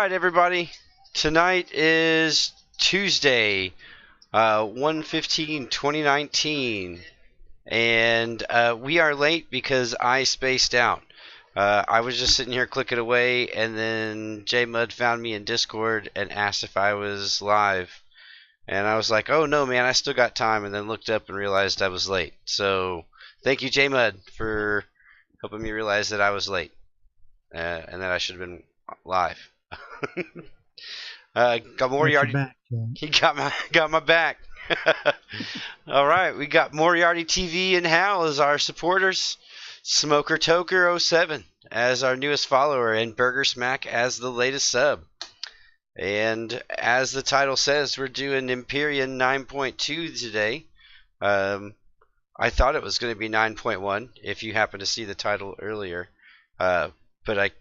right, everybody. Tonight is Tuesday, 1/15/2019, and we are late because I spaced out. I was just sitting here clicking away, and then JMud found me in Discord and asked if I was live. And I was like, oh no, man, I still got time, and then looked up and realized I was late. So thank you, JMud, for helping me realize that I was late and that I should have been live. Got Moriarty. Back, He got my back. All right, we got Moriarty TV and Hal as our supporters, Smoker Toker 07 as our newest follower, and Burger Smack as the latest sub. And as the title says, we're doing Empyrion 9.2 today. I thought it was going to be 9.1 if you happen to see the title earlier, but I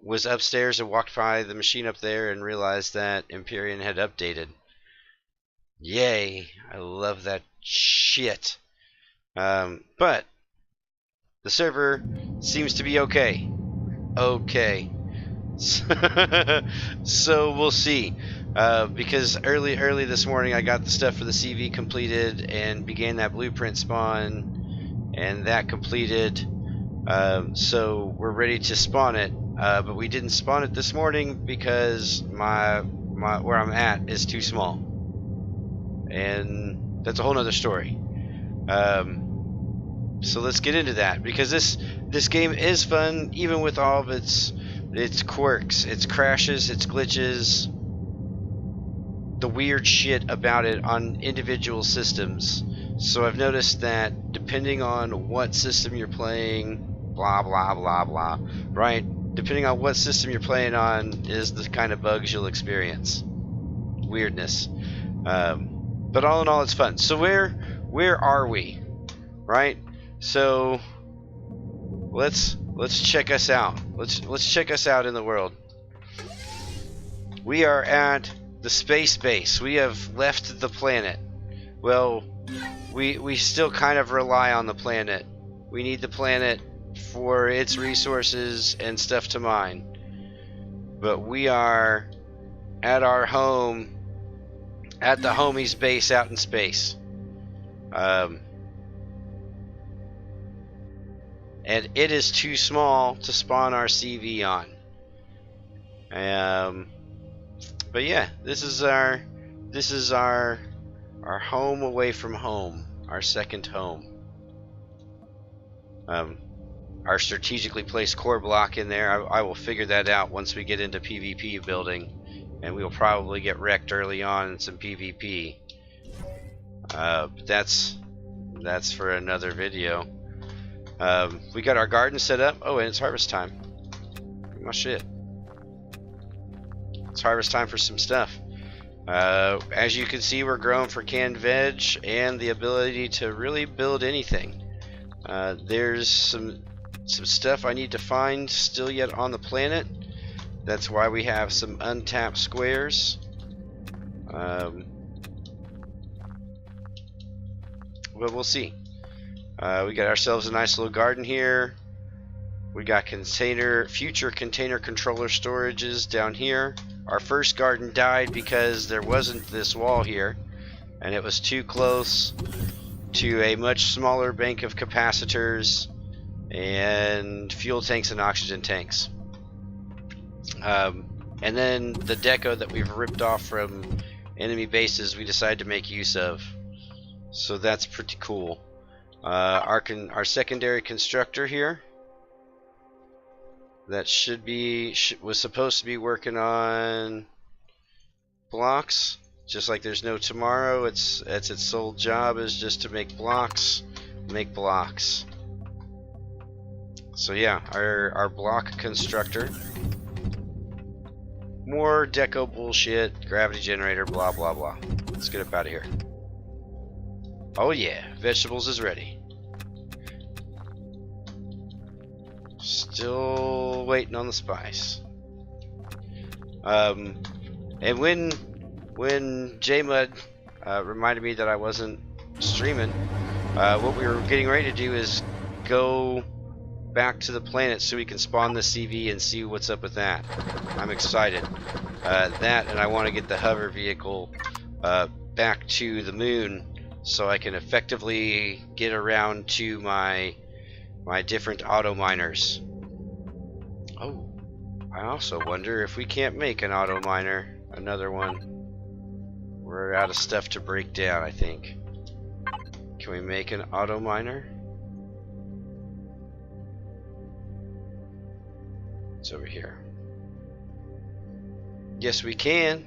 was upstairs and walked by the machine up there and realized that Empyrion had updated. Yay, I love that shit. But the server seems to be okay. So we'll see. Because early this morning I got the stuff for the CV completed and began that blueprint spawn, and that completed. So we're ready to spawn it. But we didn't spawn it this morning because my where I'm at is too small, and that's a whole nother story. So let's get into that, because this game is fun, even with all of its quirks, its crashes, its glitches, the weird shit about it on individual systems. So I've noticed that depending on what system you're playing, blah blah blah blah, right? Depending on what system you're playing on is the kind of bugs you'll experience. Weirdness. But all in all, it's fun. So where are we? Right? So let's check us out. Let's check us out in the world. We are at the space base. We have left the planet. Well, we still kind of rely on the planet. We need the planet for its resources and stuff to mine. But we are at our home, at the homies base out in space. And it is too small to spawn our CV on. But yeah, this is our home away from home, our second home. Our strategically placed core block in there, I will figure that out once we get into PvP building, and we'll probably get wrecked early on in some PvP. But that's for another video. We got our garden set up. Oh, and it's harvest time. Oh shit. It's harvest time for some stuff. As you can see, we're growing for canned veg and the ability to really build anything. There's some stuff I need to find still yet on the planet. That's why we have some untapped squares. But we'll see. We got ourselves a nice little garden here. We got future container controller storages down here. Our first garden died because there wasn't this wall here, and it was too close to a much smaller bank of capacitors and fuel tanks and oxygen tanks. And then the deco that we've ripped off from enemy bases we decided to make use of. So that's pretty cool. Our secondary constructor here that was supposed to be working on blocks, just like there's no tomorrow. Its sole job is just to make blocks. So yeah, our block constructor, more deco bullshit, gravity generator, blah blah blah. Let's get up out of here. Oh yeah, vegetables is ready. Still waiting on the spice. And when JMud reminded me that I wasn't streaming, what we were getting ready to do is go back to the planet so we can spawn the CV and see what's up with that. I'm excited. That, and I want to get the hover vehicle back to the moon so I can effectively get around to my different auto miners. Oh, I also wonder if we can't make an auto miner, another one. We're out of stuff to break down, I think. Can we make an auto miner? It's over here. Yes, we can.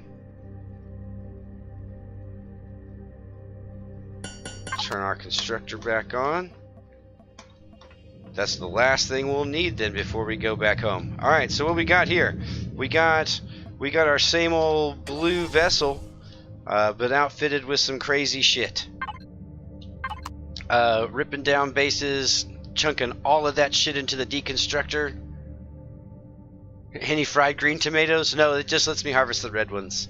Turn our constructor back on. That's the last thing we'll need then before we go back home. Alright, so what we got here? We got our same old blue vessel, but outfitted with some crazy shit. Ripping down bases, chunking all of that shit into the deconstructor. Any fried green tomatoes? No, it just lets me harvest the red ones.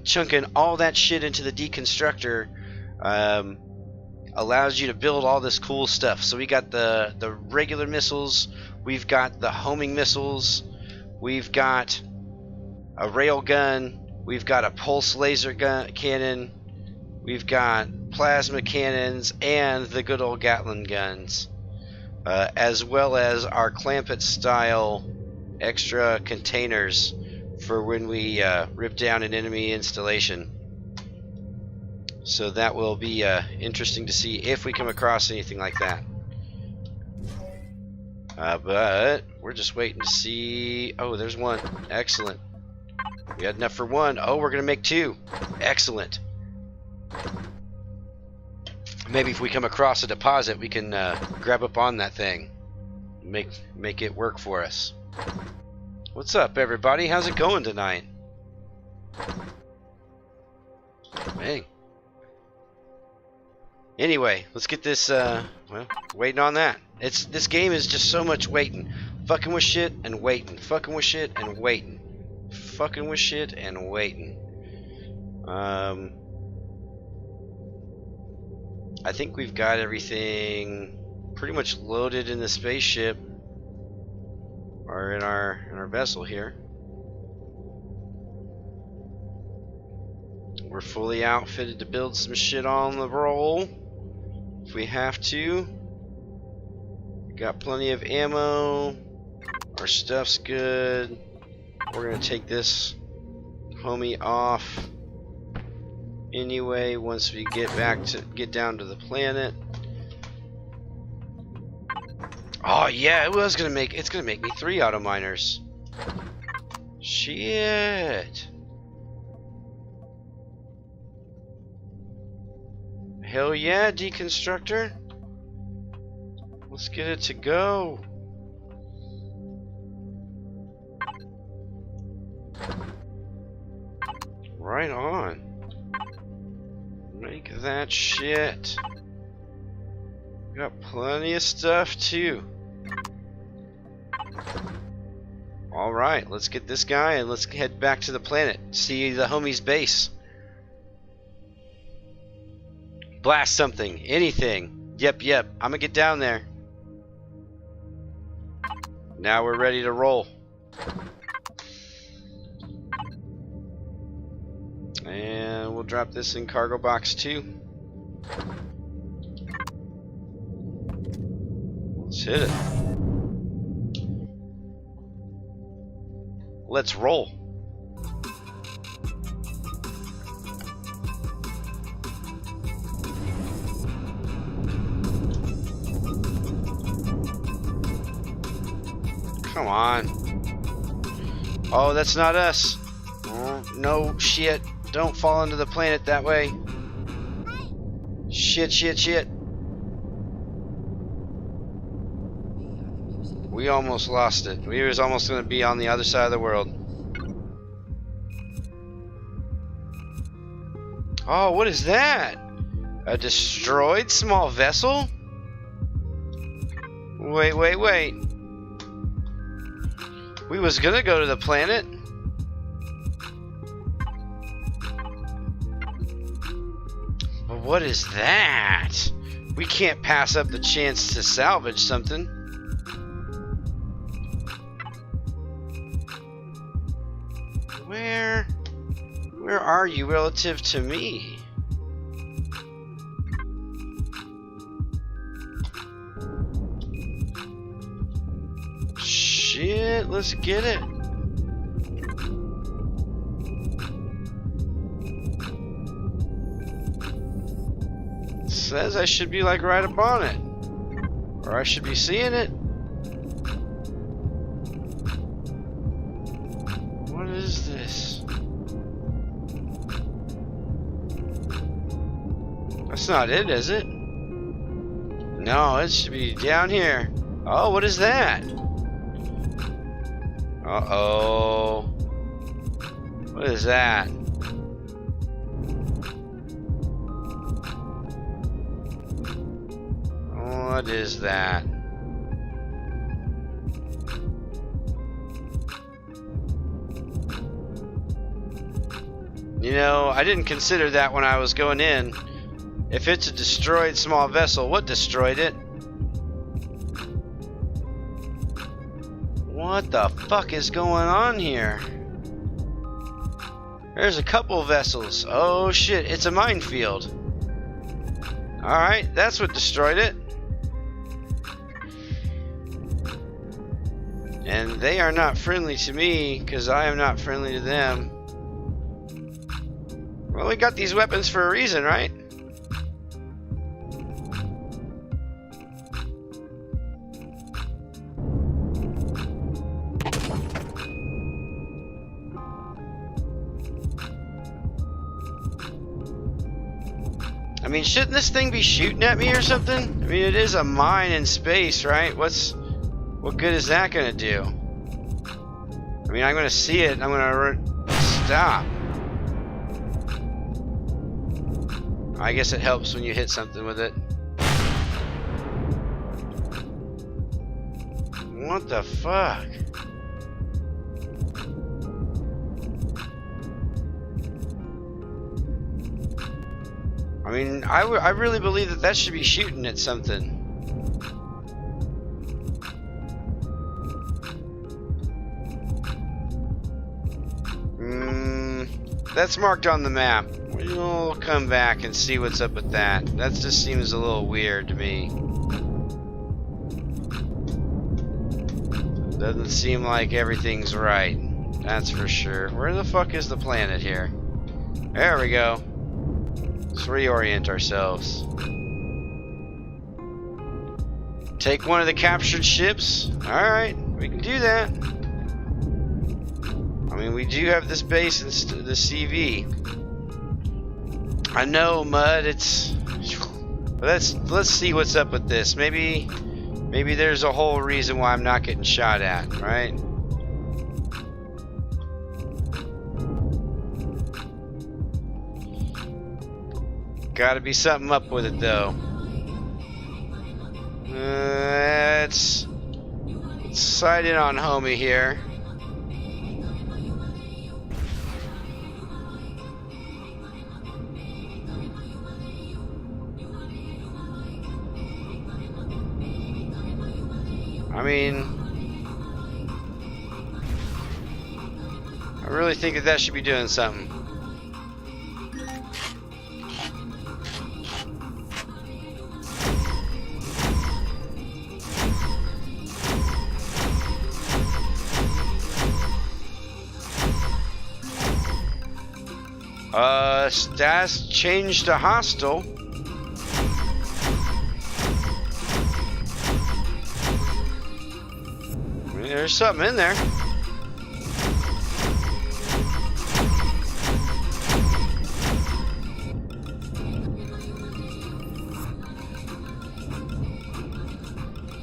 Chunking all that shit into the deconstructor allows you to build all this cool stuff. So we got the regular missiles, we've got the homing missiles, we've got a rail gun, we've got a pulse laser gun cannon, we've got plasma cannons, and the good old Gatling guns, as well as our Clampett style extra containers for when we rip down an enemy installation. So that will be interesting to see if we come across anything like that. But we're just waiting to see. Oh, there's one. Excellent. We had enough for one. Oh, we're gonna make two. Excellent. Maybe if we come across a deposit, we can grab up on that thing, make it work for us. What's up, everybody? How's it going tonight? Hey. Anyway, let's get this. Well, waiting on that. This game is just so much waiting, fucking with shit and waiting, fucking with shit and waiting, fucking with shit and waiting. I think we've got everything pretty much loaded in the spaceship, or in our vessel here. We're fully outfitted to build some shit on the roll if we have to. We got plenty of ammo. Our stuff's good. We're gonna take this homie off anyway once we get down to the planet. Oh yeah, it's gonna make me 3 auto miners. Shit. Hell yeah, deconstructor. Let's get it to go. Right on. Make that shit. Got plenty of stuff too. Alright, let's get this guy and let's head back to the planet. See the homie's base. Blast something, anything. Yep, I'm gonna get down there. Now we're ready to roll. And we'll drop this in cargo box 2. Let's hit it. Let's roll. Come on. Oh, that's not us. Oh, no shit. Don't fall into the planet that way. Shit. We almost lost it. We was almost going to be on the other side of the world. Oh, what is that? A destroyed small vessel? Wait. We was gonna go to the planet. But what is that? We can't pass up the chance to salvage something. Where are you relative to me? Shit, let's get it. Says I should be like right up on it. Or I should be seeing it. What is this? That's not it, is it? No, it should be down here. Oh, what is that? Uh-oh. What is that? What is that? You know, I didn't consider that when I was going in. If it's a destroyed small vessel, what destroyed it? What the fuck is going on here? There's a couple vessels. Oh shit, it's a minefield. Alright, that's what destroyed it. And they are not friendly to me, because I am not friendly to them. Well, we got these weapons for a reason, right? I mean, shouldn't this thing be shooting at me or something? I mean, it is a mine in space, right? What good is that gonna do? I mean, I'm gonna see it and I'm gonna stop. I guess it helps when you hit something with it. What the fuck? I mean, I really believe that should be shooting at something. That's marked on the map. We'll come back and see what's up with that. That just seems a little weird to me. Doesn't seem like everything's right. That's for sure. Where the fuck is the planet here? There we go. Let's reorient ourselves. Take one of the captured ships. Alright, we can do that. I mean, we do have this base in the CV. I know, Mud, it's... Let's see what's up with this. Maybe there's a whole reason why I'm not getting shot at, right? Gotta be something up with it, though. Let's sight in on homie here. I mean, I really think that should be doing something. Status changed to hostile. I mean, there's something in there.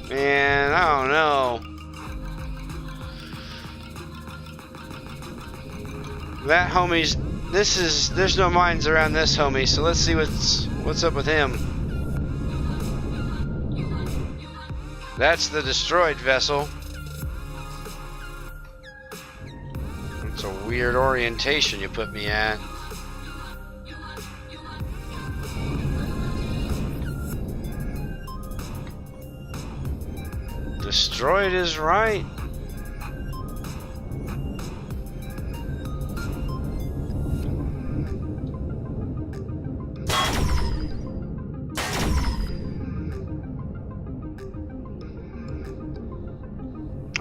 Man, I don't know. That homie's... There's no mines around this homie, so let's see what's up with him. That's the destroyed vessel. It's a weird orientation you put me at. Destroyed is right.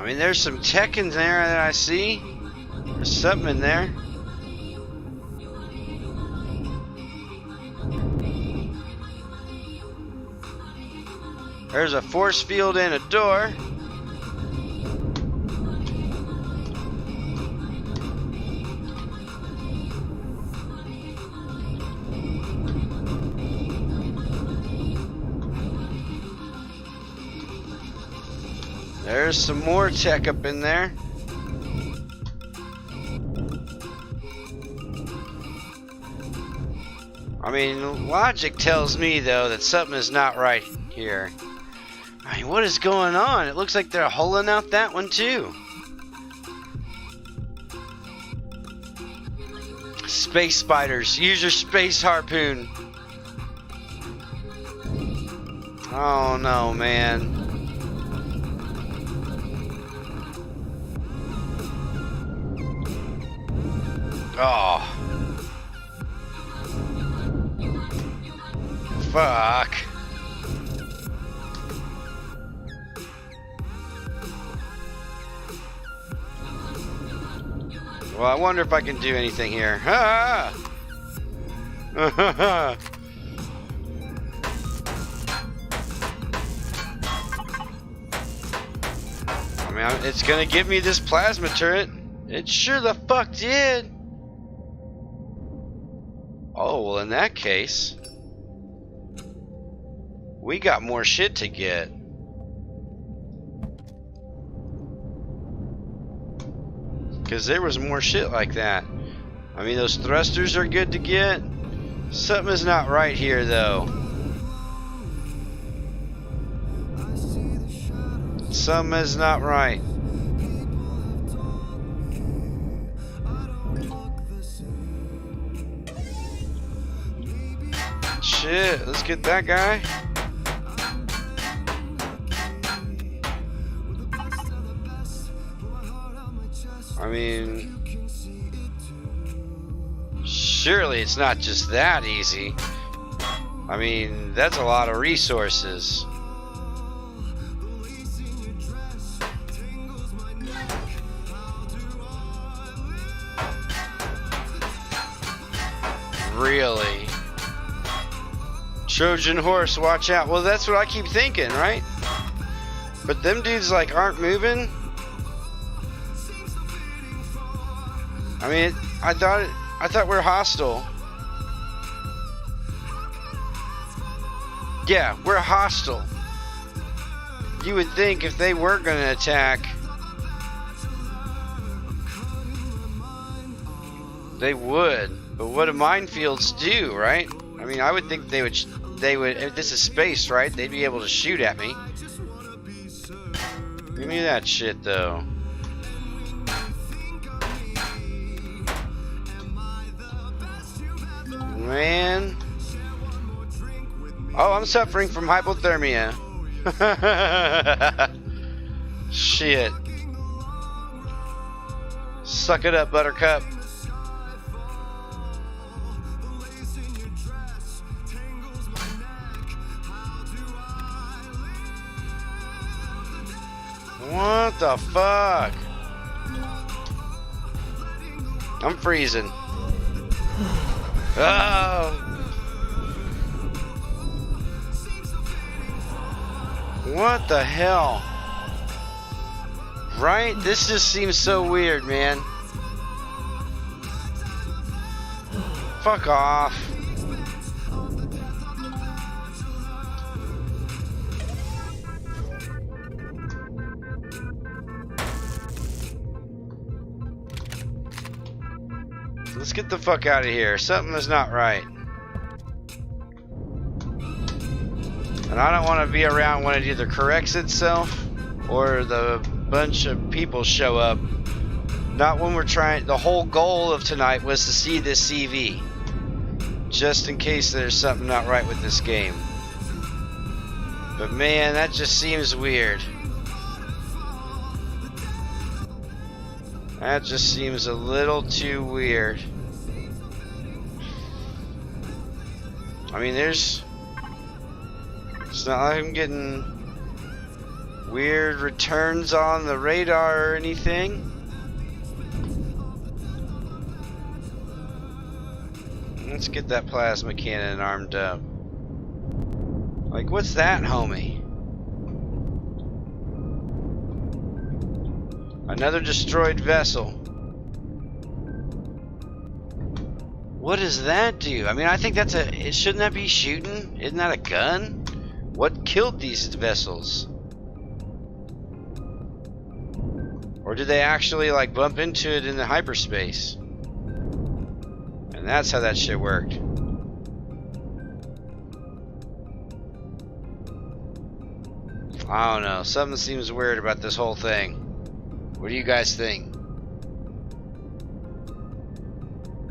I mean, there's some tech in there that I see. There's something in there. There's a force field and a door. There's some more tech up in there. I mean, logic tells me, though, that something is not right here. I mean, what is going on? It looks like they're holing out that one, too. Space spiders. Use your space harpoon. Oh, no, man. Oh. Fuck. Well, I wonder if I can do anything here. Ah! I mean, it's gonna give me this plasma turret. It sure the fuck did. Oh, well, in that case, we got more shit to get. Because there was more shit like that. I mean, those thrusters are good to get. Something is not right here, though. Something is not right. Shit, let's get that guy. I mean, surely it's not just that easy. I mean, that's a lot of resources. Really? Trojan horse, watch out. Well, that's what I keep thinking, right? But them dudes like aren't moving. I mean, I thought we're hostile. Yeah, we're hostile. You would think if they were going to attack, they would. But what do minefields do, right? I mean, I would think they would. If this is space, right? They'd be able to shoot at me. Give me that shit, though. Man. Oh, I'm suffering from hypothermia. Shit. Suck it up, Buttercup. What the fuck? I'm freezing. Oh. What the hell? Right? This just seems so weird, man. Fuck off. Let's get the fuck out of here. Something is not right. And I don't want to be around when it either corrects itself or the bunch of people show up. Not when we're trying. The whole goal of tonight was to see this CV. Just in case there's something not right with this game. But man, that just seems weird. That just seems a little too weird. I mean, it's not like I'm getting weird returns on the radar or anything. Let's get that plasma cannon armed up. Like, what's that, homie? Another destroyed vessel. What does that do? I mean, I think that's shouldn't that be shooting? Isn't that a gun? What killed these vessels? Or did they actually like bump into it in the hyperspace? And that's how that shit worked. I don't know. Something seems weird about this whole thing. What do you guys think?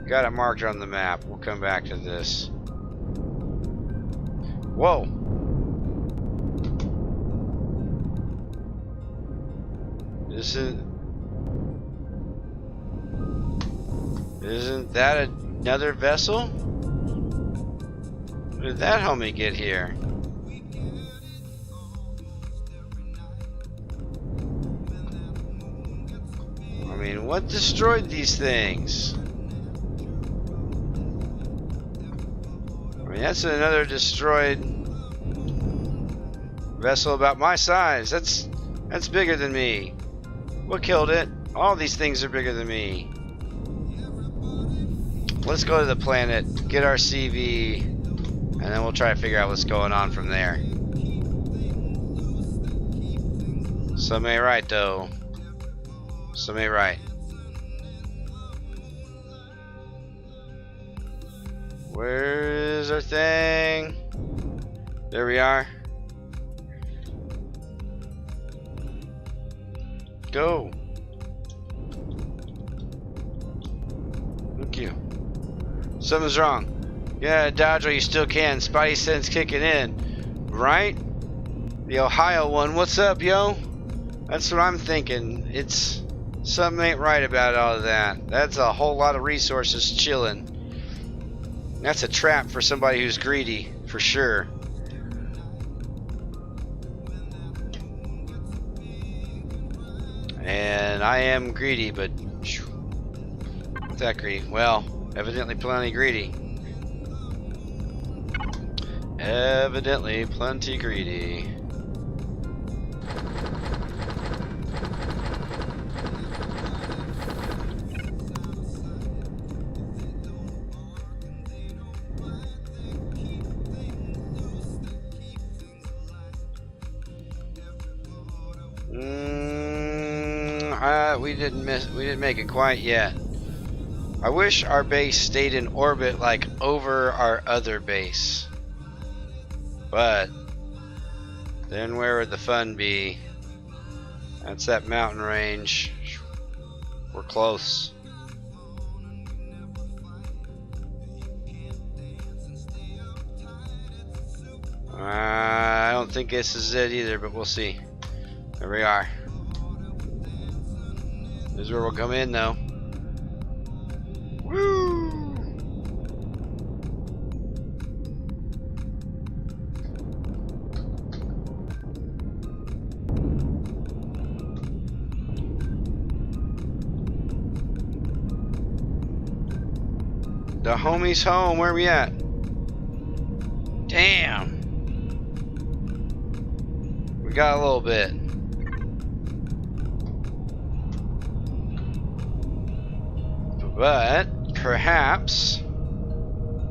Got it marked on the map. We'll come back to this. Whoa. Isn't that another vessel? When did that homie get here? I mean, what destroyed these things? I mean, that's another destroyed vessel about my size. That's bigger than me. What killed it? All these things are bigger than me. Let's go to the planet, get our CV, and then we'll try to figure out what's going on from there. Some ain't right though. Some ain't right. Where is our thing? There we are. Go. Thank you. Something's wrong. Yeah, dodge while you still can. Spidey sense kicking in. Right? The Ohio one. What's up, yo? That's what I'm thinking. It's something ain't right about all of that. That's a whole lot of resources chilling. That's a trap for somebody who's greedy, for sure. And I am greedy, but not that greedy. Well, evidently plenty greedy. Evidently plenty greedy. We didn't make it quite yet. I wish our base stayed in orbit like over our other base. But then where would the fun be? That's that mountain range. We're close. I don't think this is it either, but we'll see. There we are. This is where we'll come in though. Woo! The homie's home. Where are we at? Damn. We got a little bit. But perhaps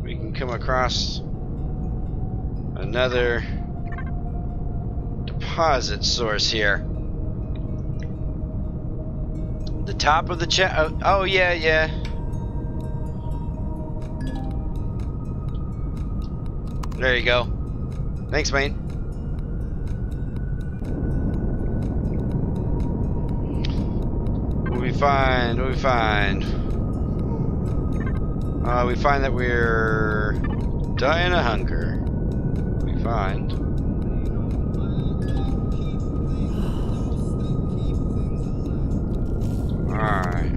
we can come across another deposit source here. The top of the chat. Oh yeah. There you go. Thanks, man. What do we find? What do we find? We find that we're dying of hunger. We find. Alright.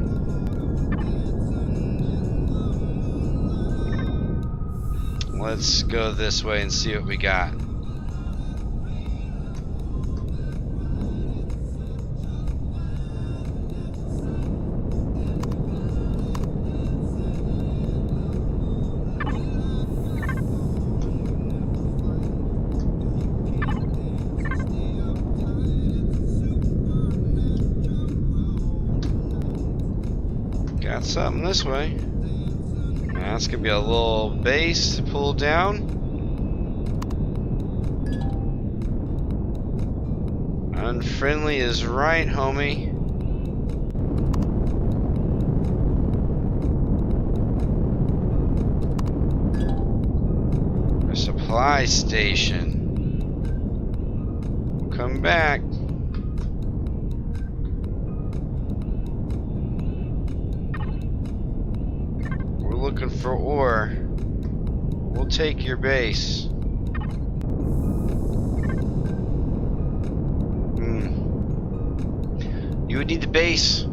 Let's go this way and see what we got. Got something this way. That's gonna be a little base to pull down. Unfriendly is right, homie. A supply station. Come back. We're looking for ore. We'll take your base. You would need the base,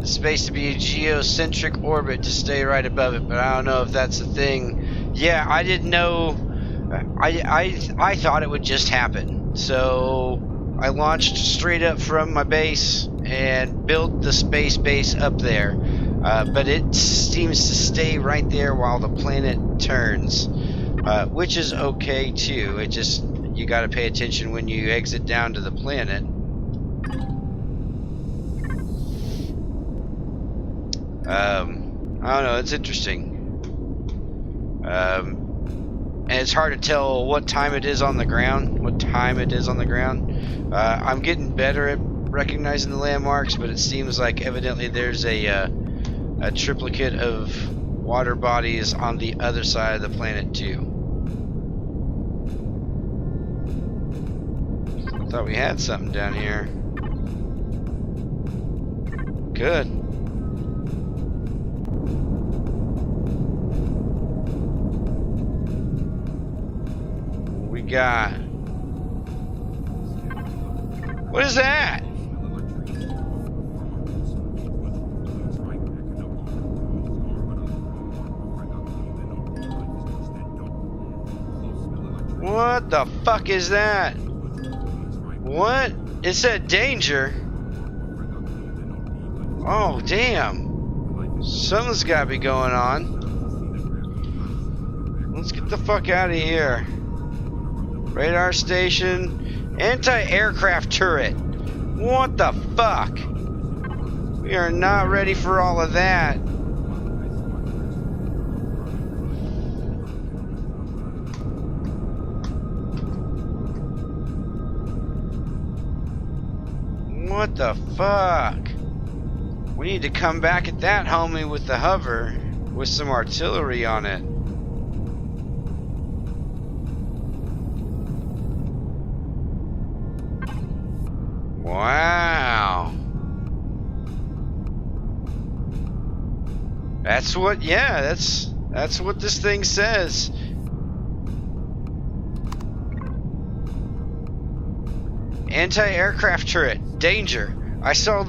the space to be a geocentric orbit to stay right above it, but I don't know if that's a thing. Yeah, I didn't know. I thought it would just happen. So I launched straight up from my base and built the space base up there. But it seems to stay right there while the planet turns, which is okay too. It just, you got to pay attention when you exit down to the planet. I don't know, it's interesting. And it's hard to tell what time it is on the ground. I'm getting better at recognizing the landmarks, but it seems like evidently there's a triplicate of water bodies on the other side of the planet too. I thought we had something down here. Good. We got... What is that? What the fuck is that? What? It said danger. Oh, damn. Something's gotta be going on. Let's get the fuck out of here. Radar station. Anti-aircraft turret. What the fuck? We are not ready for all of that. What the fuck? We need to come back at that, homie, with the hover, with some artillery on it. Wow. That's what, yeah, that's what this thing says. Anti-aircraft turret. Danger. I saw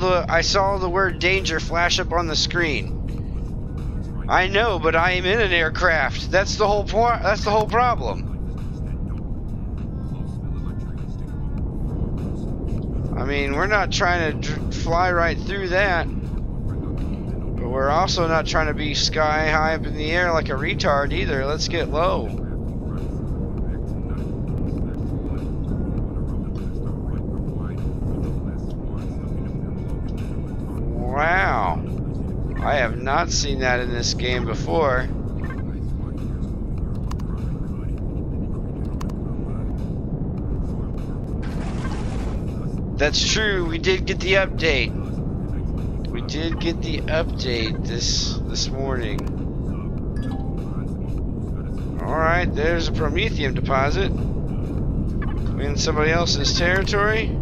the word danger flash up on the screen. I know, but I am in an aircraft. That's the whole point. That's the whole problem. I mean, we're not trying to fly right through that, but we're also not trying to be sky high up in the air like a retard either. Let's get low. Wow, I have not seen that in this game before. That's true, we did get the update. We did get the update this morning. Alright, there's a promethium deposit. We in somebody else's territory?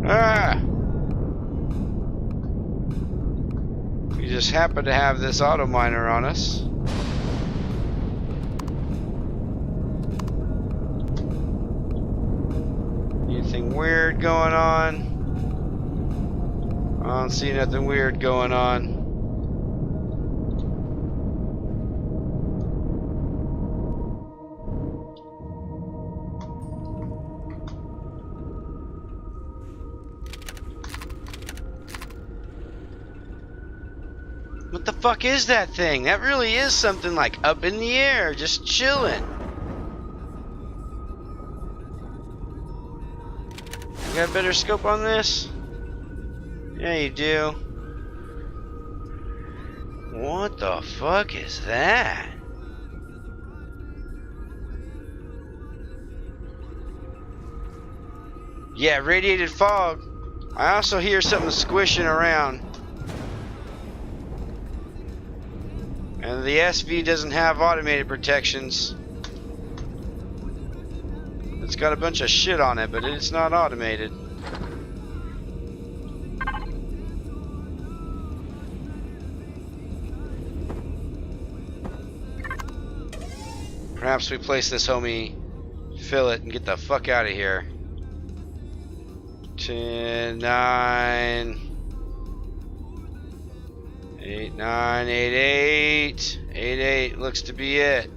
Ah! We just happen to have this auto miner on us. Anything weird going on? I don't see nothing weird going on. What the fuck is that thing? That really is something like up in the air, just chilling. You got a better scope on this? Yeah, you do. What the fuck is that? Yeah, radiated fog. I also hear something squishing around. And the SV doesn't have automated protections. It's got a bunch of shit on it, but it's not automated. Perhaps we place this homie, fill it, and get the fuck out of here. 10, 9, 8, 9, 8, 8. 8, 8 looks to be it.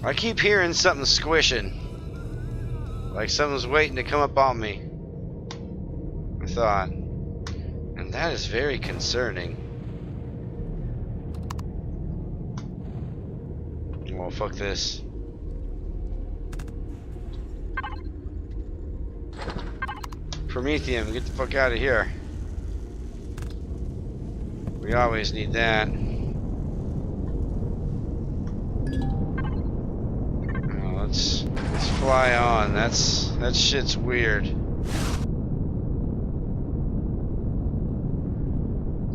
I keep hearing something squishing. Like something's waiting to come up on me. I thought. And that is very concerning. Oh, fuck this. Prometheum, get the fuck out of here. We always need that. Let's fly on. That shit's weird.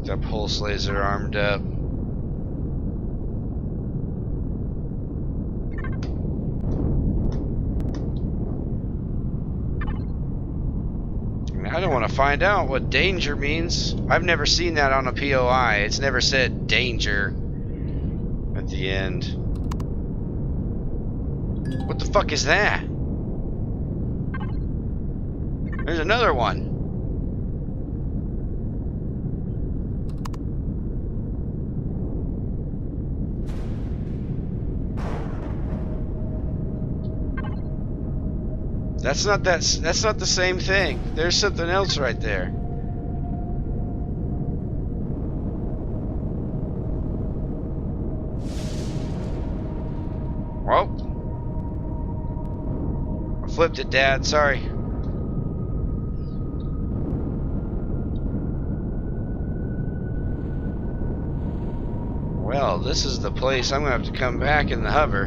That pulse laser armed up. I don't want to find out what danger means. I've never seen that on a POI. It's never said danger at the end. What the fuck is that? There's another one. That's not the same thing. There's something else right there. Well, flipped it, Dad. Sorry. Well, this is the place I'm gonna have to come back in the hover.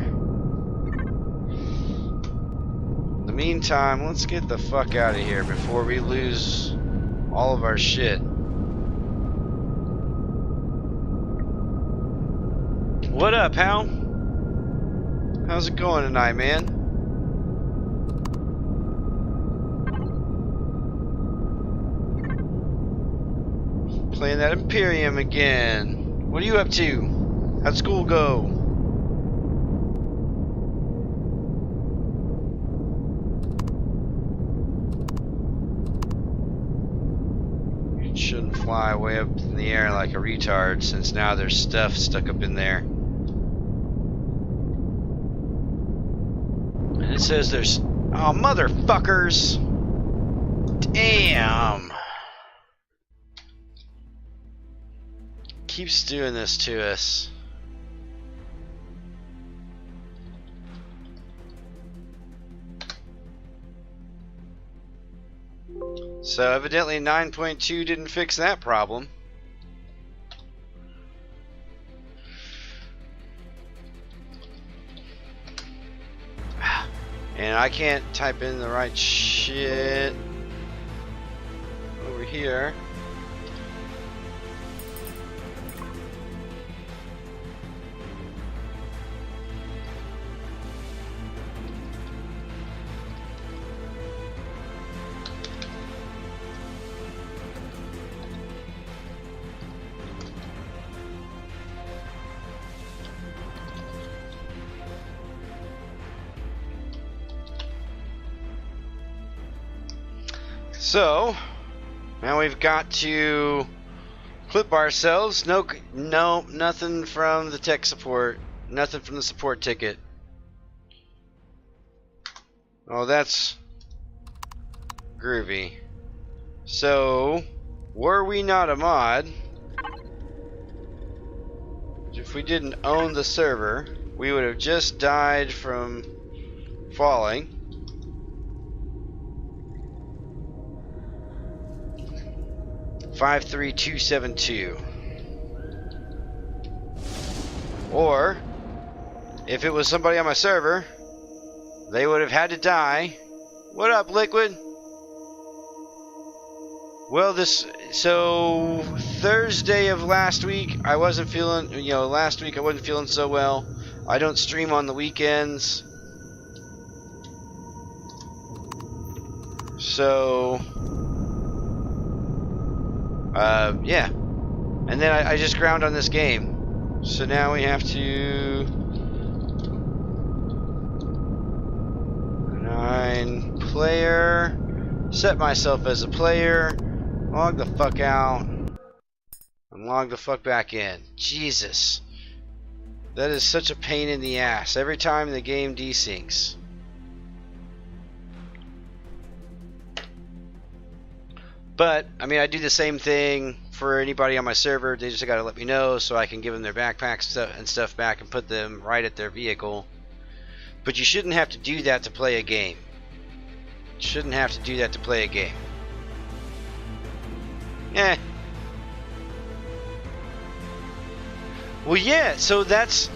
In the meantime, let's get the fuck out of here before we lose all of our shit. What up, Hal? How's it going tonight, man? Playing that Empyrion again. What are you up to? How'd school go? You shouldn't fly way up in the air like a retard, since now there's stuff stuck up in there. And it says there's... Oh, motherfuckers! Damn! Keeps doing this to us. So evidently 9.2 didn't fix that problem. And I can't type in the right shit over here. So now we've got to clip ourselves. No, nothing from the tech support. Nothing from the support ticket. Oh, that's groovy. So were we not a mod, if we didn't own the server, we would have just died from falling. $53272. Or if it was somebody on my server, they would have had to die. What up, Liquid? Well, so Thursday of last week, I wasn't feeling, last week I wasn't feeling so well. I don't stream on the weekends. So, yeah. And then I just ground on this game. So now we have to 9 player, set myself as a player, log the fuck out, and log the fuck back in. Jesus. That is such a pain in the ass every time the game desyncs. But, I mean, I do the same thing for anybody on my server. They just gotta let me know so I can give them their backpacks and stuff back and put them right at their vehicle. But you shouldn't have to do that to play a game. You shouldn't have to do that to play a game. Eh. Well, yeah. So that's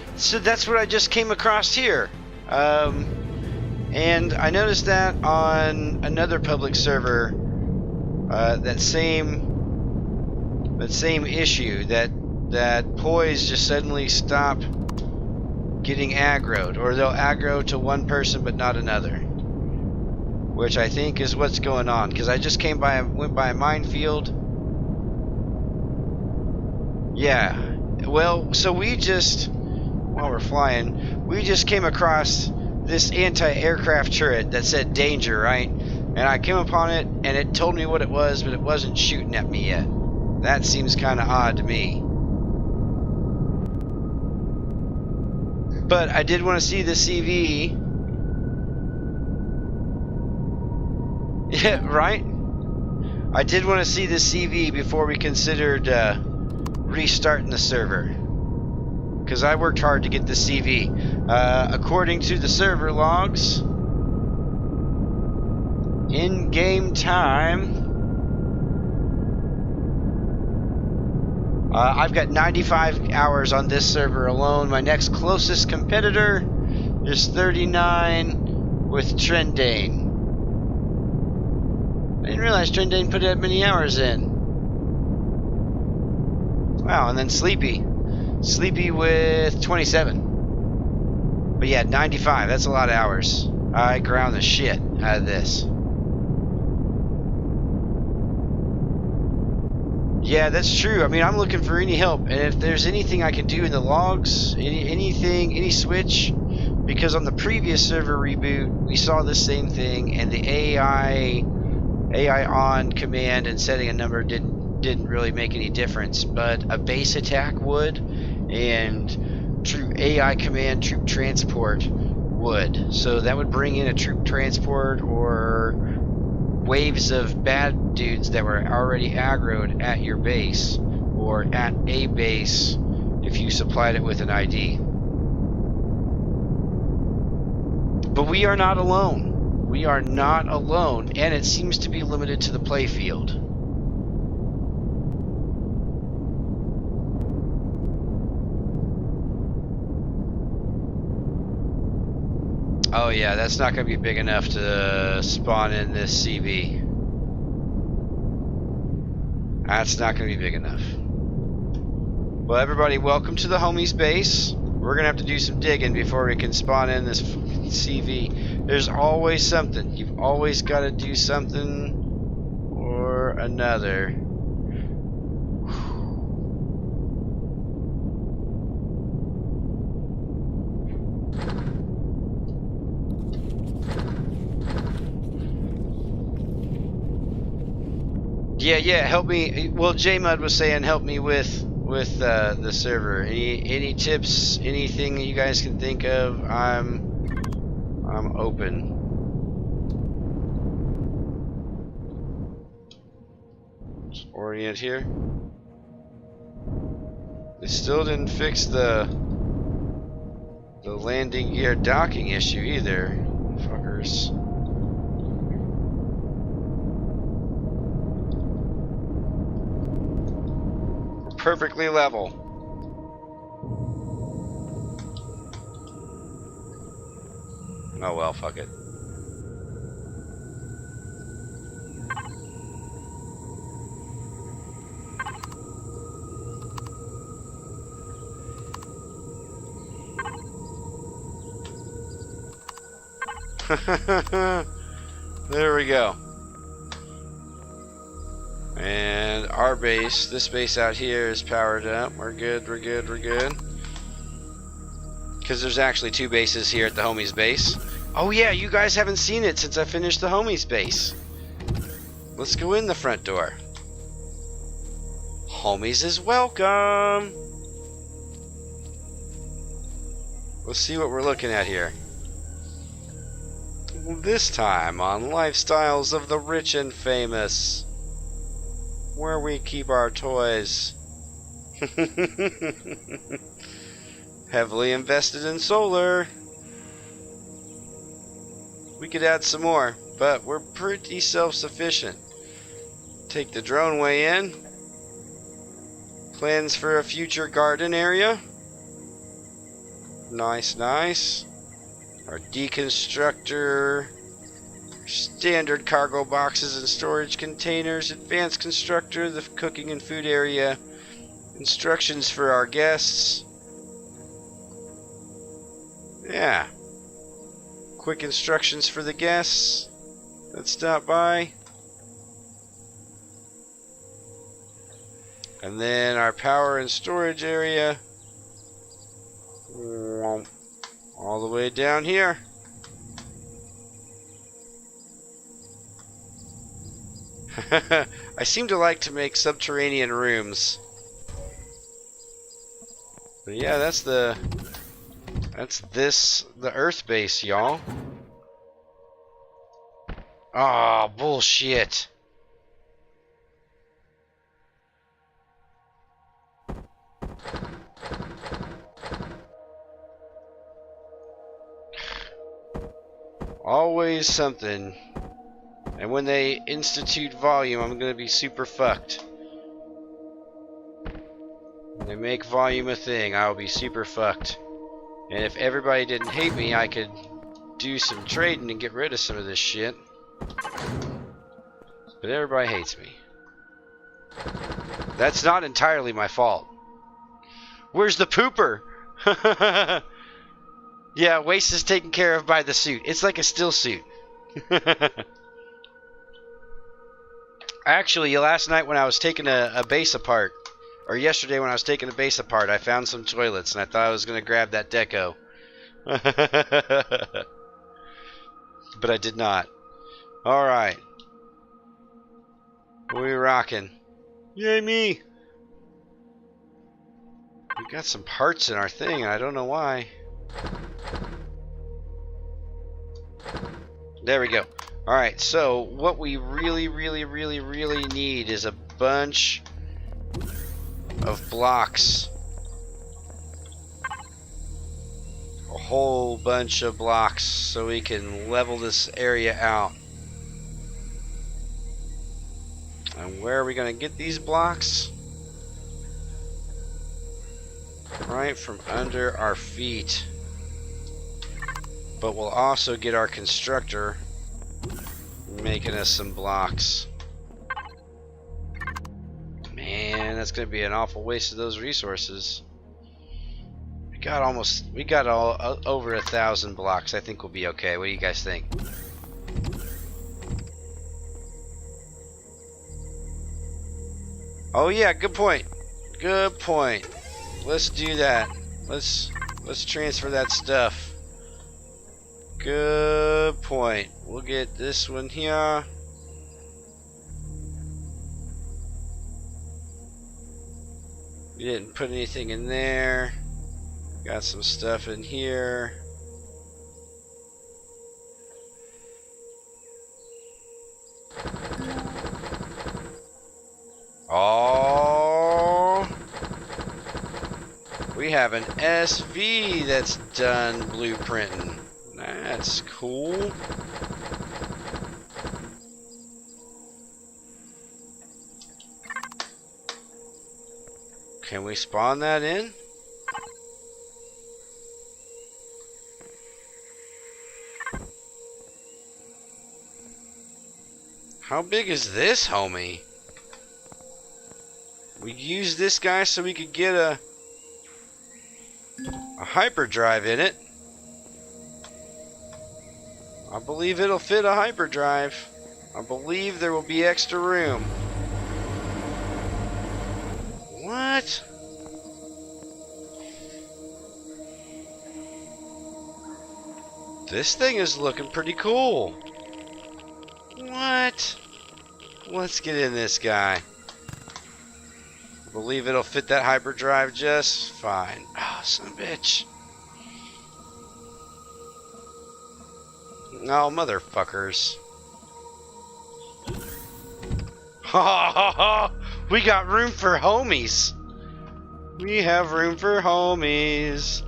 what I just came across here, and I noticed that on another public server, that same issue, that poise just suddenly stop getting aggroed, or they'll aggro to one person but not another, which I think is what's going on. Because I just went by a minefield. Yeah. Well, so while we're flying, we just came across this anti-aircraft turret that said danger, right? And I came upon it, and it told me what it was, but it wasn't shooting at me yet. That seems kind of odd to me. But I did want to see the CV. Yeah, right? I did want to see the CV before we considered restarting the server, because I worked hard to get the CV. According to the server logs, in-game time, I've got 95 hours on this server alone. My next closest competitor is 39 with Trendane. I didn't realize Trendane put that many hours in. Wow, and then Sleepy with 27. But yeah, 95, that's a lot of hours. I ground the shit out of this. Yeah, that's true. I mean, I'm looking for any help, and if there's anything I can do in the logs, any switch, because on the previous server reboot, we saw the same thing, and the AI on command and setting a number didn't really make any difference, but a base attack would, and true AI command troop transport would. So that would bring in a troop transport or waves of bad dudes that were already aggroed at your base or at a base if you supplied it with an ID. But we are not alone. We are not alone, and it seems to be limited to the playfield. Oh yeah, that's not going to be big enough to spawn in this CV. That's not going to be big enough. Well, everybody, welcome to the homies base. We're going to have to do some digging before we can spawn in this CV. There's always something. You've always got to do something or another. Yeah, help me. Well, JMud was saying help me with the server. Any tips, anything that you guys can think of? I'm open. orient here. They still didn't fix the landing gear docking issue either, fuckers. We're perfectly level. Oh well, fuck it. There we go. And our base, this base out here is powered up. We're good, we're good, we're good. Because there's actually two bases here at the homies base. Oh yeah, you guys haven't seen it since I finished the homies base. Let's go in the front door. Homies is welcome. Let's see what we're looking at here. This time on Lifestyles of the Rich and Famous, where we keep our toys. Heavily invested in solar. We could add some more, but we're pretty self-sufficient. Take the drone way in. Plans for a future garden area. Nice, nice. Our deconstructor, standard cargo boxes and storage containers, advanced constructor, the cooking and food area, instructions for our guests. Yeah. Quick instructions for the guests that stop by. And then our power and storage area. All the way down here. I seem to like to make subterranean rooms. But yeah, that's the Earth base, y'all. Oh, bullshit. Always something. And when they institute volume, I'm gonna be super fucked. When they make volume a thing, I'll be super fucked. And if everybody didn't hate me, I could do some trading and get rid of some of this shit. But everybody hates me. That's not entirely my fault. Where's the pooper? Yeah, waste is taken care of by the suit. It's like a still suit. Actually, last night when I was taking a base apart, or yesterday when I was taking the base apart, I found some toilets and I thought I was going to grab that deco. But I did not. Alright. We rocking. Yay me! We got some parts in our thing and I don't know why. There we go. Alright, so what we really need is a bunch of blocks. A whole bunch of blocks so we can level this area out. And where are we going to get these blocks? Right from under our feet. But we'll also get our constructor making us some blocks. Man, that's gonna be an awful waste of those resources. We got over 1,000 blocks. I think we'll be okay. What do you guys think? Oh yeah, good point. Good point. Let's do that. Let's transfer that stuff. Good point. We'll get this one here. We didn't put anything in there. Got some stuff in here. we have an SV that's done blueprinting. That's cool. Can we spawn that in? How big is this, homie? We used this guy so we could get a hyperdrive in it. I believe it'll fit a hyperdrive. I believe there will be extra room. What? This thing is looking pretty cool. What? Let's get in this guy. I believe it'll fit that hyperdrive just fine. Oh, son of a bitch. Oh, motherfuckers. Ha ha ha! We got room for homies. We have room for homies.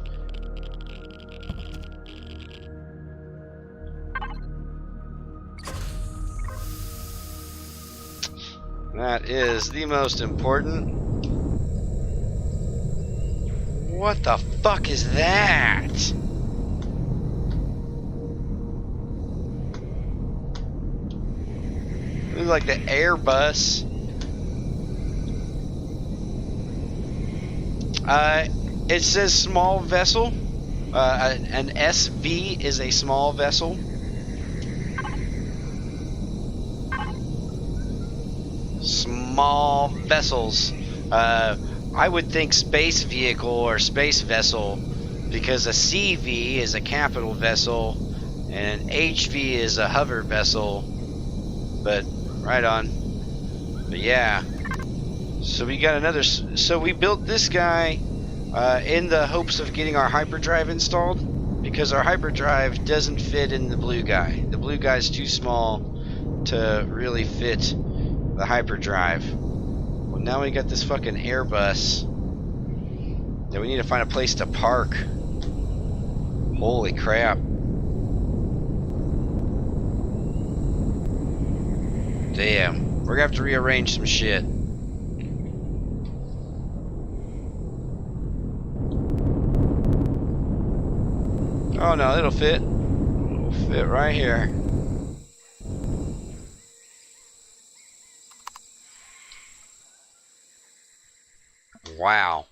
That is the most important. What the fuck is that? Looks like the Airbus. It says small vessel. An SV is a small vessel. Small vessels. I would think space vehicle or space vessel, because a CV is a capital vessel and an HV is a hover vessel. But right on. But yeah. So we got another. So we built this guy in the hopes of getting our hyperdrive installed, because our hyperdrive doesn't fit in the blue guy. The blue guy's too small to really fit the hyperdrive. Well, now we got this fucking Airbus that we need to find a place to park. Holy crap. Damn. We're gonna have to rearrange some shit. Oh no, it'll fit. It'll fit right here. Wow.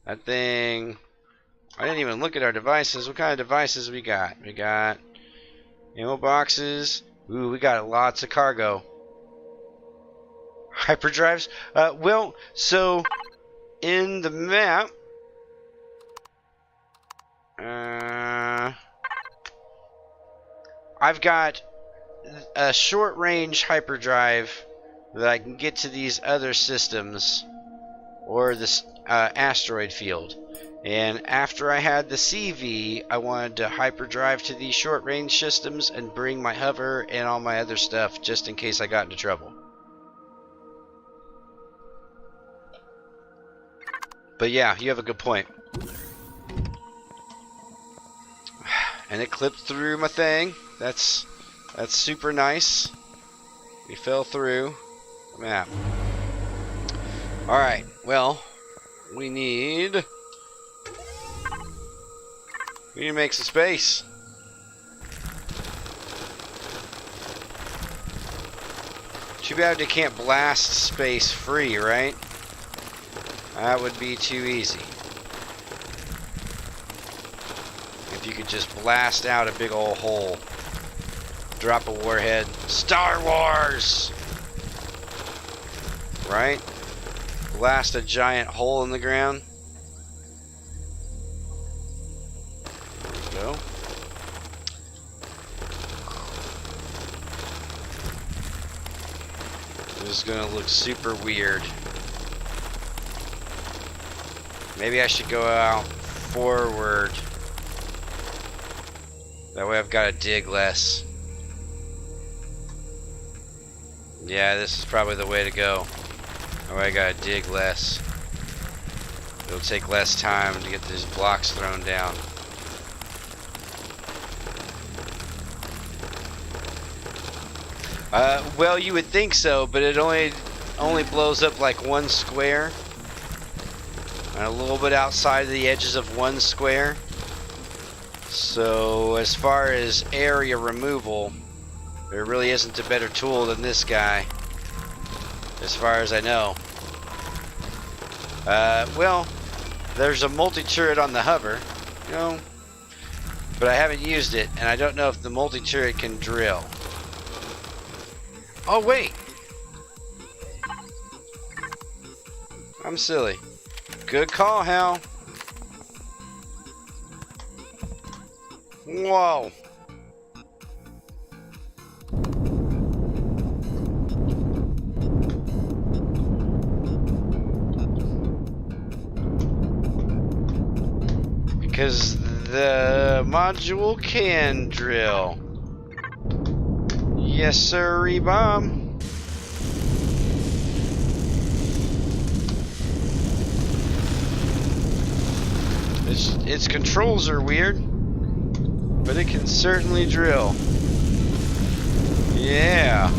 That thing... I didn't even look at our devices. What kind of devices we got? We got ammo boxes. Ooh, we got lots of cargo. Hyperdrives? Well, so in the map... I've got a short-range hyperdrive that I can get to these other systems, or this asteroid field. And after I had the CV, I wanted to hyperdrive to these short-range systems and bring my hover and all my other stuff just in case I got into trouble. But yeah, you have a good point. And it clipped through my thing. That's super nice. We fell through the map. Alright, well, we need to make some space. Too bad they can't blast space free, right? That would be too easy. If you could just blast out a big old hole. Drop a warhead. Star Wars! Right? Blast a giant hole in the ground. There we go. This is gonna look super weird. Maybe I should go out forward. That way I've got to dig less. Yeah, this is probably the way to go. That way I got to dig less. It'll take less time to get these blocks thrown down. Well, you would think so, but it only blows up like one square. And a little bit outside of the edges of one square. So as far as area removal, there really isn't a better tool than this guy, as far as I know. Well, there's a multi-turret on the hover, you know, but I haven't used it, and I don't know if the multi-turret can drill. Oh wait, I'm silly. Good call, Hal. Whoa. Because the module can drill. Yes, sir, Bomb. Its controls are weird, but it can certainly drill. Yeah.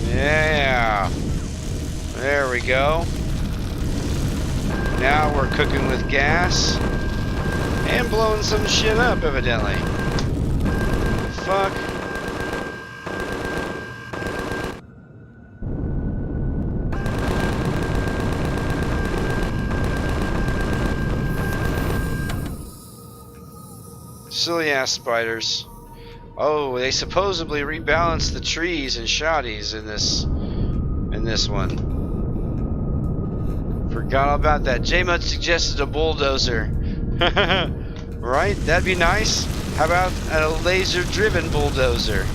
Yeah. There we go. Now we're cooking with gas and blowing some shit up, evidently. Fuck. Silly ass spiders. Oh, they supposedly rebalanced the trees and shotties in this one. Forgot all about that. J-Mud suggested a bulldozer. Right? That'd be nice. How about a laser-driven bulldozer?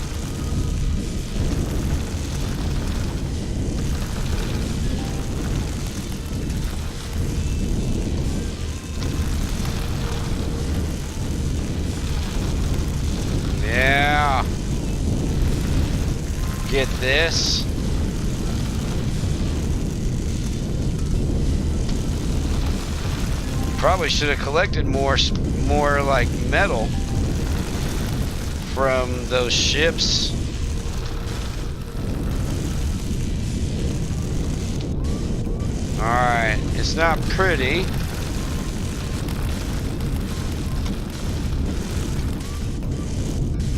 Yeah. Get this. Probably should have collected more like metal from those ships. Alright, it's not pretty.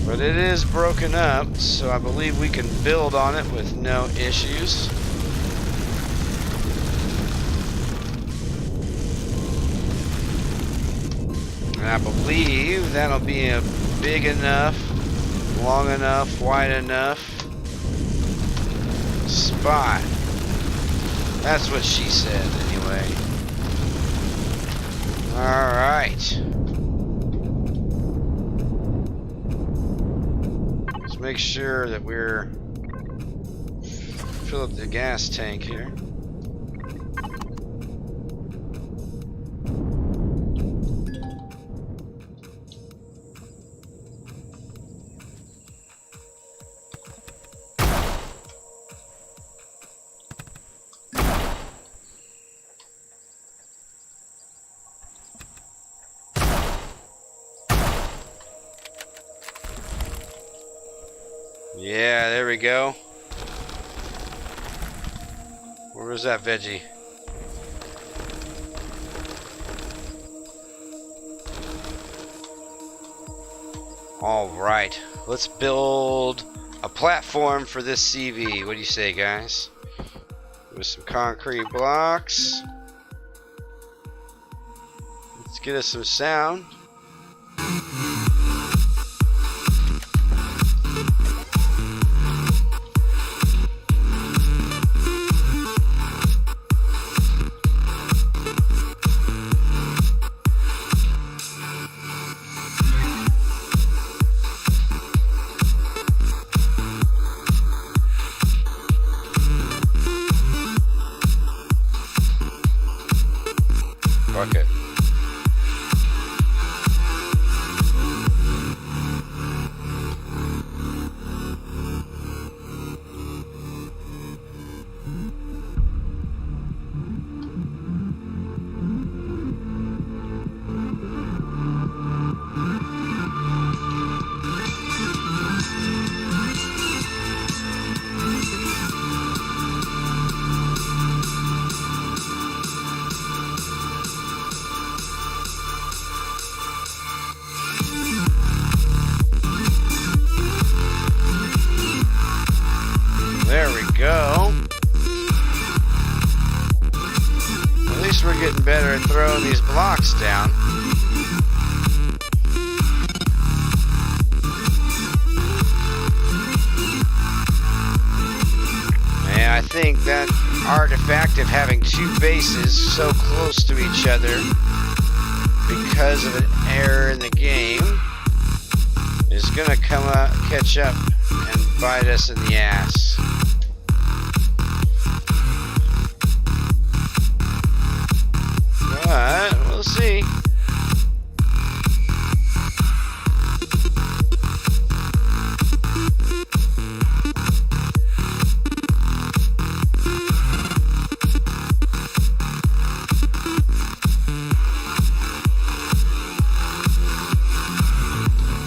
But it is broken up, so I believe we can build on it with no issues. And I believe that'll be a big enough, long enough, wide enough spot. That's what she said, anyway. Alright. Let's make sure that we're fill up the gas tank here. Yeah, there we go. Where was that veggie? Alright, let's build a platform for this CV. What do you say, guys? With some concrete blocks. Let's get us some sound. Okay. we're getting better at throwing these blocks down. And I think that artifact of having two bases so close to each other because of an error in the game is gonna catch up and bite us in the ass. But we'll see.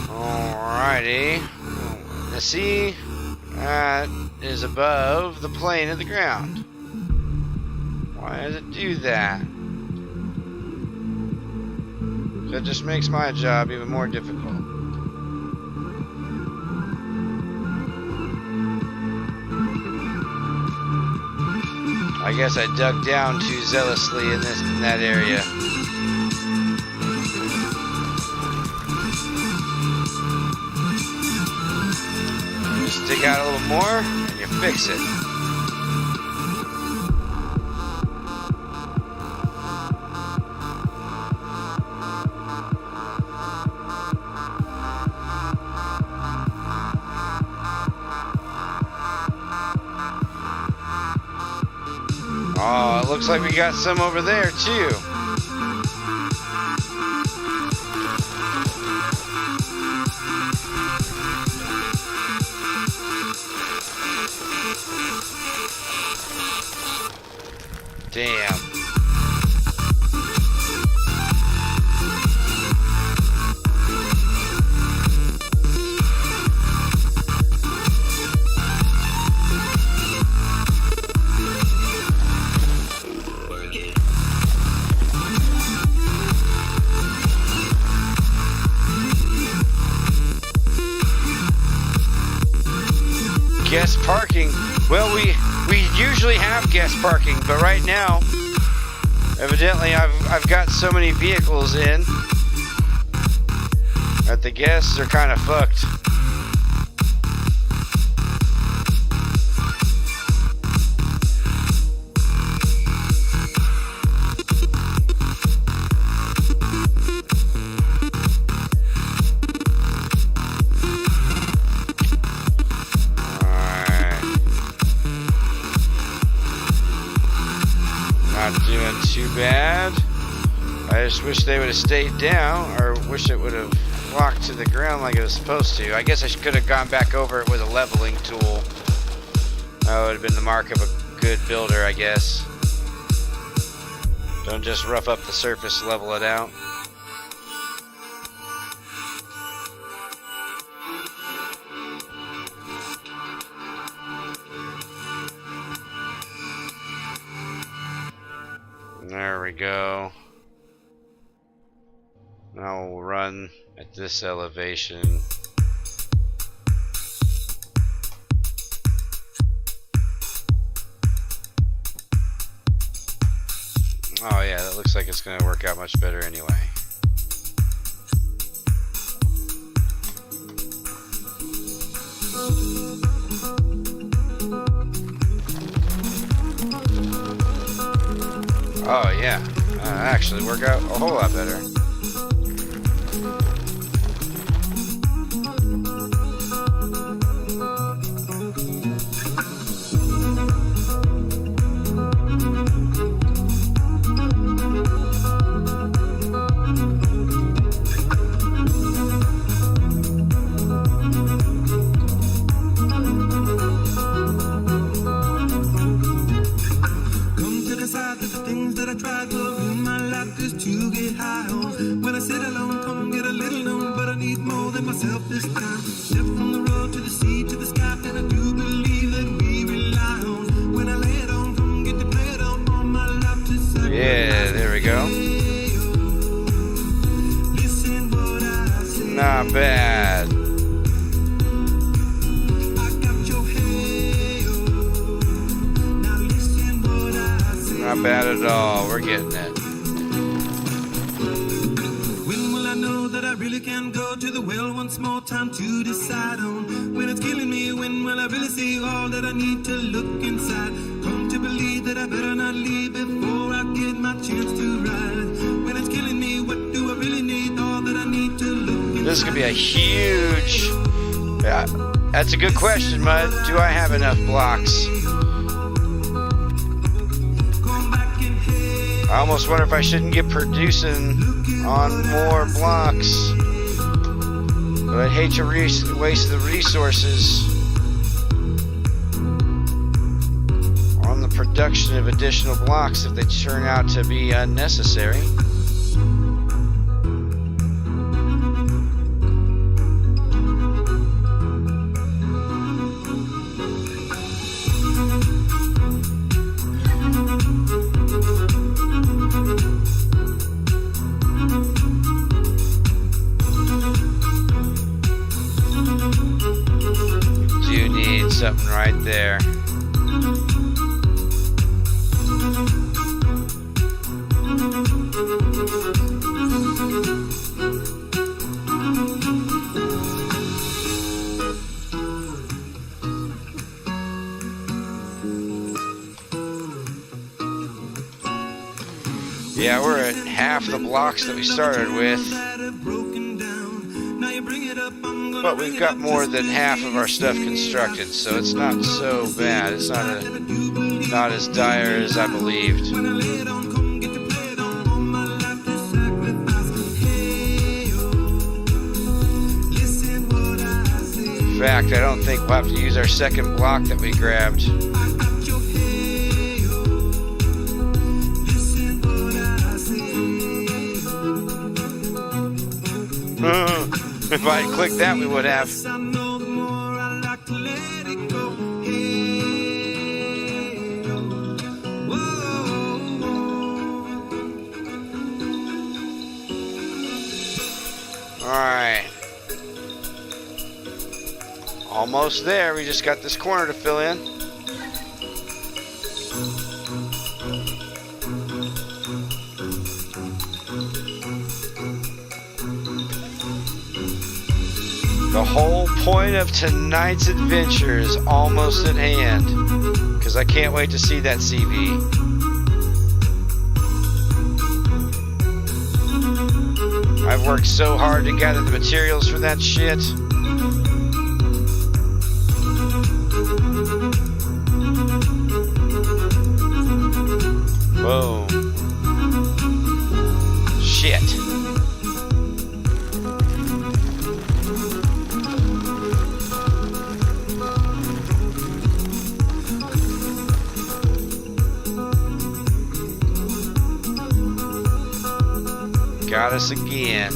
Alrighty. Now see, that is above the plane of the ground. Why does it do that? That just makes my job even more difficult. I guess I dug down too zealously in that area. Just dig out a little more and you fix it. Oh, it looks like we got some over there too. Damn. Guest parking. Well, we usually have guest parking, but right now, evidently, I've got so many vehicles in that the guests are kind of fucked. Not doing too bad. I just wish they would have stayed down, or wish it would have walked to the ground like it was supposed to. I guess I could have gone back over it with a leveling tool. That would have been the mark of a good builder, I guess. Don't just rough up the surface, level it out. There we go. Now we'll run at this elevation. Oh yeah, that looks like it's going to work out much better anyway. Oh yeah, actually work out a whole lot better. Yeah, there we go. Not bad. Not bad at all. We're getting it. When will I know that I really can go to the well once more time to decide on when it's killing me? When will I really see all that I need to look inside? Come to believe that I better not leave before I get my chance to ride. When it's killing me, what do I really need? All that I need to look inside. This is gonna be a huge. Yeah, that's a good question, Mud. Do I have enough blocks? I almost wonder if I shouldn't get producing on more blocks. But I'd hate to waste the resources on the production of additional blocks if they turn out to be unnecessary. Something right there. Yeah, we're at half the blocks that we started with. But we've got more than half of our stuff constructed, so it's not so bad. It's not as dire as I believed. In fact, I don't think we'll have to use our second block that we grabbed. If I had clicked that, we would have. Alright. Almost there. We just got this corner to fill in. The whole point of tonight's adventure is almost at hand, because I can't wait to see that CV. I've worked so hard to gather the materials for that shit. Whoa. Shit. Got us again.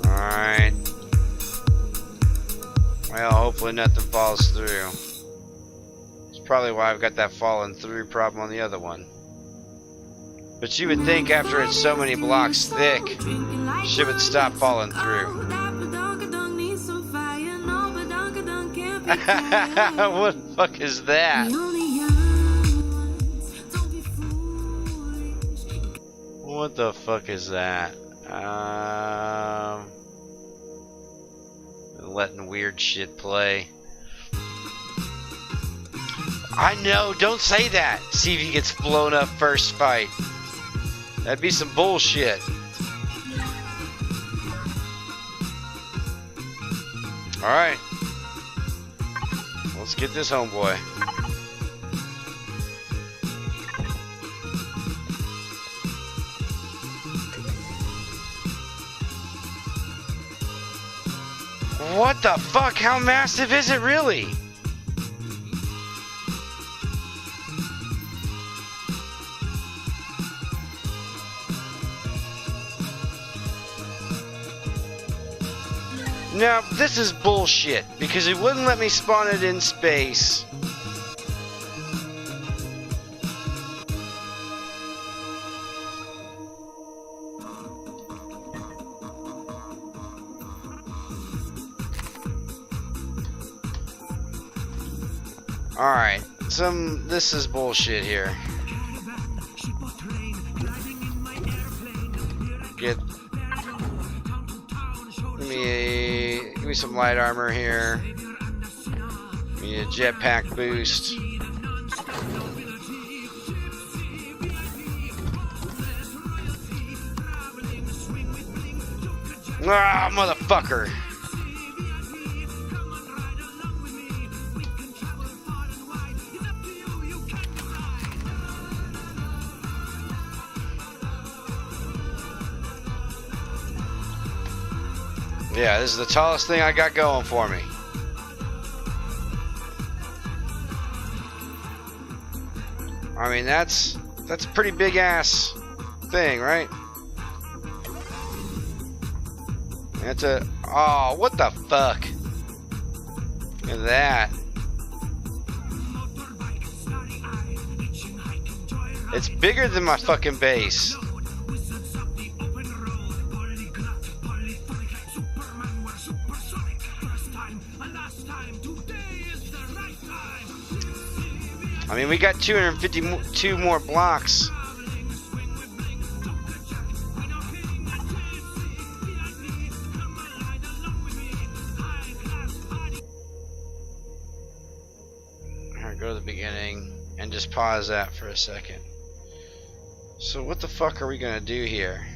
Alright. Well, hopefully nothing falls through. It's probably why I've got that falling through problem on the other one. But you would think after it's so many blocks thick, shit would stop falling through. What the fuck is that? What the fuck is that? Letting weird shit play. I know, don't say that. See if he gets blown up first fight. That'd be some bullshit. Alright. Let's get this homeboy. What the fuck? How massive is it really? Now, this is bullshit, because it wouldn't let me spawn it in space. Alright, this is bullshit here. Give me some light armor here. Give me a jetpack boost. Ah, motherfucker! Yeah, this is the tallest thing I got going for me. I mean, that's a pretty big ass thing, right? That's a... Oh, what the fuck? Look at that. It's bigger than my fucking base. I mean, we got 252 more blocks. Alright, go to the beginning and just pause that for a second. So what the fuck are we gonna do here?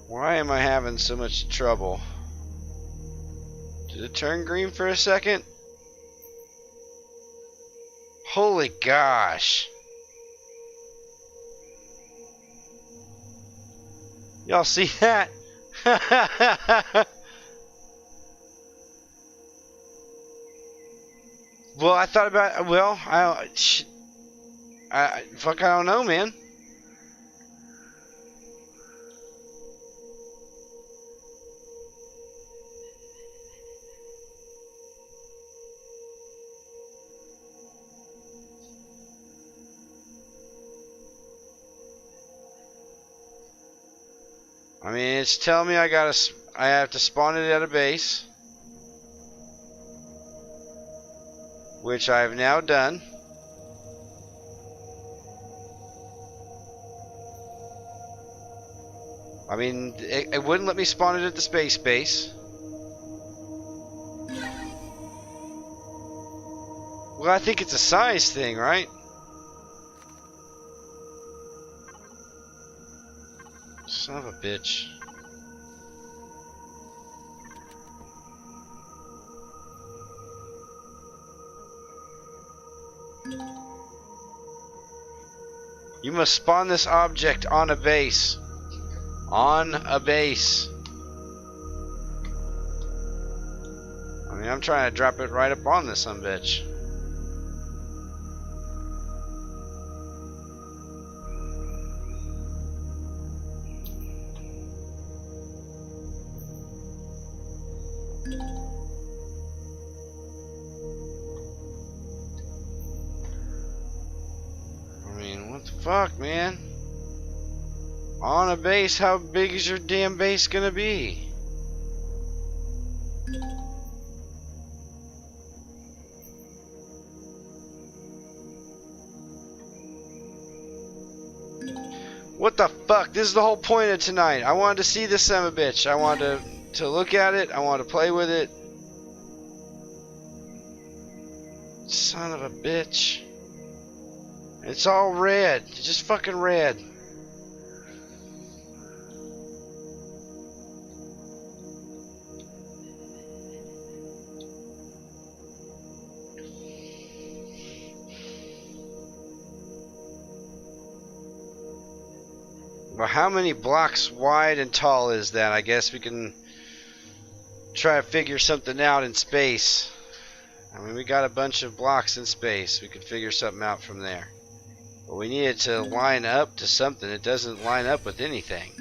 Why am I having so much trouble? Did it turn green for a second? Holy gosh. Y'all see that? Well, I thought about... Well, I don't know, man. I mean, it's telling me I have to spawn it at a base, which I've now done. I mean, it wouldn't let me spawn it at the space base. Well, I think it's a size thing, right? Son of a bitch. You must spawn this object on a base. On a base. I mean, I'm trying to drop it right up on this sumbitch. Fuck, man. On a base, how big is your damn base gonna be? What the fuck? This is the whole point of tonight. I wanted to see this son of a bitch. I wanted to look at it. I wanted to play with it. Son of a bitch. It's all red. It's just fucking red. Well, how many blocks wide and tall is that? I guess we can try to figure something out in space. I mean, we got a bunch of blocks in space. We could figure something out from there. But we need it to line up to something. It doesn't line up with anything.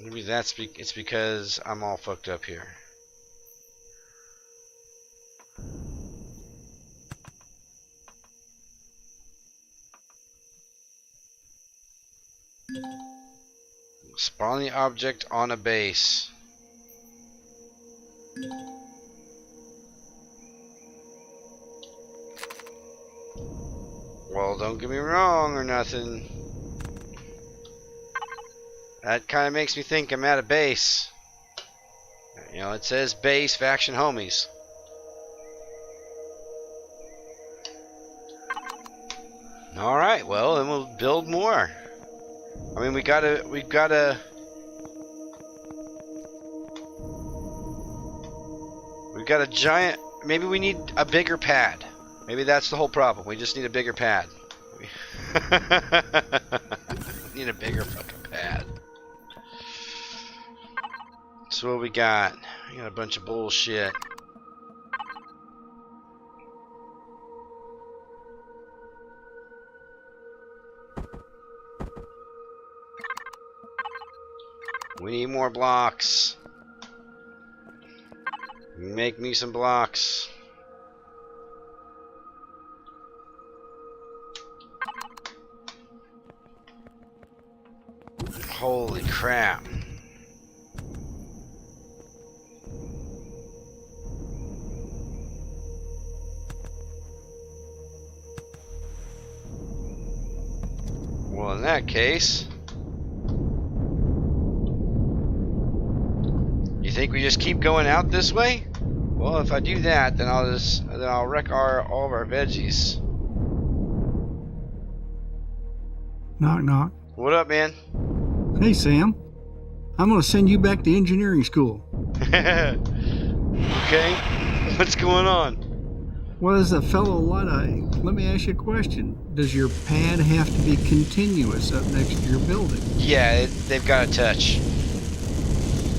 Maybe it's because I'm all fucked up here. Spawn the object on a base. Well, don't get me wrong or nothing. That kind of makes me think I'm at a base. You know, it says base faction homies. Alright, well, then we'll build more. I mean, we've got a giant, maybe we need a bigger pad. Maybe that's the whole problem. We just need a bigger pad. Need a bigger fucking pad. So what we got? We got a bunch of bullshit. We need more blocks. Make me some blocks. Holy crap. Well, in that case, you think we just keep going out this way? Well, if I do that, then I'll wreck all of our veggies. Knock, knock. What up, man? Hey, Sam. I'm going to send you back to engineering school. Okay. What's going on? Well, as a fellow Luddite, let me ask you a question. Does your pad have to be continuous up next to your building? Yeah, they've got a touch.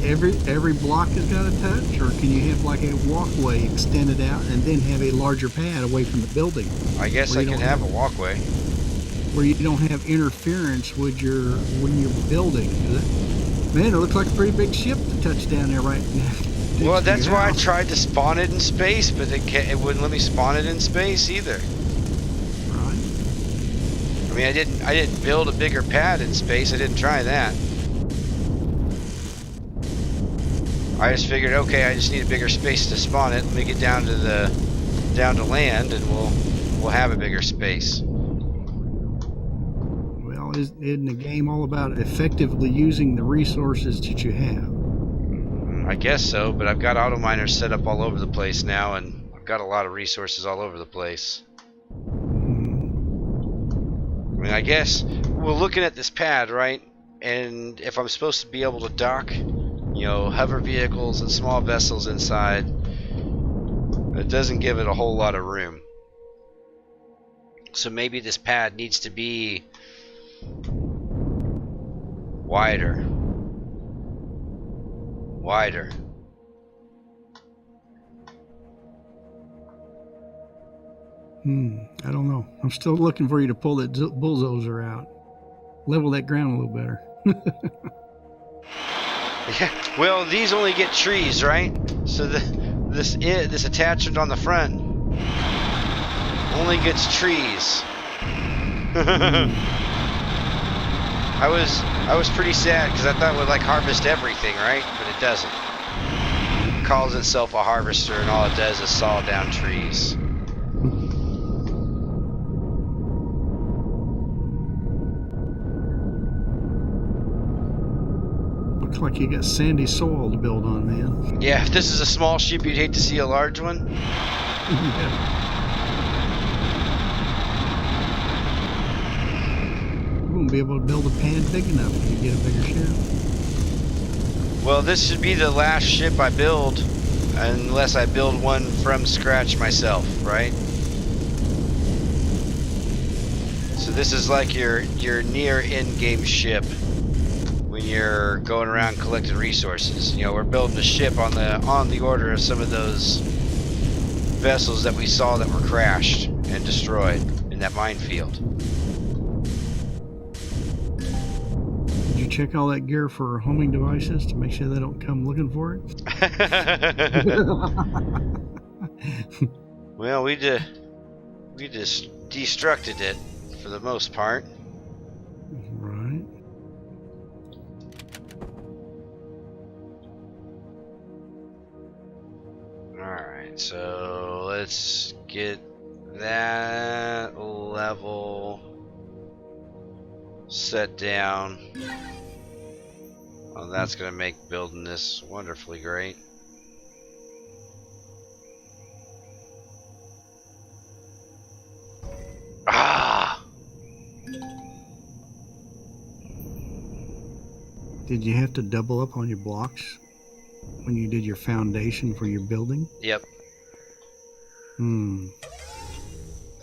Every block has got a touch, or can you have like a walkway extended out and then have a larger pad away from the building? I guess I can have a walkway. Where you don't have interference with when you're building. Man, it looks like a pretty big ship to touch down there right now. Well, that's why I tried to spawn it in space, but it wouldn't let me spawn it in space either. Right. I mean, I didn't build a bigger pad in space. I didn't try that. I just figured, okay, I just need a bigger space to spawn it. Let me get down to land, and we'll have a bigger space. Well, isn't the game all about effectively using the resources that you have? I guess so, but I've got auto miners set up all over the place now, and I've got a lot of resources all over the place. I mean, I guess we're looking at this pad, right? And if I'm supposed to be able to dock, you know, hover vehicles and small vessels inside, it doesn't give it a whole lot of room. So maybe this pad needs to be wider. I don't know. I'm still looking for you to pull that bulldozer out. Level that ground a little better. Yeah. Well, these only get trees, right? So this attachment on the front only gets trees. I was pretty sad because I thought it would like harvest everything, right? But it doesn't. It calls itself a harvester, and all it does is saw down trees. Looks like you got sandy soil to build on, man. Yeah, if this is a small ship, you'd hate to see a large one. Yeah. You won't be able to build a pad big enough if you get a bigger ship. Well, this should be the last ship I build, unless I build one from scratch myself, right? So this is like your near in-game ship when you're going around collecting resources. You know, we're building a ship on the order of some of those vessels that we saw that were crashed and destroyed in that minefield. Did you check all that gear for homing devices to make sure they don't come looking for it? Well, we just destructed it for the most part. Right. Alright, so let's get that level set down. Well, that's going to make building this wonderfully great. Ah! Did you have to double up on your blocks when you did your foundation for your building? Yep. Hmm.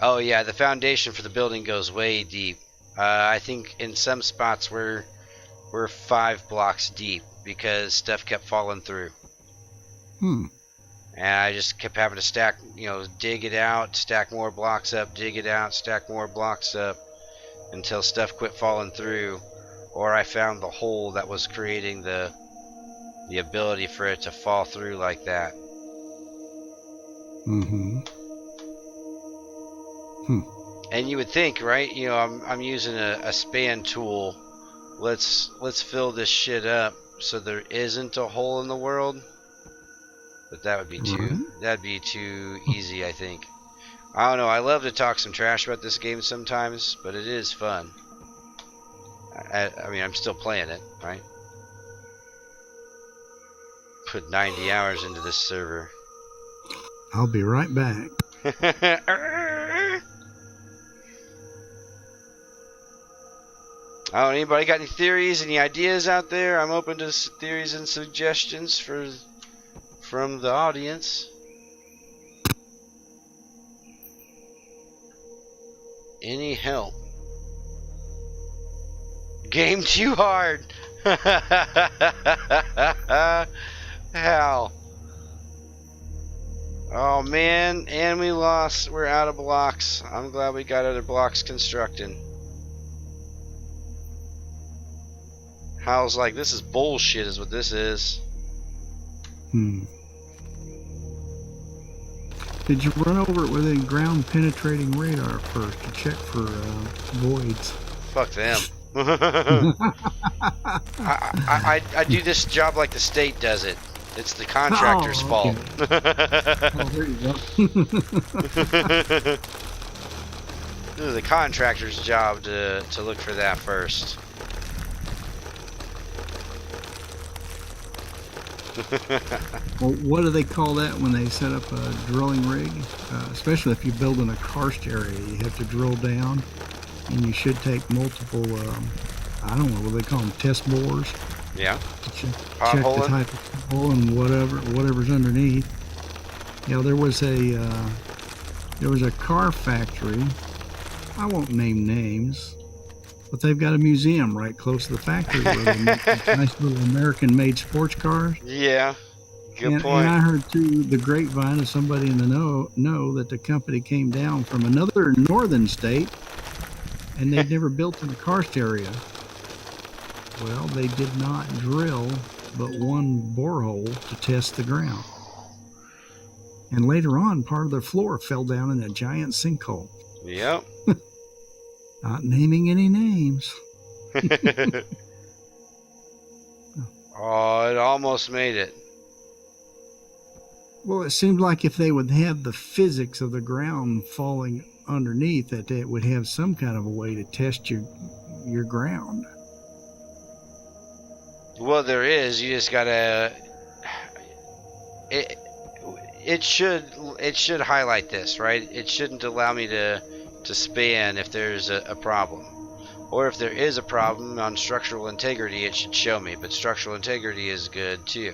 Oh yeah, the foundation for the building goes way deep. I think in some spots we're 5 blocks deep because stuff kept falling through. Hmm. And I just kept having to stack, dig it out, stack more blocks up, dig it out, stack more blocks up until stuff quit falling through, or I found the hole that was creating the ability for it to fall through like that. Mm-hmm. And you would think, right? I'm using a span tool. Let's fill this shit up so there isn't a hole in the world. But that'd be too easy, I think. I don't know. I love to talk some trash about this game sometimes, but it is fun. I mean, I'm still playing it, right? Put 90 hours into this server. I'll be right back. Oh, anybody got any theories, any ideas out there? I'm open to theories and suggestions from the audience. Any help? Game too hard. How? Oh man, and we lost. We're out of blocks. I'm glad we got other blocks constructed. Hal's like, this is bullshit is what this is. Did you run over it with a ground penetrating radar first to check for voids? Fuck them. I do this job like the state does it. It's the contractor's fault. Oh, there you go. This is the contractor's job to look for that first. Well, what do they call that when they set up a drilling rig? Especially if you build in a karst area, you have to drill down, and you should take multiple, I don't know what they call them, test bores. Yeah. To check the type of hole and whatever's underneath. There was a car factory. I won't name names, but they've got a museum right close to the factory where they make nice little American-made sports cars. Yeah, good point. And I heard through the grapevine of somebody in the know that the company came down from another northern state, and they'd never built in a karst area. Well, they did not drill but one borehole to test the ground. And later on, part of their floor fell down in a giant sinkhole. Yep. Not naming any names. Oh, it almost made it. Well, it seemed like if they would have the physics of the ground falling underneath, that it would have some kind of a way to test your ground. Well, there is. You just gotta. It should highlight this, right? It shouldn't allow me to span if there's a problem, or if there is a problem on structural integrity. It should show me, but structural integrity is good too.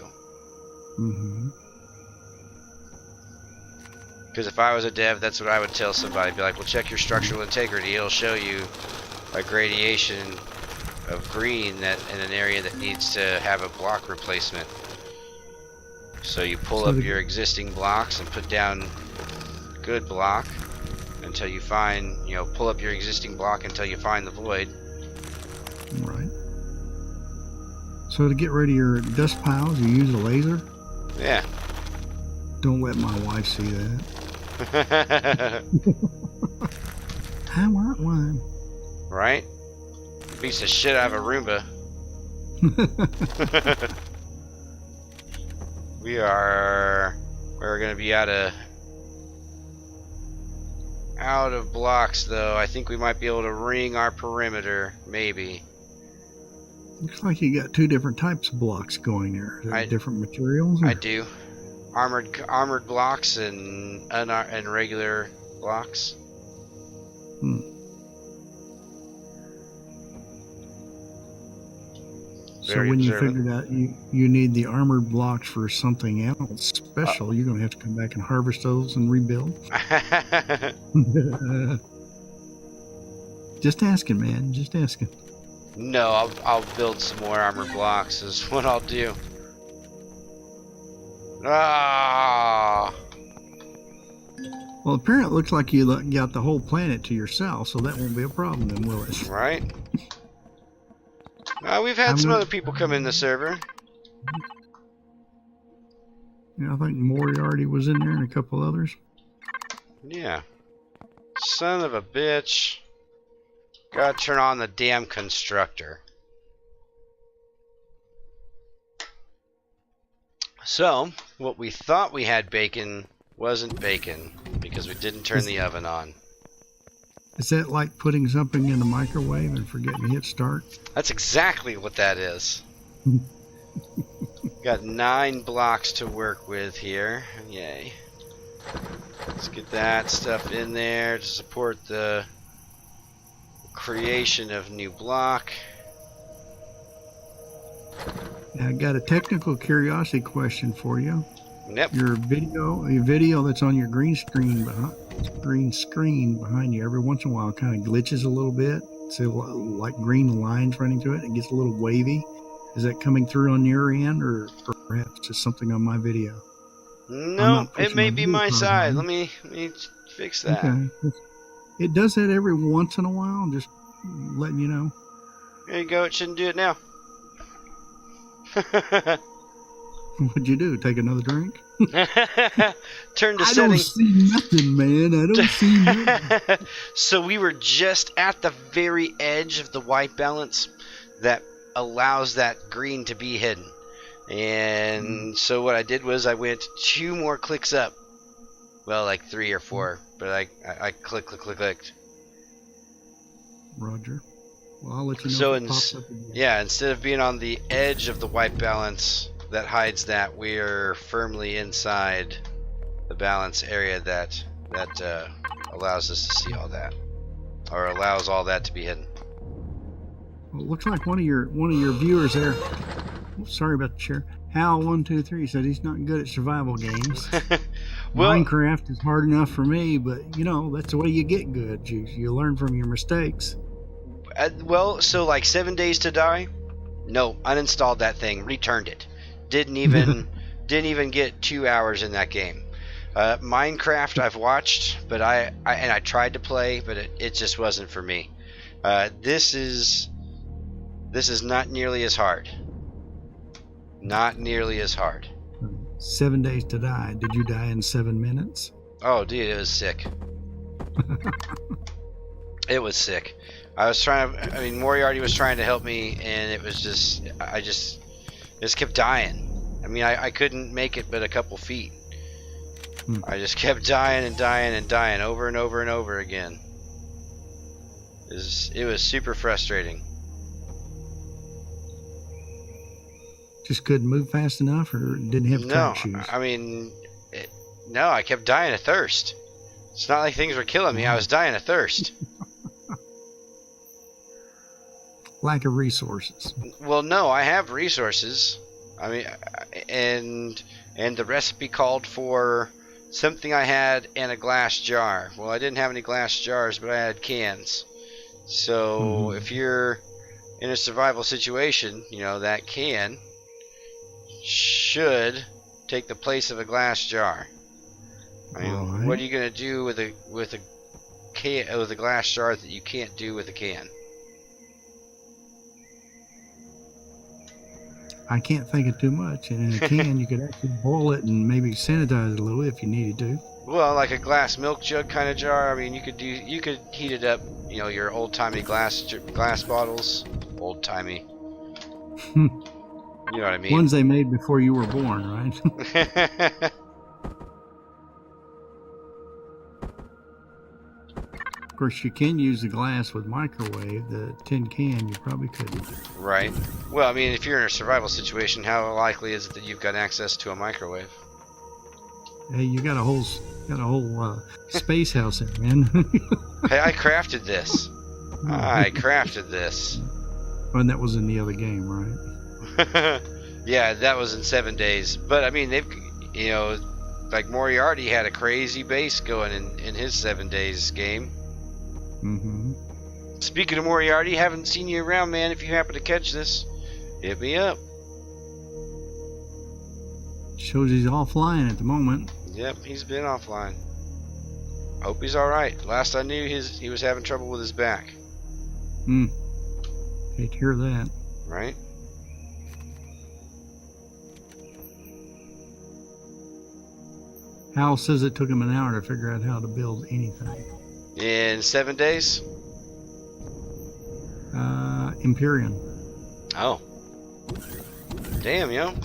Mm-hmm. Because if I was a dev, that's what I would tell somebody. Be like, well, check your structural integrity. It'll show you a gradation of green that in an area that needs to have a block replacement. So you pull up your existing blocks and put down good block until you find, pull up your existing block until you find the void. Right. So to get rid of your dust piles, you use a laser? Yeah. Don't let my wife see that. I want one. Right? Beats the shit out of a Roomba. We're gonna be out of blocks though. I think we might be able to ring our perimeter, maybe. Looks like you got two different types of blocks going there. Are there different materials? Or? I do. Armored blocks and regular blocks. So when you figured out you need the armored blocks for something else special, you're going to have to come back and harvest those and rebuild. Just asking, man. Just asking. No, I'll build some more armored blocks is what I'll do. Ah. Well, apparently it looks like you got the whole planet to yourself, so that won't be a problem then, will it? Right. We've had some other people come in the server. Yeah, I think Moriarty was in there and a couple others. Yeah. Son of a bitch. Gotta turn on the damn constructor. So, what we thought we had bacon wasn't bacon because we didn't turn the oven on. Is that like putting something in the microwave and forgetting to hit start? That's exactly what that is. Got 9 blocks to work with here. Yay. Let's get that stuff in there to support the creation of new block. Now, I got a technical curiosity question for you. Yep. Your video that's on your green screen behind you every once in a while kind of glitches a little bit. So like green lines running through it. It gets a little wavy. Is that coming through on your end or perhaps just something on my video? No, it may be my side. Let me fix that. Okay. It does that every once in a while. Just letting you know. There you go. It shouldn't do it now. What'd you do? Take another drink? Turn to I setting. don't see nothing, man. I don't see nothing. So we were just at the very edge of the white balance that allows that green to be hidden. And so what I did was I went 2 more clicks up. Well, like 3 or 4, but I clicked. Roger. Well, I'll let you know. So if it pops up again. yeah, instead of being on the edge of the white balance that hides that, we're firmly inside the balance area that allows us to see all that, or allows all that to be hidden. Well, it looks like one of your viewers there. Oh, sorry about the share. Hal123 said he's not good at survival games. Well, Minecraft is hard enough for me, but you know that's the way you get good. You learn from your mistakes. Well, so like 7 Days to Die. No, uninstalled that thing, returned it. Didn't even get 2 hours in that game. Minecraft I've watched, but I tried to play, but it just wasn't for me. This is not nearly as hard. Not nearly as hard. 7 Days to Die. Did you die in 7 minutes? Oh, dude, it was sick. It was sick. Moriarty was trying to help me, and it was just, I just kept dying. I mean, I couldn't make it but a couple feet. I just kept dying and dying and dying over and over and over again. It was super frustrating. Just couldn't move fast enough, or didn't have track shoes? I mean, no, I kept dying of thirst. It's not like things were killing me. I was dying of thirst. Lack of resources. Well, no, I have resources. I mean, and the recipe called for something I had in a glass jar. Well, I didn't have any glass jars, but I had cans. So if you're in a survival situation, you know, that can should take the place of a glass jar. I mean, what are you gonna do with a glass jar that you can't do with a can? I can't think of too much. And in a can, you could actually boil it and maybe sanitize it a little if you needed to. Well, like a glass milk jug kind of jar. I mean, you could heat it up. You know, your old-timey glass bottles. Old-timey. You know what I mean? Ones they made before you were born, right? course, you can use the glass with microwave. The tin can, you probably couldn't. Right. Well, I mean, if you're in a survival situation, how likely is it that you've got access to a microwave? Hey, you got a whole space house there, man. Hey, I crafted this. I crafted this. And that was in the other game, right? Yeah, that was in 7 days. But I mean, they've, you know, like Moriarty had a crazy base going in his 7 days game. Mm-hmm. Speaking of Moriarty, haven't seen you around, man. If you happen to catch this, hit me up. Shows he's offline at the moment. Yep, he's been offline. Hope he's all right. Last I knew, he was having trouble with his back. Hate to hear that. Right? Hal says it took him an hour to figure out how to build anything. In 7 days? Empyrion. Oh. Damn, yo.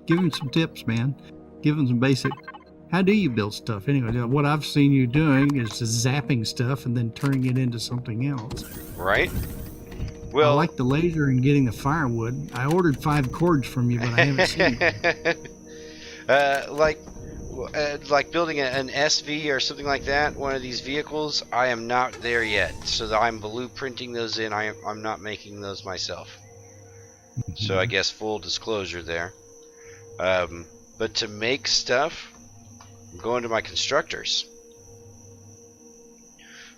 Give him some tips, man. Give him some basic. How do you build stuff anyway? What I've seen you doing is just zapping stuff and then turning it into something else. Right? Well, I like the laser and getting the firewood. I ordered 5 cords from you, but I haven't seen it. Like building an SV or something like that, one of these vehicles, I am not there yet. So I'm blueprinting those in. I'm not making those myself. So I guess full disclosure there. But to make stuff, I'm going to my constructors.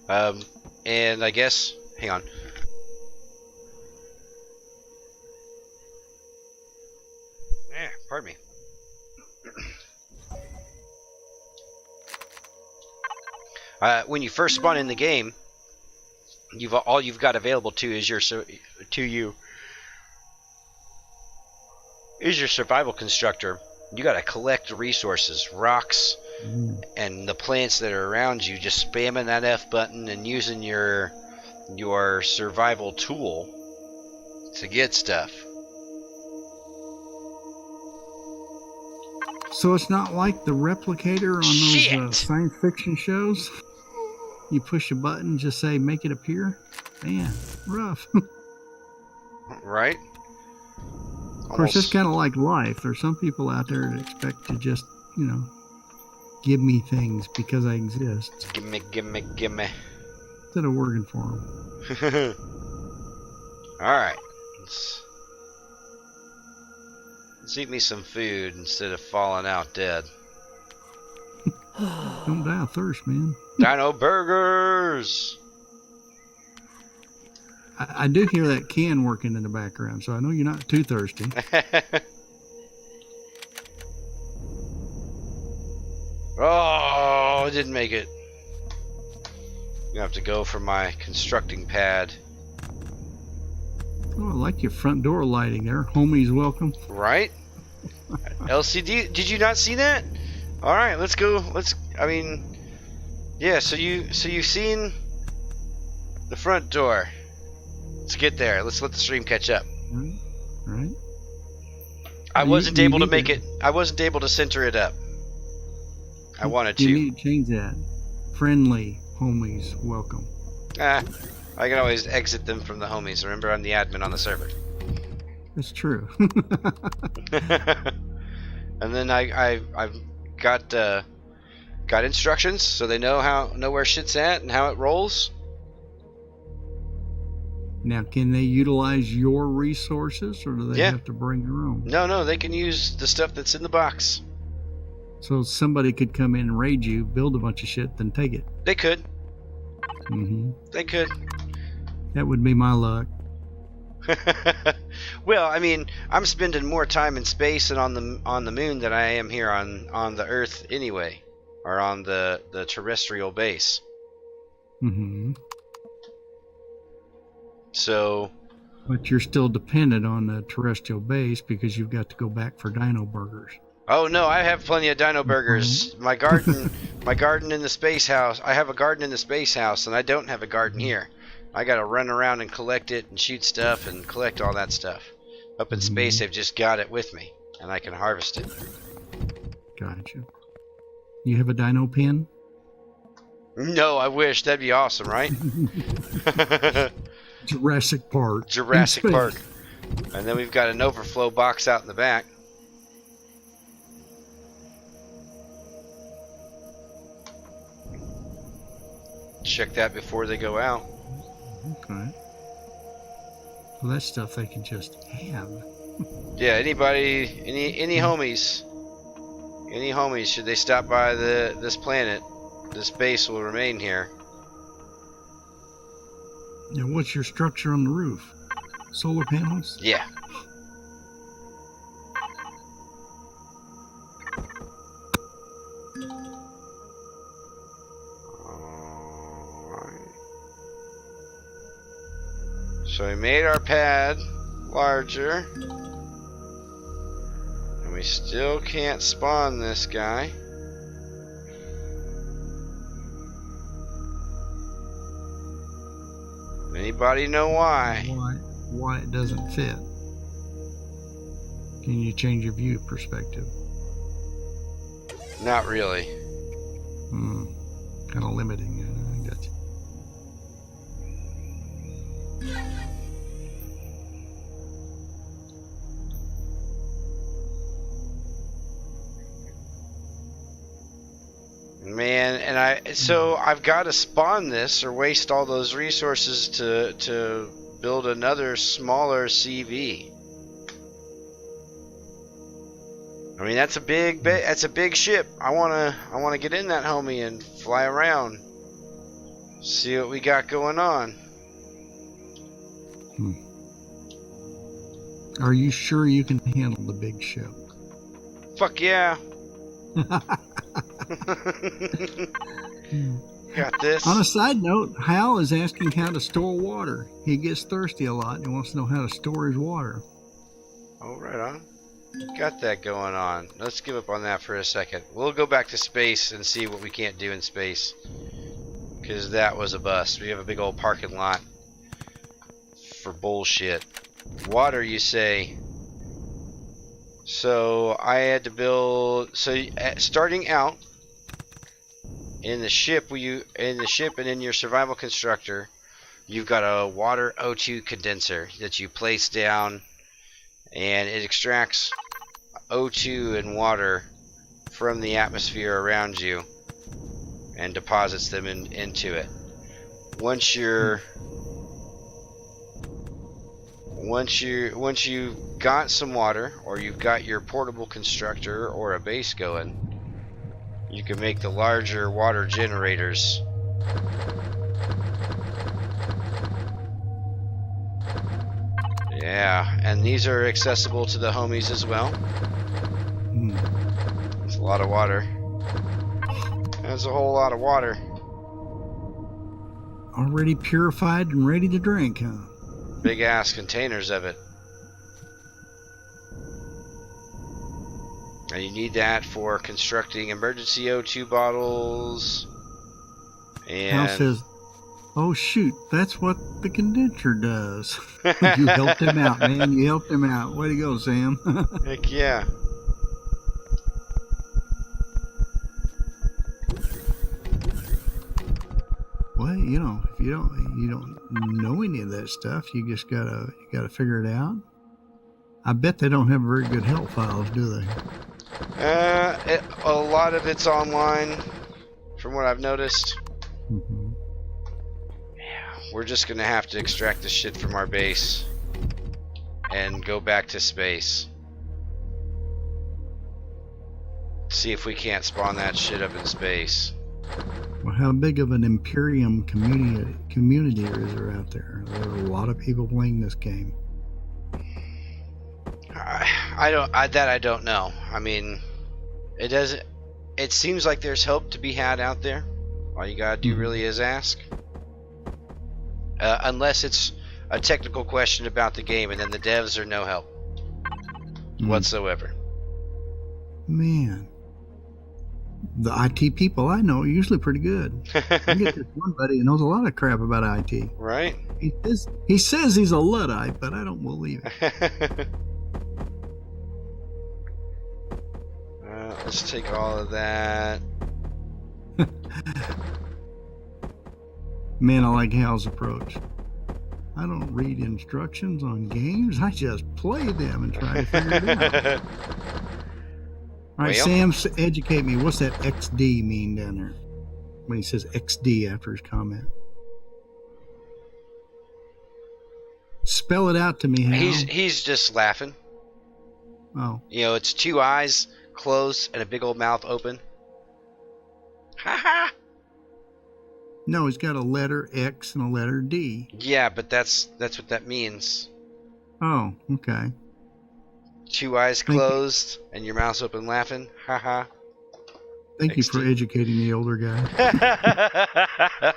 And I guess, hang on. Pardon me. When you first spawn in the game, all you've got available is your survival constructor. You got to collect resources, rocks, and the plants that are around you. Just spamming that F button and using your survival tool to get stuff. So it's not like the replicator on those science fiction shows? You push a button, just say, make it appear? Man, rough. Right? Of course, it's kind of like life. There's some people out there that expect to just, give me things because I exist. Gimme. Instead of working for them. Alright. Let's eat me some food instead of falling out dead. Don't die of thirst, man. Dino burgers! I do hear that can working in the background, so I know you're not too thirsty. Oh, I didn't make it. You have to go for my constructing pad. Oh, I like your front door lighting there. Homies welcome. Right? LCD, did you not see that? Alright, let's go. Yeah, so you've seen the front door. Let's get there. Let's let the stream catch up. Right. I wasn't able to make it. I wasn't able to center it up. I wanted to. You need to change that. Friendly homies welcome. I can always exit them from the homies. Remember, I'm the admin on the server. That's true. And then I've got instructions, so they know where shit's at and how it rolls. Now, can they utilize your resources, or do they have to bring their own? No, they can use the stuff that's in the box. So somebody could come in and raid you, build a bunch of shit, then take it. They could. Mm-hmm. They could. That would be my luck. Well, I'm spending more time in space and on the moon than I am here on the Earth anyway, or on the terrestrial base. Mm-hmm. So. But you're still dependent on the terrestrial base because you've got to go back for dino burgers. Oh no, I have plenty of dino burgers. My garden in the space house. I have a garden in the space house, and I don't have a garden here. I gotta run around and collect it and shoot stuff and collect all that stuff. Up in space, they've just got it with me, and I can harvest it. Gotcha. You have a dino pen? No, I wish. That'd be awesome, right? Jurassic Park. Jurassic in Park. space. And then we've got an overflow box out in the back. Check that before they go out. Okay. Well, that's stuff they can just have. Yeah, anybody, any homies, should they stop by this planet, this base will remain here. Now, what's your structure on the roof? Solar panels? Yeah. Alright. So we made our pad larger. And we still can't spawn this guy. Anybody know why? Why it doesn't fit? Can you change your view perspective? Not really. Kind of limiting. I got you. Man, and I've got to spawn this or waste all those resources to build another smaller CV. I mean, that's a big ship. I wanna get in that homie and fly around, see what we got going on. Are you sure you can handle the big ship? Fuck yeah. Got this. On a side note, Hal is asking how to store water. He gets thirsty a lot and he wants to know how to store his water. Oh, right on. Got that going on. Let's give up on that for a second. We'll go back to space and see what we can't do in space. Because that was a bust. We have a big old parking lot for bullshit. Water, you say? So I had to build. So starting out in the ship, and in your survival constructor, you've got a water O2 condenser that you place down, and it extracts O2 and water from the atmosphere around you and deposits them into it. Once you've got some water, or you've got your portable constructor or a base going, you can make the larger water generators. Yeah, and these are accessible to the homies as well. It's a lot of water. That's a whole lot of water. Already purified and ready to drink, huh? Big ass containers of it. And you need that for constructing emergency O2 bottles. And Hal says, "Oh shoot, that's what the condenser does." You helped him out, man. You helped him out. Way to go, Sam. heck yeah. Well, you know, if you don't know any of that stuff, you just gotta figure it out. I bet they don't have very good help files, do they? A lot of it's online, from what I've noticed. Mm-hmm. Yeah, we're just gonna have to extract the shit from our base and go back to space. See if we can't spawn that shit up in space. Well, how big of an Empyrion community is there out there? There are a lot of people playing this game. I don't know. I mean, it seems like there's help to be had out there. All you gotta do really is ask. Unless it's a technical question about the game, and then the devs are no help whatsoever. Man, the IT people I know are usually pretty good. I get this one buddy who knows a lot of crap about IT. Right? He says he's a Luddite, but I don't believe it. Let's take all of that. Man, I like Hal's approach. I don't read instructions on games. I just play them and try to figure it out. All right, Well. Sam, educate me. What's that XD mean down there? When he says XD after his comment. Spell it out to me, Hal. He's just laughing. Oh. You know, it's two eyes closed and a big old mouth open. Ha ha! No, he's got a letter X and a letter D. Yeah, but that's what that means. Oh, okay. Two eyes closed and your mouth's open laughing. Ha ha. Thank you for educating the older guy.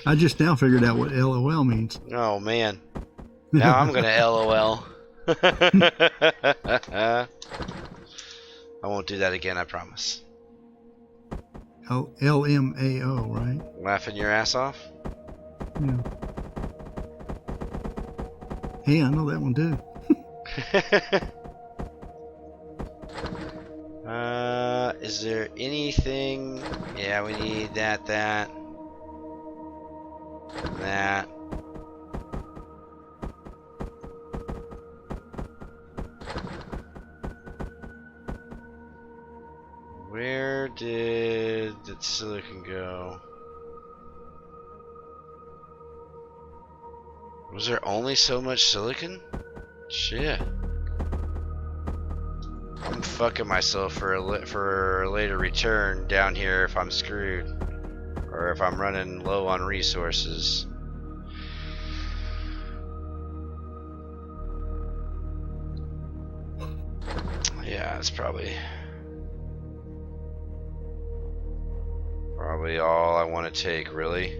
I just now figured out what LOL means. Oh, man. Now I'm going to LOL. I won't do that again, I promise. LMAO, right? Laughing your ass off? Yeah. Hey, I know that one too. Is there anything? Yeah, we need that. Where did the silicon go? Was there only so much silicon? Shit. I'm fucking myself for a later return down here if I'm screwed. Or if I'm running low on resources. Yeah, it's probably all I want to take, really.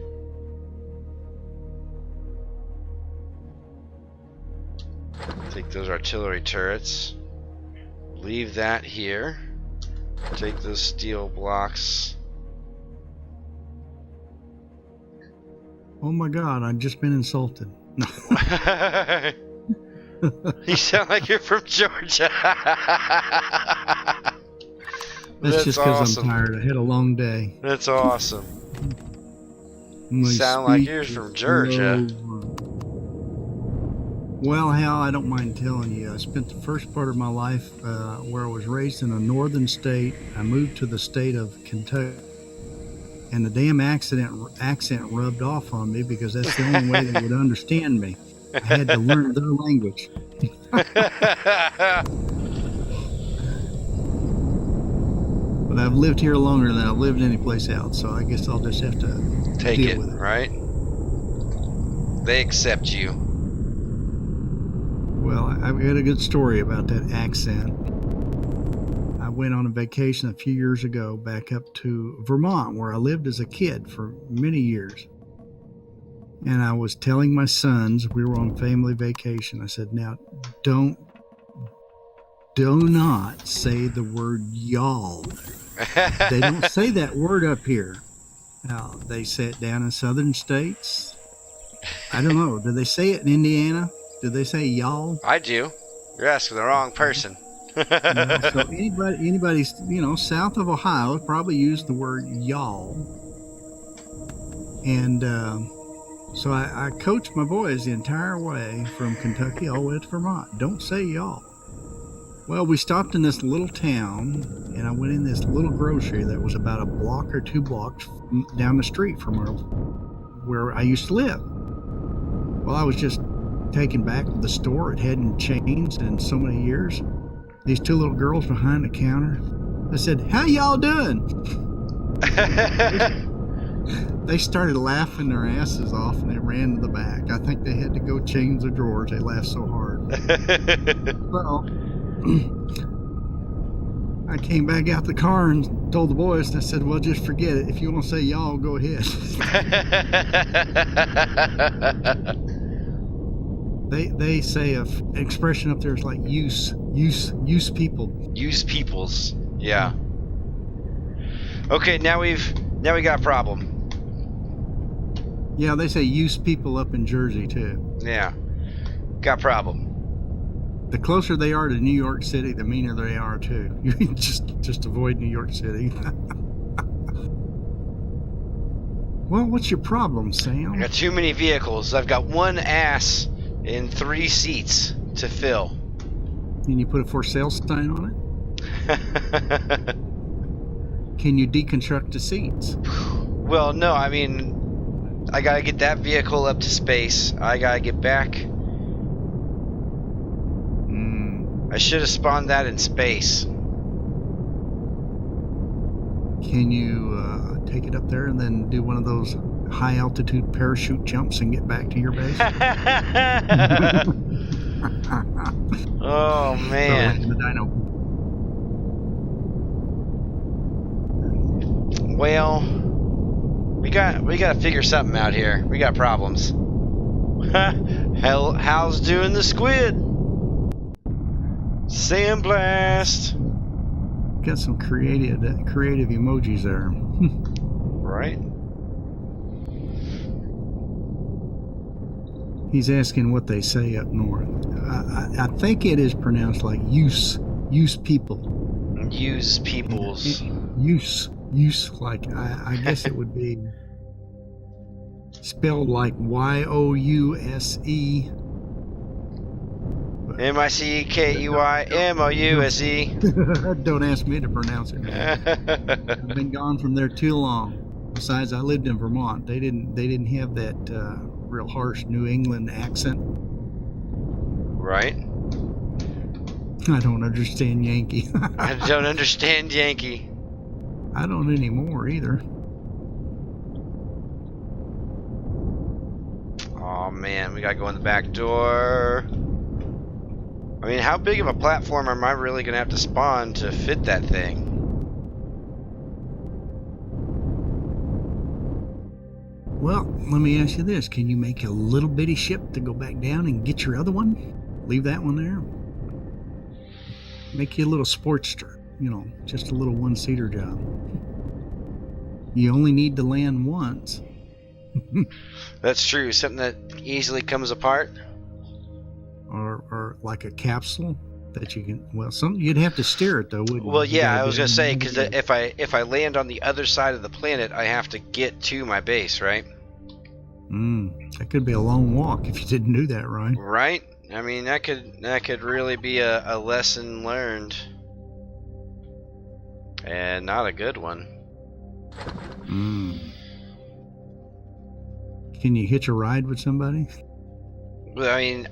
Take those artillery turrets. Leave that here. Take those steel blocks. Oh my God, I've just been insulted. No. You sound like you're from Georgia. That's just because awesome. I'm tired. I had a long day. That's awesome. My Sound like speech you're is from Georgia. slow. Well, Hal, I don't mind telling you. I spent the first part of my life where I was raised in a northern state. I moved to the state of Kentucky. And the damn accent rubbed off on me because that's the only way they would understand me. I had to learn their language. But I've lived here longer than I've lived any place else, so I guess I'll just have to Take deal it, with it. right? They accept you. Well, I've got a good story about that accent. I went on a vacation a few years ago back up to Vermont, where I lived as a kid for many years. And I was telling my sons, we were on family vacation, I said, now, do not say the word y'all. They don't say that word up here. Now, they say it down in southern states. I don't know. Do they say it in Indiana? Do they say y'all? I do. You're asking the wrong person. So anybody, south of Ohio probably use the word y'all. And so I coached my boys the entire way from Kentucky all the way to Vermont. Don't say y'all. Well, we stopped in this little town, and I went in this little grocery that was about a block or 2 blocks down the street from where I used to live. Well, I was just taken back to the store. It hadn't changed in so many years. These 2 little girls behind the counter. I said, "How y'all doing?" They started laughing their asses off, and they ran to the back. I think they had to go change their drawers. They laughed so hard. Well, I came back out the car and told the boys, and I said, well, just forget it. If you want to say y'all, go ahead. They say an expression up there is like use people. Use peoples. Yeah. Okay, now we got a problem. Yeah, they say use people up in Jersey too. Yeah. Got a problem. The closer they are to New York City, the meaner they are too. You just avoid New York City. Well, what's your problem, I Sam? got too many vehicles. I've got one ass and 3 seats to fill. Can you put a for sale sign on it? Can you deconstruct the seats? Well, no, I mean, I gotta get that vehicle up to space. I gotta get back. I should have spawned that in space. Can you take it up there and then do one of those high altitude parachute jumps and get back to your base? Oh man. The dino. Well, we gotta figure something out here. We got problems. How's doing the squid? Sandblast. Got some creative emojis there. Right. He's asking what they say up north. I think it is pronounced like use people. Use peoples. Use like I guess it would be spelled like YOUSE. MICKEYMOUSE. Don't ask me to pronounce it, man. I've been gone from there too long. Besides, I lived in Vermont. They didn't have that real harsh New England accent. Right. I don't understand Yankee. I don't understand Yankee. I don't anymore either. Oh man, we gotta go in the back door. I mean, how big of a platform am I really gonna have to spawn to fit that thing? Well, let me ask you this. Can you make a little bitty ship to go back down and get your other one? Leave that one there? Make you a little Sportster. You know, just a little one-seater job. You only need to land once. That's true. Something that easily comes apart. Or like a capsule that you can. Well, you'd have to steer it though, wouldn't you? Well, yeah, You I was gotta gonna get say in because if I land on the other side of the planet, I have to get to my base, right? That could be a long walk if you didn't do that right. Right. I mean, that could really be a lesson learned, and not a good one. Can you hitch a ride with somebody? Well, I mean,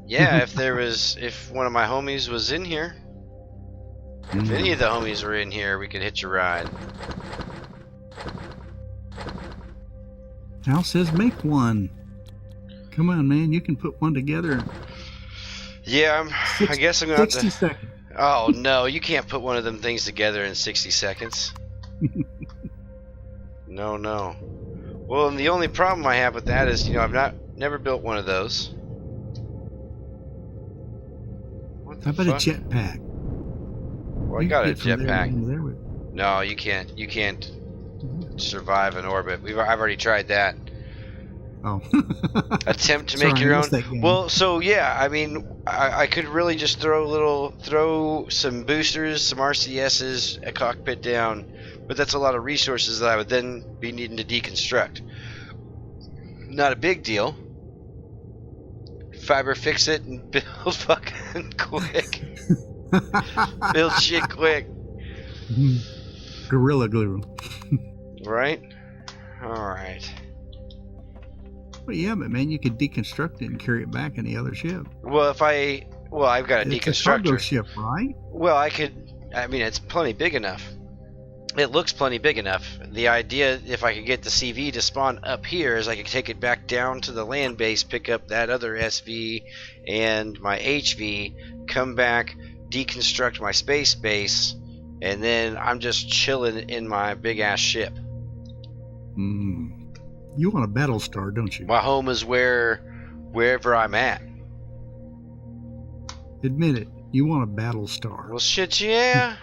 if one of my homies was in here, if any of the homies were in here, we could hitch a ride. Hal says make one. Come on, man, you can put one together. Yeah, I guess I'm gonna have to. 60 seconds. Oh no, you can't put one of them things together in 60 seconds. No. Well, and the only problem I have with that is, I've never built one of those. What the How about fuck? a jetpack? Well, I got a jetpack. No, you can't. You can't survive an orbit. I've already tried that. Oh. Attempt to Sorry, make your I own. missed that game. Well, so yeah, I mean, I could really just throw some boosters, some RCSs, a cockpit down, but that's a lot of resources that I would then be needing to deconstruct. Not a big deal. Fiber fix it and build fucking quick. Build shit quick. Gorilla glue. Right? Alright. Well, yeah, but man, you could deconstruct it and carry it back in the other ship. Well, I've got a It's a cargo deconstructor. ship, right? Well, I mean, it's plenty big enough. It looks plenty big enough. The idea, if I could get the CV to spawn up here, is I could take it back down to the land base, pick up that other SV and my HV, come back, deconstruct my space base, and then I'm just chilling in my big ass ship. You want a battle star, don't you? My home is wherever I'm at. Admit it. You want a battle star. Well, shit, yeah.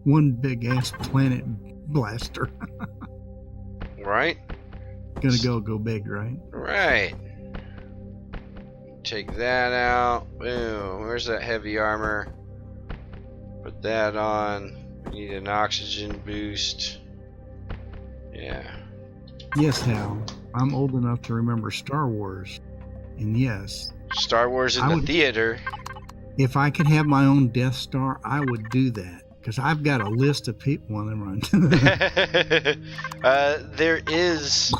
One big ass planet blaster. Right? Gonna go big, right? Right. Take that out. Boom. Where's that heavy armor? Put that on. We need an oxygen boost. Yeah. Yes, Hal. I'm old enough to remember Star Wars. And yes, Star Wars in I the would, theater. if I could have my own Death Star, I would do that. Because I've got a list of people on them run. There is.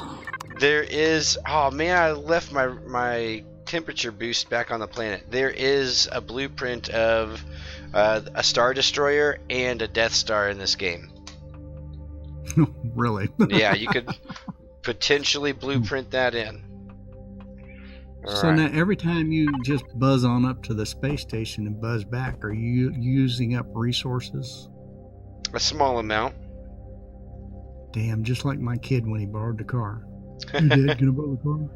Oh man, I left my temperature boost back on the planet. There is a blueprint of a Star Destroyer and a Death Star in this game. Really? Yeah, you could potentially blueprint that in. So now every time you just buzz on up to the space station and buzz back, are you using up resources? A small amount. Damn, just like my kid when he borrowed the car. Hey, Dad, can I borrow the car?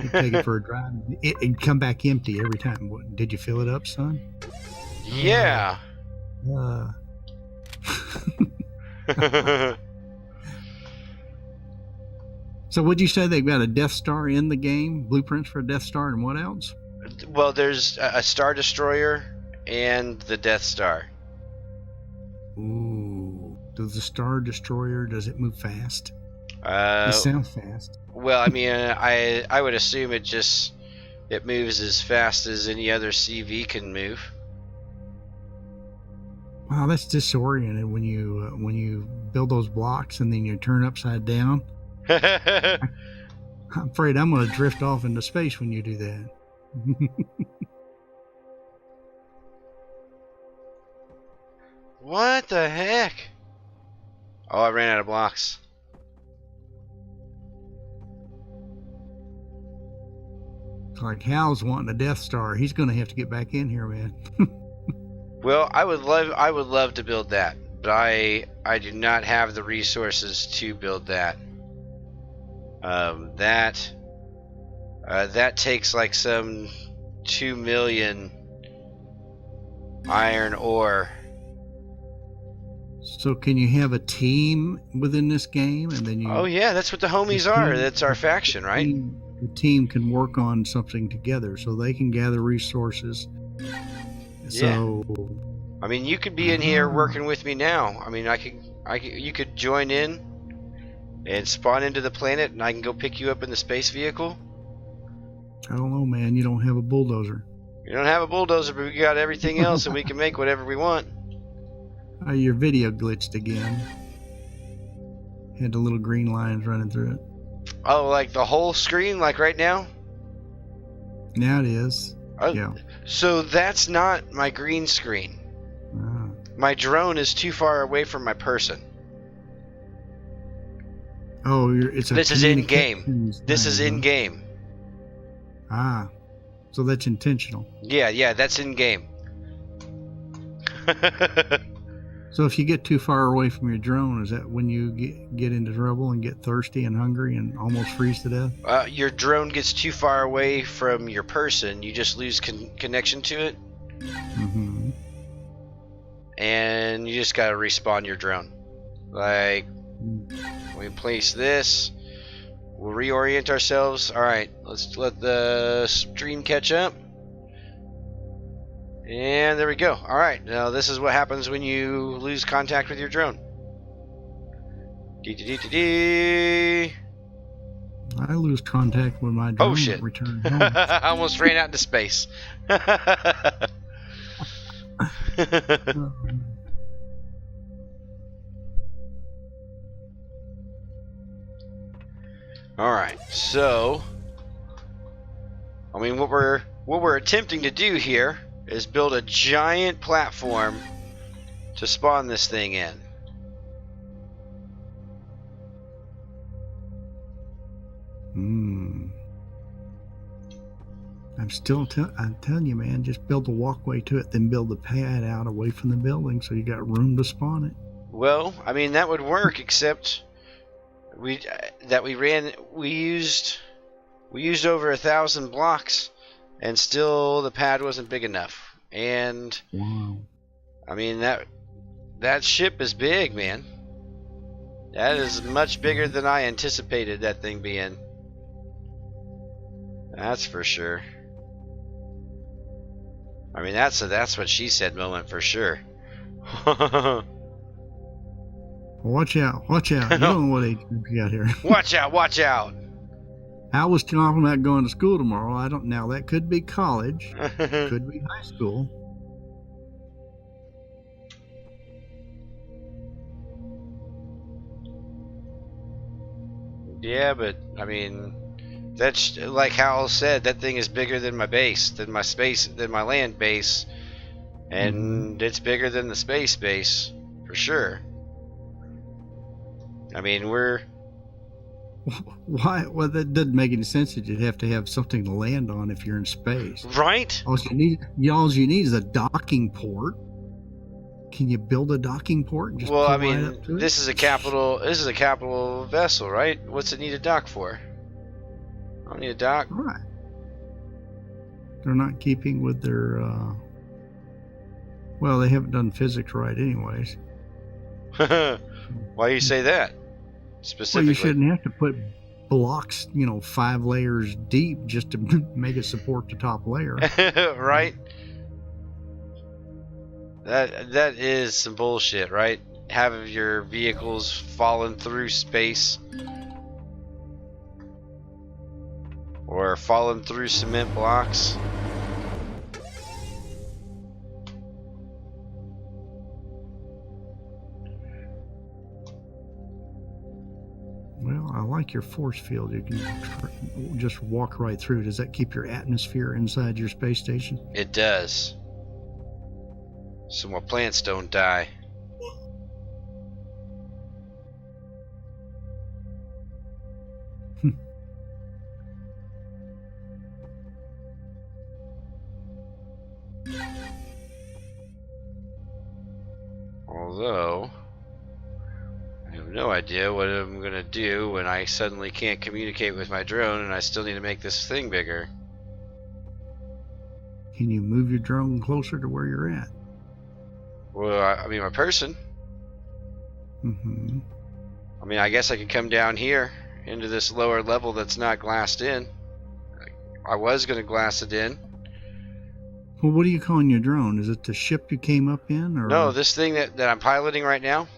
He'd take it for a drive. It'd come back empty every time. What, did you fill it up, son? Yeah. So would you say they've got a Death Star in the game? Blueprints for a Death Star and what else? Well, there's a Star Destroyer and the Death Star. Ooh. Does the Star Destroyer, does it move fast? It It sounds fast. Well, I mean, I would assume it moves as fast as any other CV can move. Wow, that's disoriented when you build those blocks and then you turn upside down. I'm afraid I'm going to drift off into space when you do that. What the heck? Oh, I ran out of blocks. It's like Hal's wanting a Death Star. He's going to have to get back in here, man. Well, I would love to build that, but I do not have the resources to build that. That takes like some 2 million iron ore. So can you have a team within this game, and then you? Oh yeah, that's what the homies are. That's our faction, right? The team can work on something together, so they can gather resources. So, I mean, you could be in here working with me now. I mean, you could join in and spawn into the planet, and I can go pick you up in the space vehicle. I don't know, man. You don't have a bulldozer. You don't have a bulldozer, but we got everything else, and we can make whatever we want. Your video glitched again. Had the little green lines running through it. Oh, like the whole screen, like right now? Now it is. Oh, yeah. So that's not my green screen. My drone is too far away from my person. Oh, it's a This is in game. This is in game. Ah, so that's intentional. Yeah, that's in game. So if you get too far away from your drone, is that when you get into trouble and get thirsty and hungry and almost freeze to death? Your drone gets too far away from your person. You just lose connection to it. Mm-hmm. And you just gotta respawn your drone. Like, we place this. We'll reorient ourselves. Alright, let's let the stream catch up. And there we go. Alright, now this is what happens when you lose contact with your drone. I lose contact with my drone. Oh shit. Return home. I almost ran out into space. Alright, so I mean what we're attempting to do here is build a giant platform to spawn this thing in. I'm telling you, man, just build a walkway to it, then build the pad out away from the building so you got room to spawn it. Well, I mean that would work, except we used over 1,000 blocks, and still the pad wasn't big enough. And wow, I mean that ship is big, man. That is much bigger than I anticipated that thing being. That's for sure. I mean that's what she said moment for sure. Watch out! Watch out! You don't know what age group you got here. Watch out! Watch out! I was talking about going to school tomorrow. I don't now. That could be college, could be high school. Yeah, but I mean, that's like Hal said. That thing is bigger than my base, than my space, than my land base, and it's bigger than the space base for sure. I mean, we're Why? Well, that doesn't make any sense. That you'd have to have something to land on if you're in space. right. All you need is a docking port. Can you build a docking port? And just Well, I pull right mean, up to it? this is a capital vessel, right? What's it need a dock for? I don't need a dock. Right. They're not keeping with their. Well, they haven't done physics right, anyways. Why do you say that Well, specifically? you shouldn't have to put blocks, 5 layers deep just to make it support the top layer. Right? That is some bullshit, right? Have your vehicles falling through space or falling through cement blocks. Well, I like your force field. You can just walk right through. Does that keep your atmosphere inside your space station? It does. So my plants don't die. Although, I have no idea what I'm going to do when I suddenly can't communicate with my drone and I still need to make this thing bigger. Can you move your drone closer to where you're at? Well, I mean, my person. Mm-hmm. I mean, I guess I could come down here into this lower level that's not glassed in. I was going to glass it in. Well, what are you calling your drone? Is it the ship you came up in? Or No, this thing that I'm piloting right now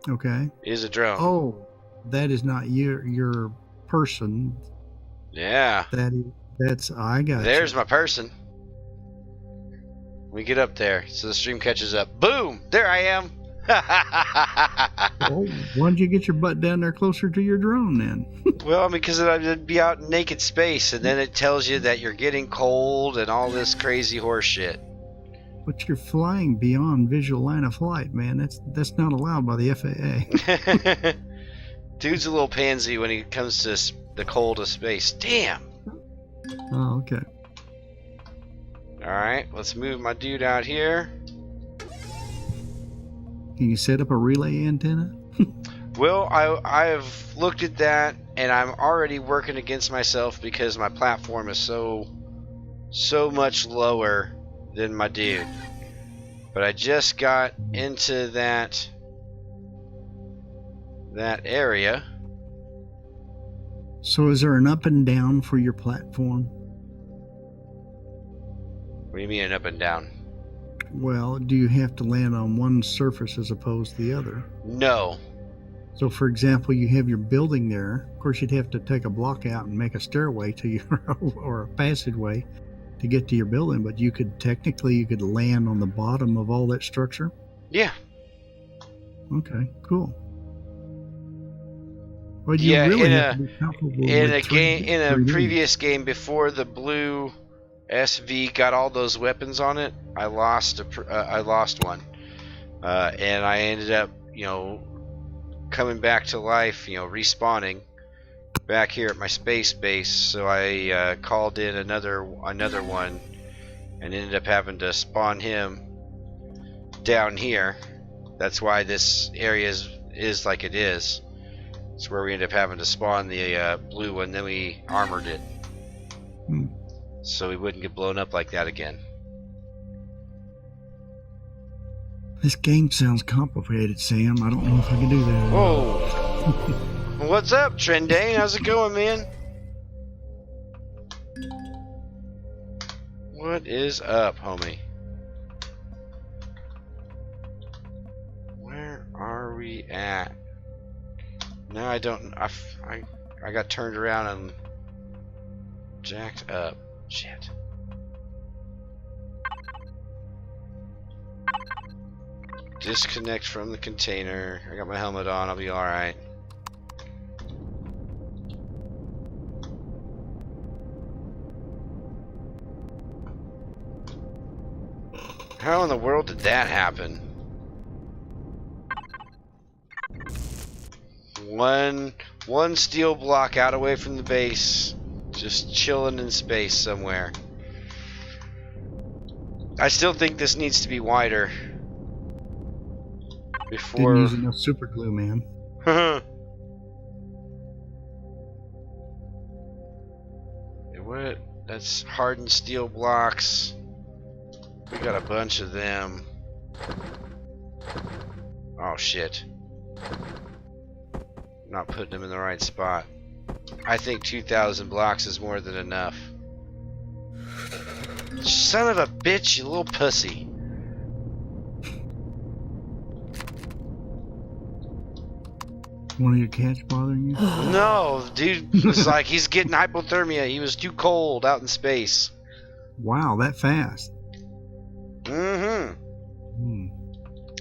Okay. is a drone. Oh, that is not your person. Yeah. That's I got. There's my person. We get up there, so the stream catches up. Boom! There I am. Well, why don't you get your butt down there closer to your drone then? Well, because I'd be out in naked space, and then it tells you that you're getting cold and all this crazy horse shit. But you're flying beyond visual line of flight, man. That's not allowed by the FAA. Dude's a little pansy when he comes to the cold of space. Damn. Oh, okay. Alright, let's move my dude out here. Can you set up a relay antenna? Well, I've looked at that, and I'm already working against myself because my platform is so much lower than my dude. But I just got into that area. So is there an up and down for your platform? What do you mean an up and down? Well, do you have to land on one surface as opposed to the other? No. So, for example, you have your building there. Of course, you'd have to take a block out and make a stairway to your or a passageway to get to your building. But you could land on the bottom of all that structure. Yeah. Okay, cool. Well, you Yeah, really in have to be comfortable In with a game, in a 3D. previous game before the blue SV got all those weapons on it, I lost one, and I ended up, coming back to life, respawning back here at my space base. So I called in another one, and ended up having to spawn him down here. That's why this area is like it is. It's where we ended up having to spawn the blue one. Then we armored it. So we wouldn't get blown up like that again. This game sounds complicated, Sam. I don't know if I can do that. Whoa! What's up, Trendane? How's it going, man? What is up, homie? Where are we at? No, I don't. I got turned around and jacked up. Shit. Disconnect from the container. I got my helmet on. I'll be alright. How in the world did that happen? One steel block out away from the base, just chilling in space somewhere. I still think this needs to be wider. Before Didn't use enough super glue, man. What? That's hardened steel blocks. We got a bunch of them. Oh shit. Not putting them in the right spot. I think 2,000 blocks is more than enough. Son of a bitch, you little pussy. One of your cats bothering you? No, dude was like, he's getting hypothermia. He was too cold out in space. Wow, that fast. Mm-hmm.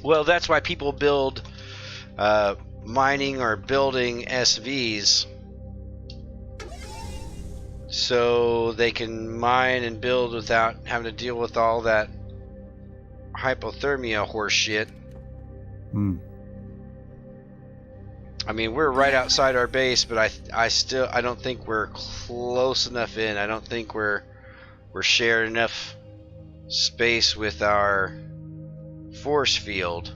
Well, that's why people build mining or building SVs, so they can mine and build without having to deal with all that hypothermia horse shit. I mean, we're right outside our base, but I don't think we're close enough in. I don't think we're sharing enough space with our force field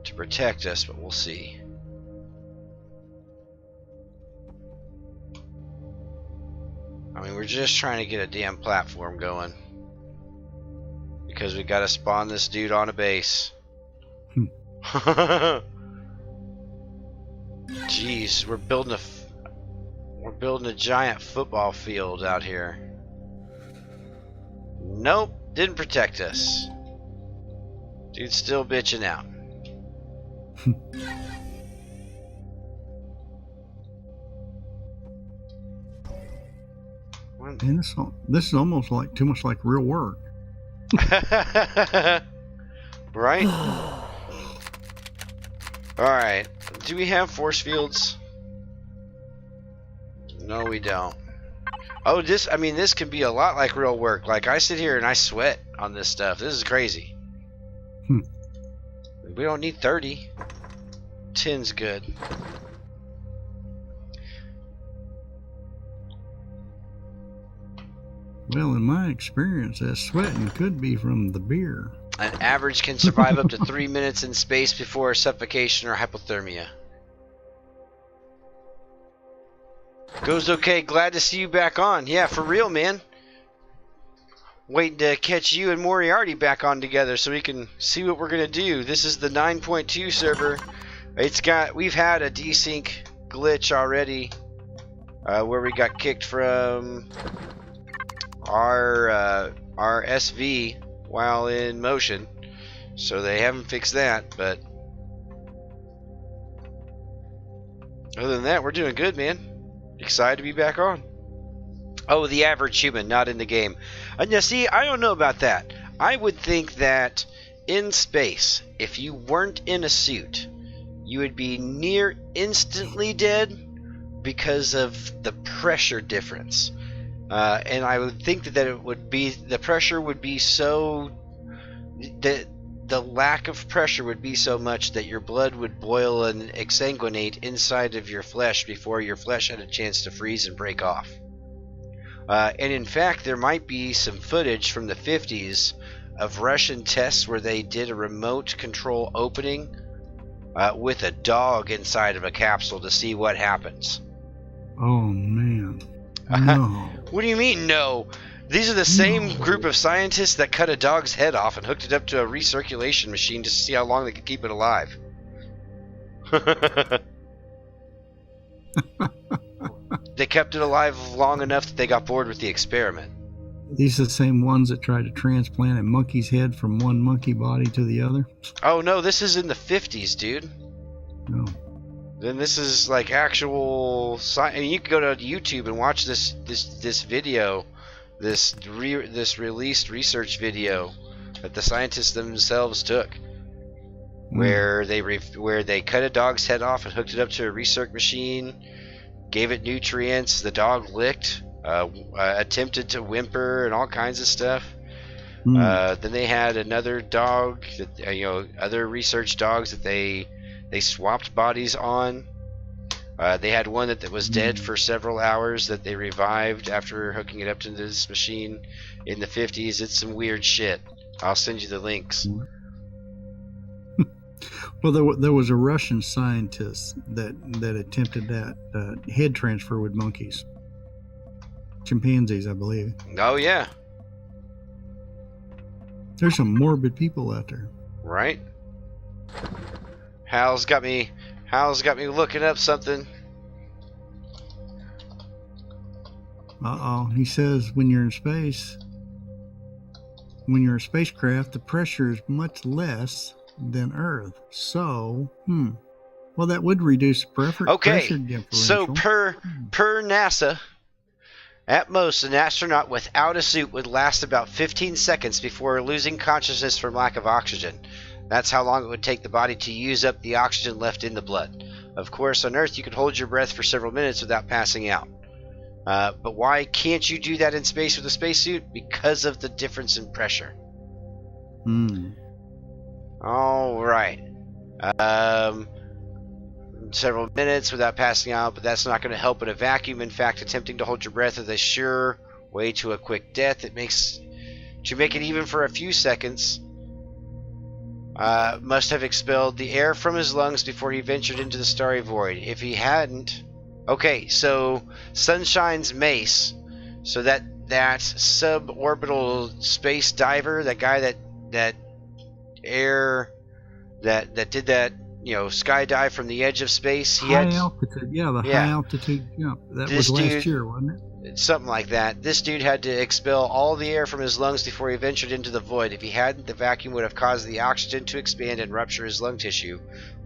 to protect us, but we'll see. I mean, we're just trying to get a damn platform going because we got to spawn this dude on a base. Jeez, we're building a giant football field out here. Nope, didn't protect us. Dude's still bitching out. And this is almost like too much like real work. Right? Alright. Do we have force fields? No, we don't. Oh, this can be a lot like real work. Like, I sit here and I sweat on this stuff. This is crazy. We don't need 30. 10's good. Well, in my experience, that sweating could be from the beer. An average can survive up to 3 minutes in space before suffocation or hypothermia. Goes okay. Glad to see you back on. Yeah, for real, man. Waiting to catch you and Moriarty back on together so we can see what we're gonna do. This is the 9.2 server. We've had a desync glitch already, where we got kicked from our SV while in motion, so they haven't fixed that. But other than that, we're doing good, man. Excited to be back on. Oh, the average human, not in the game. Now, see, I don't know about that. I would think that in space, if you weren't in a suit, you would be near instantly dead because of the pressure difference. And I would think that it would be, the pressure would be so, the lack of pressure would be so much that your blood would boil and exsanguinate inside of your flesh before your flesh had a chance to freeze and break off. And in fact, there might be some footage from the 50s of Russian tests where they did a remote control opening with a dog inside of a capsule to see what happens. Oh, man. No. What do you mean, no? These are the same group of scientists that cut a dog's head off and hooked it up to a recirculation machine just to see how long they could keep it alive. They kept it alive long enough that they got bored with the experiment. These are the same ones that tried to transplant a monkey's head from one monkey body to the other? Oh no, this is in the 50s, dude. No. then this is like actual science. I mean, you can go to YouTube and watch this video, this released research video that the scientists themselves took, where they cut a dog's head off and hooked it up to a research machine, gave it nutrients. The dog licked, attempted to whimper and all kinds of stuff. Then they had another dog that other research dogs that they swapped bodies on. They had one that was dead for several hours that they revived after hooking it up to this machine in the 50s. It's some weird shit. I'll send you the links. Well, there was a Russian scientist that attempted that head transfer with monkeys. Chimpanzees, I believe. Oh, yeah. There's some morbid people out there. Right? Hal's got me looking up something. He says when you're in space, when you're a spacecraft, the pressure is much less than Earth. So, well, that would reduce pressure differential. So per NASA, at most, an astronaut without a suit would last about 15 seconds before losing consciousness from lack of oxygen. That's how long it would take the body to use up the oxygen left in the blood. Of course, on Earth, you could hold your breath for several minutes without passing out. But why can't you do that in space with a spacesuit? Because of the difference in pressure. All right. Several minutes without passing out, but that's not going to help in a vacuum. In fact, attempting to hold your breath is a sure way to a quick death. To make it even for a few seconds, must have expelled the air from his lungs before he ventured into the starry void. If he hadn't... Okay, so Sunshine's mace, so that suborbital space diver, that guy that did that, skydive from the edge of space. High altitude jump. That was last year, wasn't it? Something like that. This dude had to expel all the air from his lungs before he ventured into the void. If he hadn't, the vacuum would have caused the oxygen to expand and rupture his lung tissue,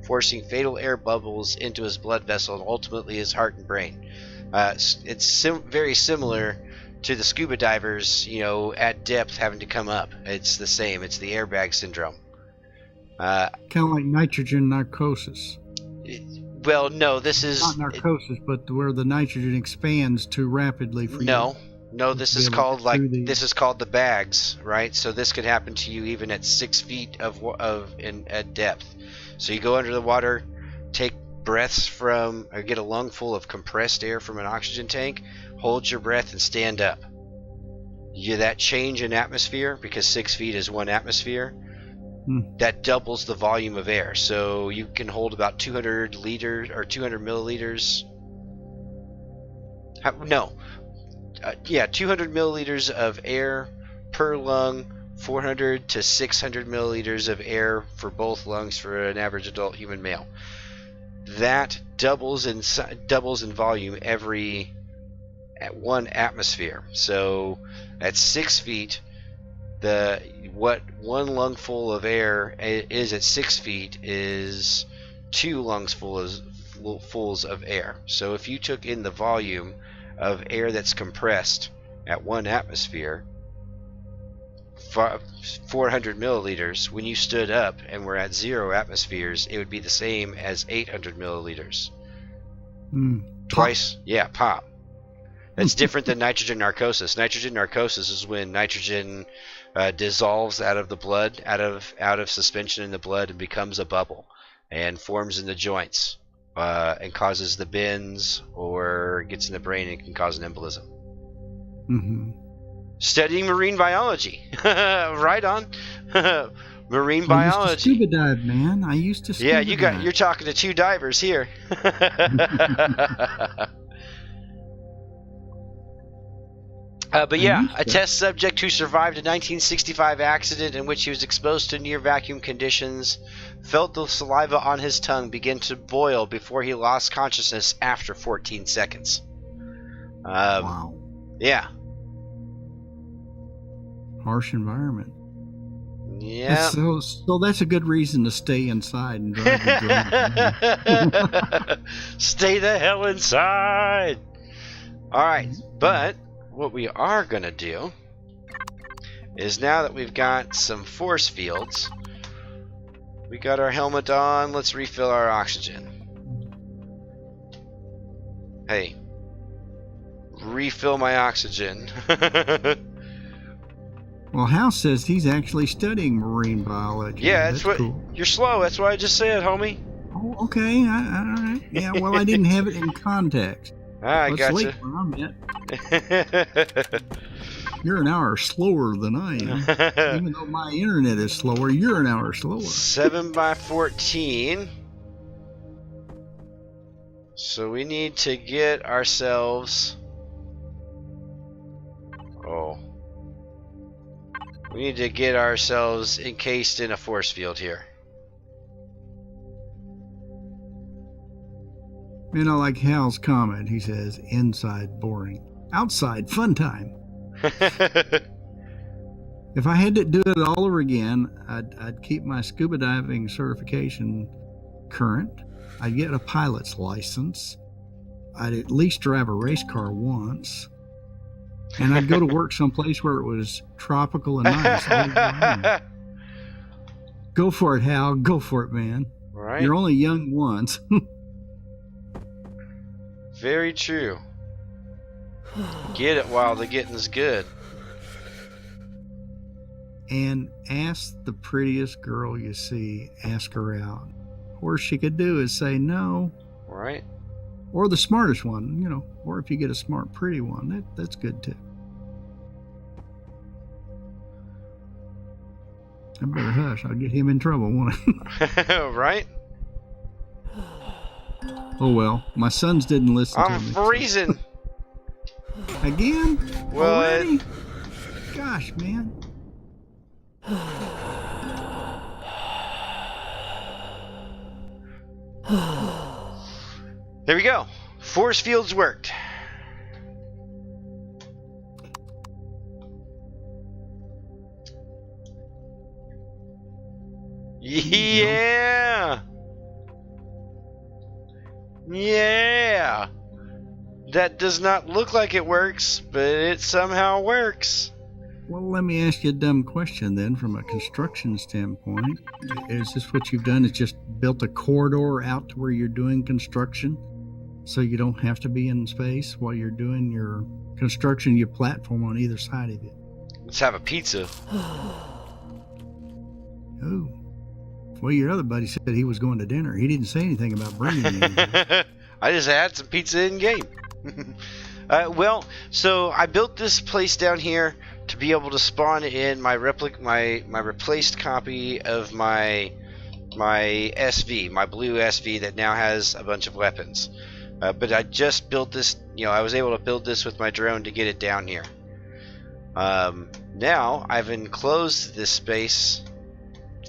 forcing fatal air bubbles into his blood vessel and ultimately his heart and brain. It's very similar to the scuba divers, at depth having to come up. It's the same. It's the airbag syndrome. Kind of like nitrogen narcosis. Well, no, this is not narcosis, but where the nitrogen expands too rapidly for No, this is called the bags, right? So this could happen to you even at 6 feet at depth. So you go under the water, take breaths or get a lung full of compressed air from an oxygen tank, hold your breath and stand up. That change in atmosphere, because 6 feet is 1 atmosphere, that doubles the volume of air. So you can hold about 200 liters or 200 milliliters. 200 milliliters of air per lung, 400 to 600 milliliters of air for both lungs for an average adult human male. That doubles in volume at 1 atmosphere. So at 6 feet, what 1 lungful of air is at 6 feet is 2 lungs fulls of air. So if you took in the volume of air that's compressed at 1 atmosphere, 400 milliliters, when you stood up and were at 0 atmospheres, it would be the same as 800 milliliters. Twice, pop. That's different than nitrogen narcosis. Nitrogen narcosis is when nitrogen dissolves out of the blood, out of suspension in the blood, and becomes a bubble and forms in the joints and causes the bends or gets in the brain and can cause an embolism. Studying marine biology. Right on. Marine biology. I used to scuba dive, man. I used to scuba dive. You're talking to 2 divers here. A test subject who survived a 1965 accident in which he was exposed to near vacuum conditions felt the saliva on his tongue begin to boil before he lost consciousness after 14 seconds. Wow. Yeah. Harsh environment. Yeah. So that's a good reason to stay inside and drive your drone. Stay the hell inside. All right, but what we are going to do is, now that we've got some force fields, we got our helmet on, let's refill our oxygen. Hey, refill my oxygen. Well, Hal says he's actually studying marine biology. Yeah, that's what. Cool. You're slow. That's what I just said, homie. Oh, okay. All right. Yeah. Well, I didn't have it in context. I Let's gotcha. where I'm at. You're an hour slower than I am. Even though my internet is slower, you're an hour slower. 7x14. So we need to get ourselves. Oh. We need to get ourselves encased in a force field here. You know, like Hal's comment, he says, inside boring, outside fun time. If I had to do it all over again, I'd keep my scuba diving certification current. I'd get a pilot's license. I'd at least drive a race car once. And I'd go to work someplace where it was tropical and nice. all year round. Go for it, Hal. Go for it, man. Right. You're only young once. Very true. Get it while the getting's good. And ask the prettiest girl you see. Ask her out. Worst she could do is say no. Right. Or the smartest one, you know. Or if you get a smart, pretty one, that's good too. I better hush. I'll get him in trouble, won't I? Right? Oh well, my sons didn't listen to I'm me. freezing. Again? Well, already? Gosh, man. There we go. Force fields worked. Yeah. Yeah. That does not look like it works, but it somehow works. Well, let me ask you a dumb question then from a construction standpoint. Is this what you've done? Is just built a corridor out to where you're doing construction so you don't have to be in space while you're doing your construction, your platform on either side of it? Let's have a pizza. Oh. Well, your other buddy said he was going to dinner. He didn't say anything about bringing anything. I just had some pizza in game. Well, so I built this place down here to be able to spawn in my replaced copy of my SV, my blue SV that now has a bunch of weapons. But I just built this, I was able to build this with my drone to get it down here. Now I've enclosed this space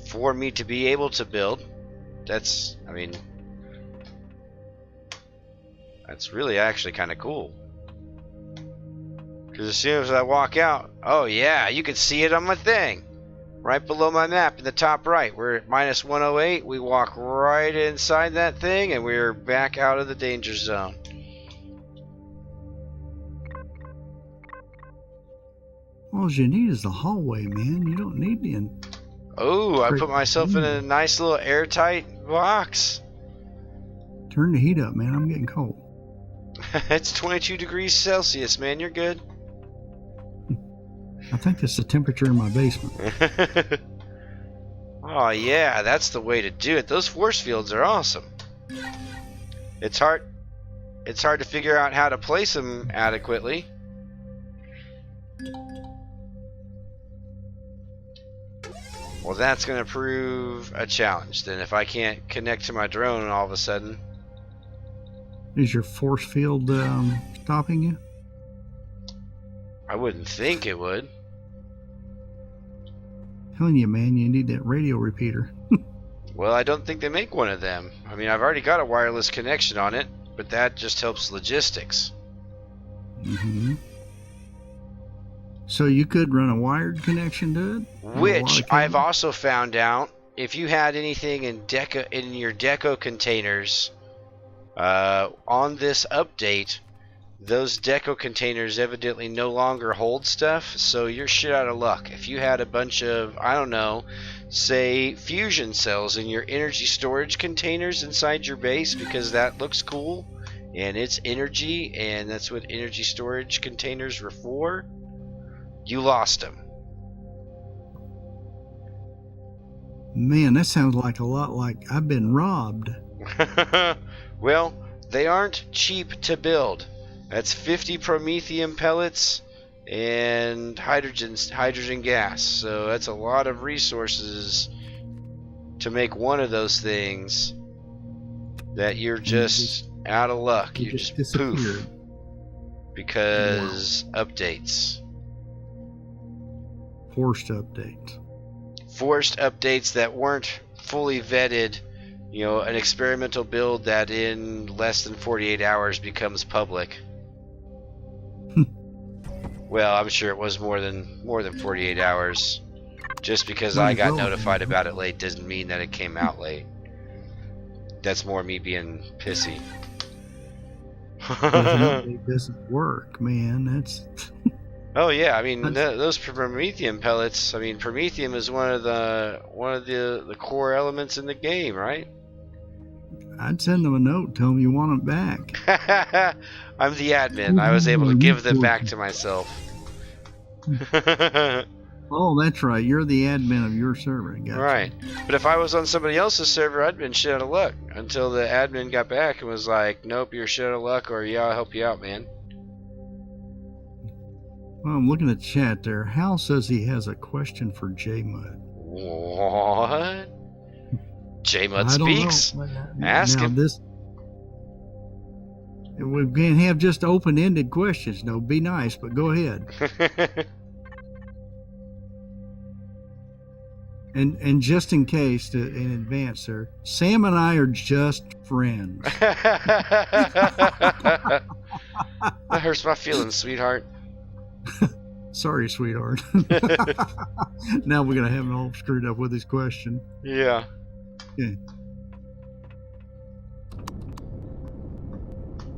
for me to be able to build. That's really actually kind of cool. Because as soon as I walk out, oh yeah, you can see it on my thing. Right below my map in the top right. We're at -108. We walk right inside that thing and we're back out of the danger zone. All you need is the hallway, man. You don't need the... Oh, I put myself in a nice little airtight box. Turn the heat up, man. I'm getting cold. It's 22 degrees Celsius, man. You're good. I think that's the temperature in my basement. Oh yeah, that's the way to do it. Those force fields are awesome. It's hard to figure out how to place them adequately. Well, that's going to prove a challenge then if I can't connect to my drone all of a sudden. Is your force field stopping you? I wouldn't think it would. Telling you, man, you need that radio repeater. Well, I don't think they make one of them. I mean, I've already got a wireless connection on it, but that just helps logistics. Mm-hmm. So you could run a wired connection to it? Which I've also found out, if you had anything in your deco containers on this update, those deco containers evidently no longer hold stuff, so you're shit out of luck. If you had a bunch of, I don't know, say fusion cells in your energy storage containers inside your base because that looks cool and it's energy and that's what energy storage containers were for, you lost them. Man, that sounds like a lot like I've been robbed. Well, they aren't cheap to build. That's 50 promethium pellets and hydrogen gas. So that's a lot of resources to make one of those things that you're just out of luck. You just poof. Because updates. Forced updates. Forced updates that weren't fully vetted. You know, an experimental build that in less than 48 hours becomes public. Well, I'm sure it was more than 48 hours. Just because I got notified about it late doesn't mean that it came out late. That's more me being pissy. It doesn't work, man. That's. Oh yeah, I mean those promethium pellets. I mean, promethium is one of the core elements in the game, right? I'd send them a note, tell them you want them back. I'm the admin. I was able to give them back to myself. Oh, that's right. You're the admin of your server. Gotcha. Right. But if I was on somebody else's server, I'd been shit out of luck until the admin got back and was like, "Nope, you're shit out of luck," or "Yeah, I'll help you out, man." Well, I'm looking at the chat there. Hal says he has a question for J-Mud. What? J-Mud speaks? Ask him. We can't have just open-ended questions. No, be nice, but go ahead. And just in case, in advance, sir, Sam and I are just friends. That hurts my feelings, sweetheart. Sorry, sweetheart. Now we're going to have him all screwed up with his question. Yeah. Okay.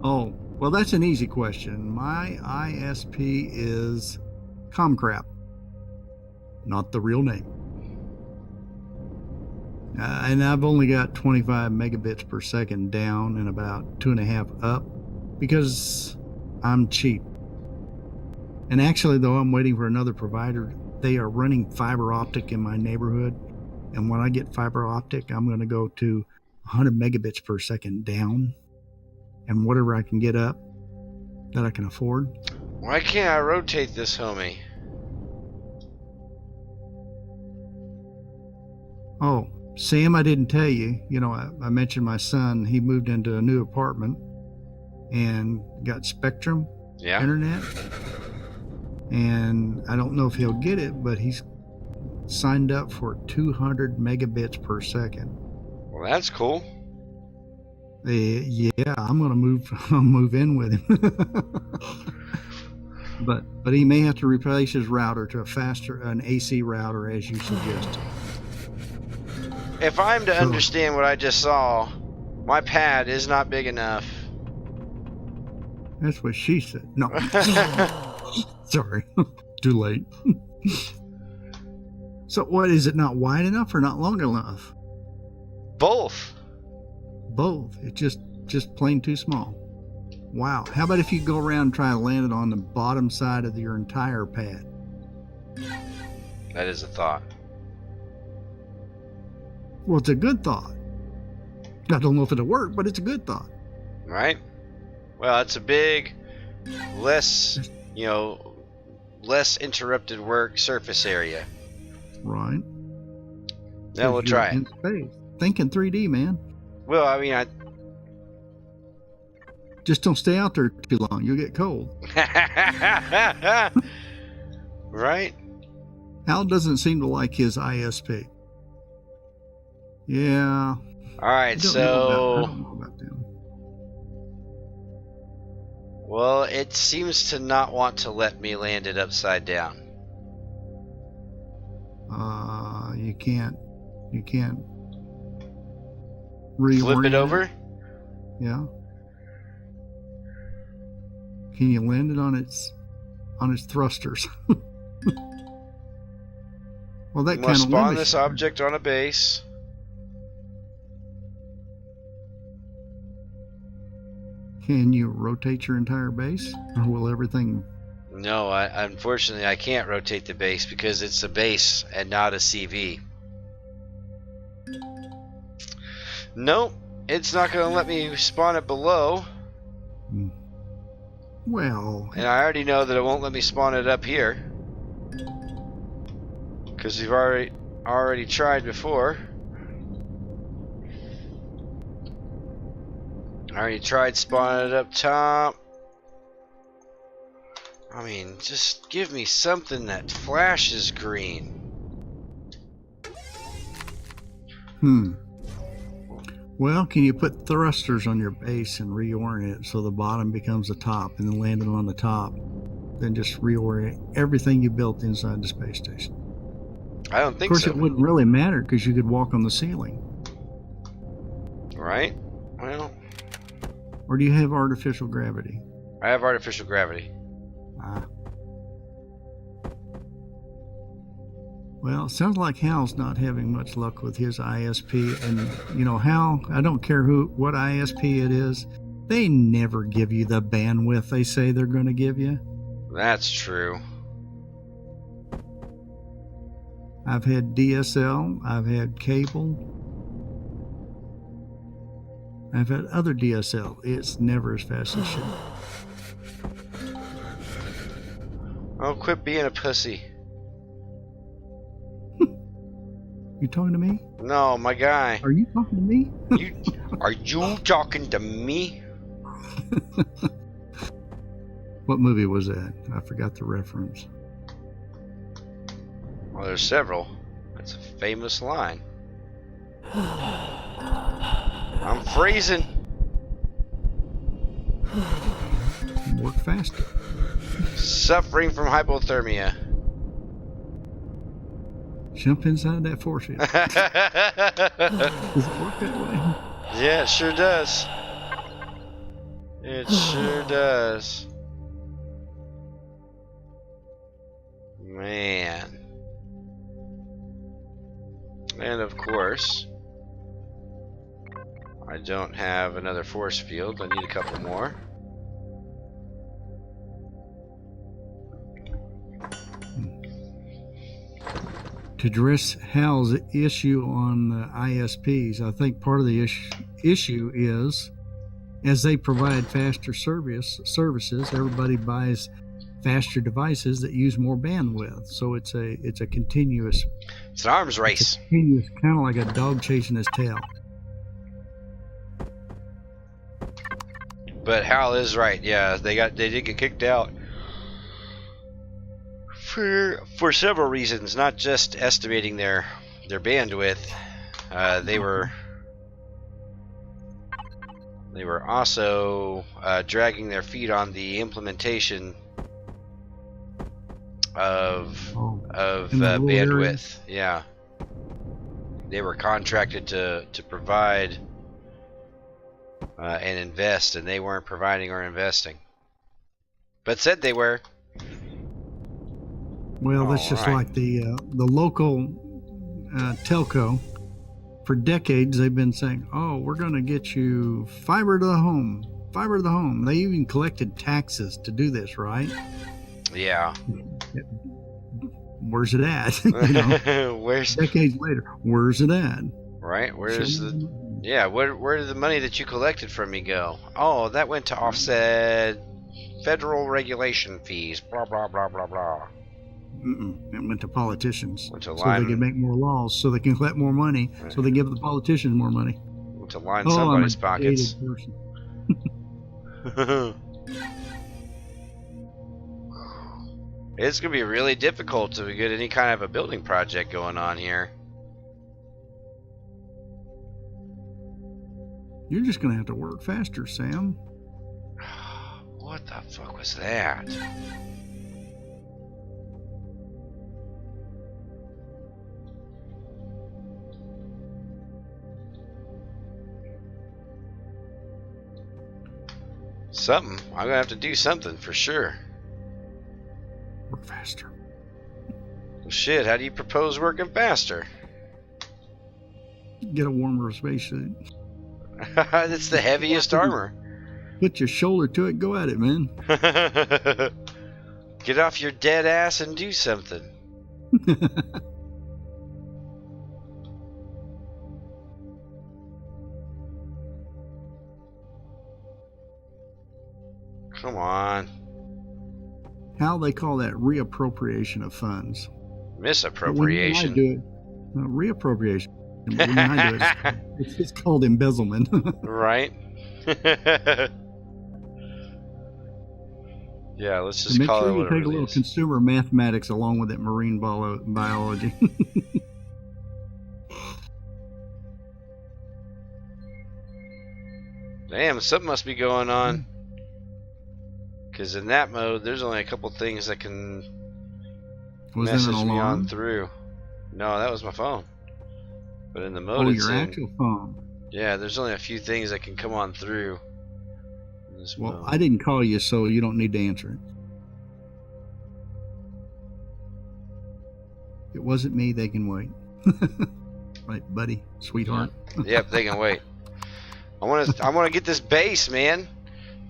Oh, well, that's an easy question. My ISP is Comcrap, not the real name. And I've only got 25 megabits per second down and about 2.5 up because I'm cheap. And actually, though, I'm waiting for another provider. They are running fiber optic in my neighborhood. And when I get fiber optic, I'm going to go to 100 megabits per second down. And whatever I can get up that I can afford. Why can't I rotate this, homie? Oh, Sam, I didn't tell you. You know, I mentioned my son. He moved into a new apartment and got Spectrum internet. And I don't know if he'll get it, but he's signed up for 200 megabits per second. Well, that's cool. Yeah, I'm gonna move in with him. but he may have to replace his router to an AC router, as you suggested. If I'm to understand what I just saw, my pad is not big enough. That's what she said. No. Sorry. Too late. So what, is it not wide enough or not long enough? Both. It's just plain too small. Wow. How about if you go around and try to land it on the bottom side of your entire pad? That is a thought. Well, it's a good thought. I don't know if it'll work, but it's a good thought. Right? Well, it's a big, less interrupted work surface area. Right. Then we'll try it. Think in 3D, man. Well, I mean, just don't stay out there too long. You'll get cold. Right? Hal doesn't seem to like his ISP. Yeah. All right, I don't know about them. Well, it seems to not want to let me land it upside down. you can't Flip it reorient over? Yeah. Can you land it on its thrusters? Well, that You kind must of spawn limits this you. object on a base. Can you rotate your entire base, or will everything? No, unfortunately I can't rotate the base because it's a base and not a CV. Nope, it's not going to let me spawn it below. Well, And I already know that it won't let me spawn it up here. Because we've already tried before. I already tried spawning it up top. I mean, just give me something that flashes green. Well, can you put thrusters on your base and reorient it so the bottom becomes the top, and then land it on the top? Then just reorient everything you built inside the space station. I don't think so. Of course, so. It wouldn't really matter because you could walk on the ceiling. Right? Well, or do you have artificial gravity? I have artificial gravity. Well, it sounds like Hal's not having much luck with his ISP. And, you know, Hal, I don't care what ISP it is, they never give you the bandwidth they say they're going to give you. That's true. I've had DSL, I've had cable, I've had other DSL. It's never as fast as shit. Oh, quit being a pussy. You talking to me? No, my guy. Are you talking to me? Are you talking to me? What movie was that? I forgot the reference. Well, there's several. That's a famous line. I'm freezing. Work faster. Suffering from hypothermia. Jump inside that force field. Does it work that way? Yeah, it sure does. It sure does. Man. And of course, I don't have another force field. I need a couple more. To address Hal's issue on the ISPs, I think part of the issue is as they provide faster services, everybody buys faster devices that use more bandwidth. So it's a continuous. It's an arms race. Continuous, kind of like a dog chasing his tail. But Hal is right. Yeah, they did get kicked out for several reasons, not just estimating their bandwidth. They were also dragging their feet on the implementation of bandwidth. Yeah, they were contracted to provide and invest, and they weren't providing or investing, but said they were. Well, that's just like the local telco. For decades, they've been saying, "Oh, we're going to get you fiber to the home, fiber to the home." They even collected taxes to do this, right? Yeah. Where's it at? You know, where's decades later? Where's it at? Right? Where's the? Yeah. Where did the money that you collected from me go? Oh, that went to offset federal regulation fees. Blah blah blah blah blah. It went to politicians, so they can make more laws, so they can collect more money, so they give the politicians more money. To line somebody's pockets. It's going to be really difficult to get any kind of a building project going on here. You're just going to have to work faster, Sam. What the fuck was that? Something. I'm gonna have to do something for sure. Work faster. Well, shit, how do you propose working faster? Get a warmer spacesuit. It's the heaviest armor. Put your shoulder to it. Go at it, man. Get off your dead ass and do something. Come on. How they call that reappropriation of funds? Misappropriation. When I do it, reappropriation. When I do it, it's called embezzlement. Right? Yeah, let's just Make call sure it you what it take a really little is. consumer mathematics along with that marine biology. Damn, something must be going on. Because in that mode, there's only a couple things that can Was that message an me on alarm? through. No, that was my phone. But in the mode Oh, it's your in, actual phone. yeah, there's only a few things that can come on through. In this Well, mode. I didn't call you, so you don't need to answer it. If it wasn't me, they can wait. Right, buddy, sweetheart. Yep, they can wait. I want to get this base, man.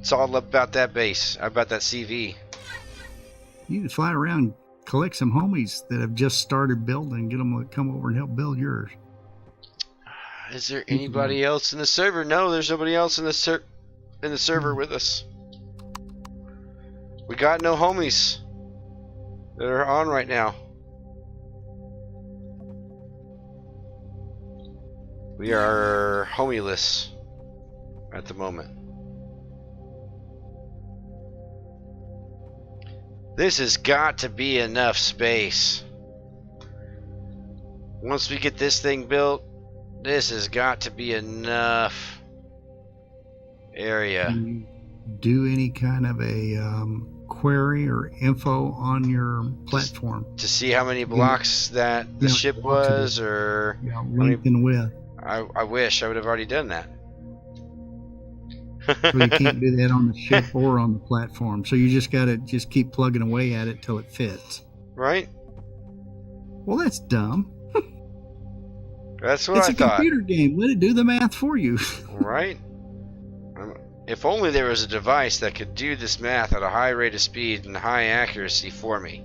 It's all about that base, about that CV. You can fly around, collect some homies that have just started building, get them to come over and help build yours. Is there anybody else in the server? No, there's nobody else in the server with us. We got no homies that are on right now. We are homieless at the moment. This has got to be enough space. Once we get this thing built, this has got to be enough area. Can you do any kind of a query or info on your platform? To see how many blocks that the Yeah, ship blocks it was, or Yeah, length and width. I wish I would have already done that. So you can't do that on the ship or on the platform. So you just gotta keep plugging away at it till it fits. Right? Well, that's dumb. That's what It's I a thought. computer game. Let it do the math for you. Right? If only there was a device that could do this math at a high rate of speed and high accuracy for me.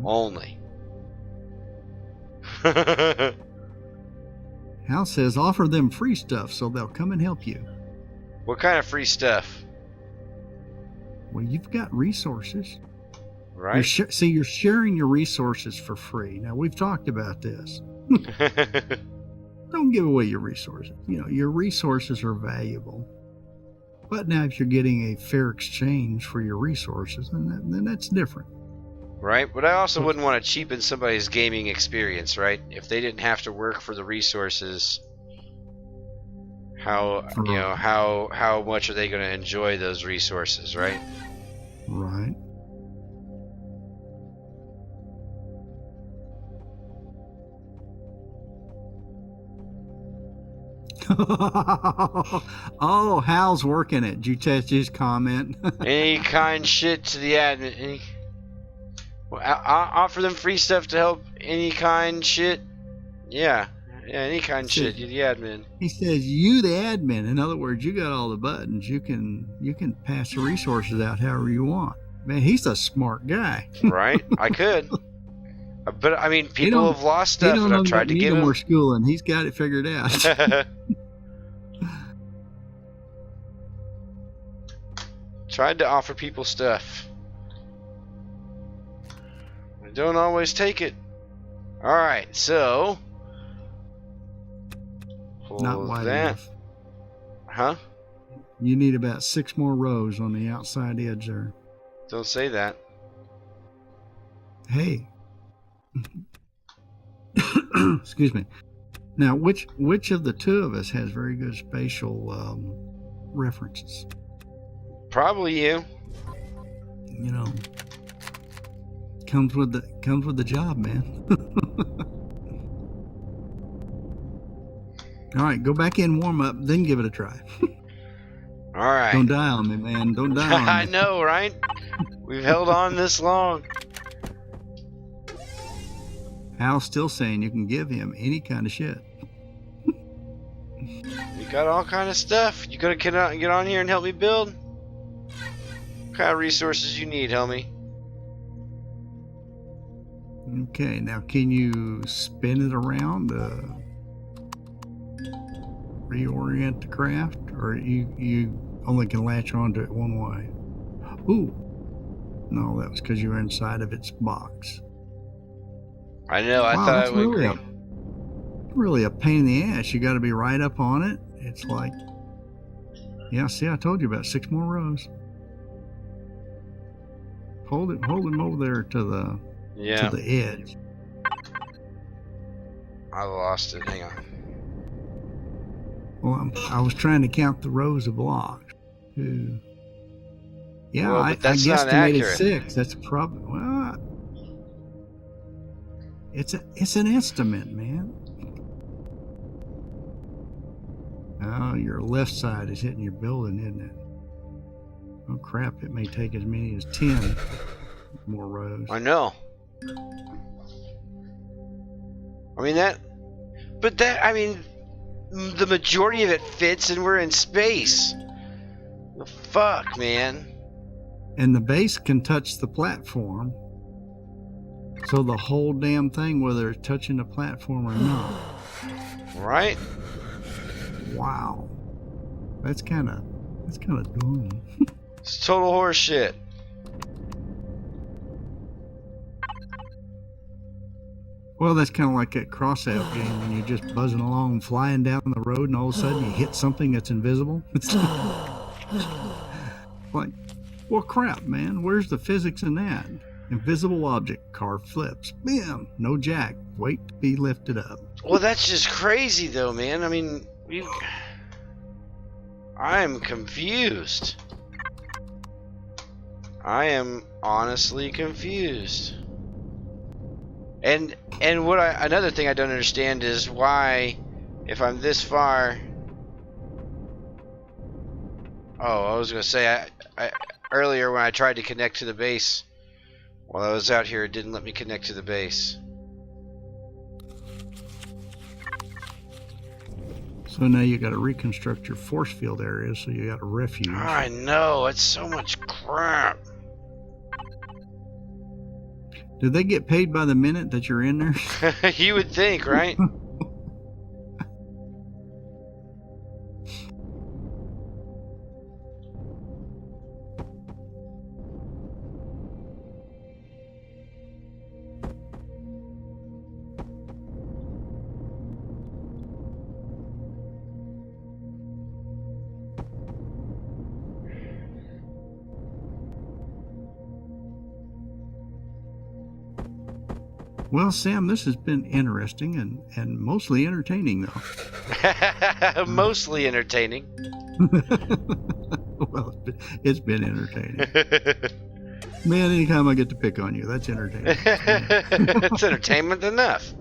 Only. Hal says offer them free stuff so they'll come and help you. What kind of free stuff? Well, you've got resources. Right? See, you're sharing your resources for free. Now, we've talked about this. Don't give away your resources. You know, your resources are valuable. But now if you're getting a fair exchange for your resources, then that's different. Right? But I also wouldn't want to cheapen somebody's gaming experience, right? If they didn't have to work for the resources, how much are they going to enjoy those resources, right? Right. Oh, Hal's working it. Did you catch his comment? Any kind shit to the admin. I offer them free stuff to help any kind shit. Yeah, any kind shit. You're the admin. He says you the admin. In other words, you got all the buttons. You can pass the resources out however you want. Man, he's a smart guy. Right? I could. But I mean, people have lost stuff, and I've tried to give him them more schooling. He's got it figured out. Tried to offer people stuff. I don't always take it. Alright, so Not wide that. enough. Huh? You need about 6 more rows on the outside edge there. Don't say that. Hey. Excuse me. Now, which of the two of us has very good spatial references? Probably you. You know, comes with the job, man. All right, go back in, warm up, then give it a try. All right. Don't die on me, man. Don't die on me. I know, right? We've held on this long. Hal's still saying you can give him any kind of shit. We got all kind of stuff. You gonna get on here and help me build? What kind of resources you need, homie? Okay, now can you spin it around? Reorient the craft, or you only can latch onto it one way? Ooh, no, that was because you were inside of its box. I know. I Wow, thought that's I would really agree. really a pain in the ass. You got to be right up on it. It's like, yeah. See, I told you about 6 more rows. Hold him over there to the edge. I lost it. Hang on. Well, I was trying to count the rows of blocks. 2. Yeah, Well, I but that's not guesstimated accurate. 6. That's probably, well, it's an estimate, man. Oh, your left side is hitting your building, isn't it? Oh crap! It may take as many as 10 more rows. I know. I mean the majority of it fits, and we're in space. The fuck, man. And the base can touch the platform. So the whole damn thing, whether it's touching the platform or not. Right? Wow. That's kind of dumb. It's total horse shit. Well, that's kind of like that cross-out game when you're just buzzing along, flying down the road, and all of a sudden you hit something that's invisible. It's like, well, crap, man. Where's the physics in that? Invisible object, car flips. Bam! No jack. Wait to be lifted up. Well, that's just crazy, though, man. I mean, I'm confused. I am honestly confused. And another thing I don't understand is why, if I'm this far. Oh, I was gonna say I earlier when I tried to connect to the base while I was out here, it didn't let me connect to the base. So now you got to reconstruct your force field area, so you got a refuge. I know, it's so much crap. Do they get paid by the minute that you're in there? You would think, right? Well, Sam, this has been interesting and mostly entertaining, though. Mostly entertaining. Well, it's been entertaining. Man, anytime I get to pick on you, that's entertaining. It's entertainment enough.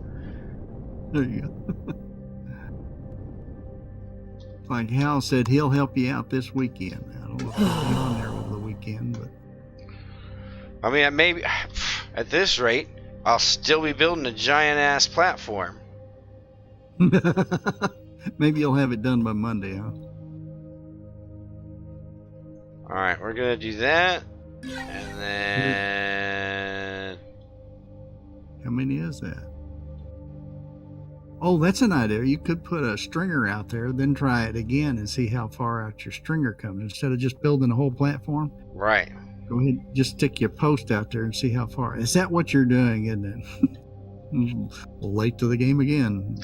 There you go. Like Hal said, he'll help you out this weekend. I don't know if he'll be on there over the weekend, but I mean, maybe at this rate, I'll still be building a giant ass platform. maybe you'll have it done by Monday, huh? Alright, we're gonna do that. And then How many is that? Oh, that's an idea. You could put a stringer out there, then try it again and see how far out your stringer comes instead of just building a whole platform. right. Go ahead, just stick your post out there and see how far. Is that what you're doing, isn't it? Late to the game again.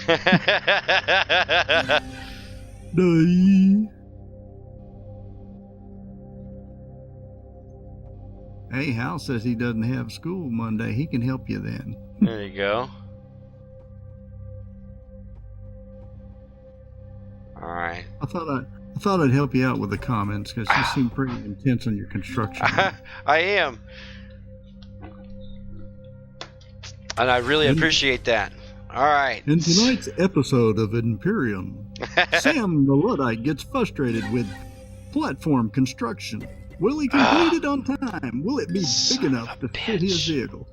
Hey, Hal says he doesn't have school Monday. He can help you then. There you go. Alright. I thought I'd help you out with the comments because you seem pretty intense on your construction. I am. And I really appreciate that. Alright. In tonight's episode of Empyrion, Sam the Luddite gets frustrated with Platform construction. Will he complete it on time? Will it be big enough to fit his bitch. vehicle?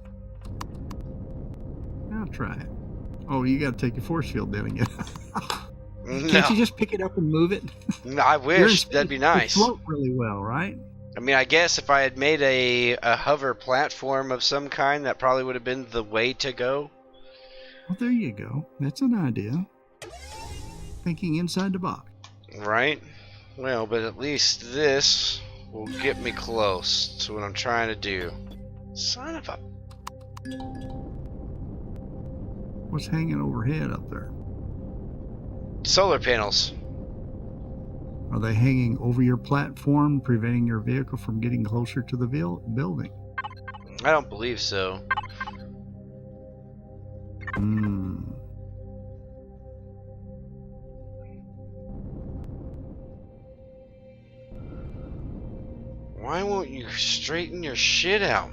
I'll try it. Oh, you got to take your force field down again. Can't you just pick it up and move it? No, I wish. That'd be nice. It float really well, right? I mean, I guess if I had made a hover platform of some kind, that probably would have been the way to go. Well, there you go. That's an idea. Thinking inside the box. Right? Well, but at least this will get me close to what I'm trying to do. Son of a... What's hanging overhead up there? Solar panels. Are they hanging over your platform, preventing your vehicle from getting closer to the building? I don't believe so. Why won't you straighten your shit out?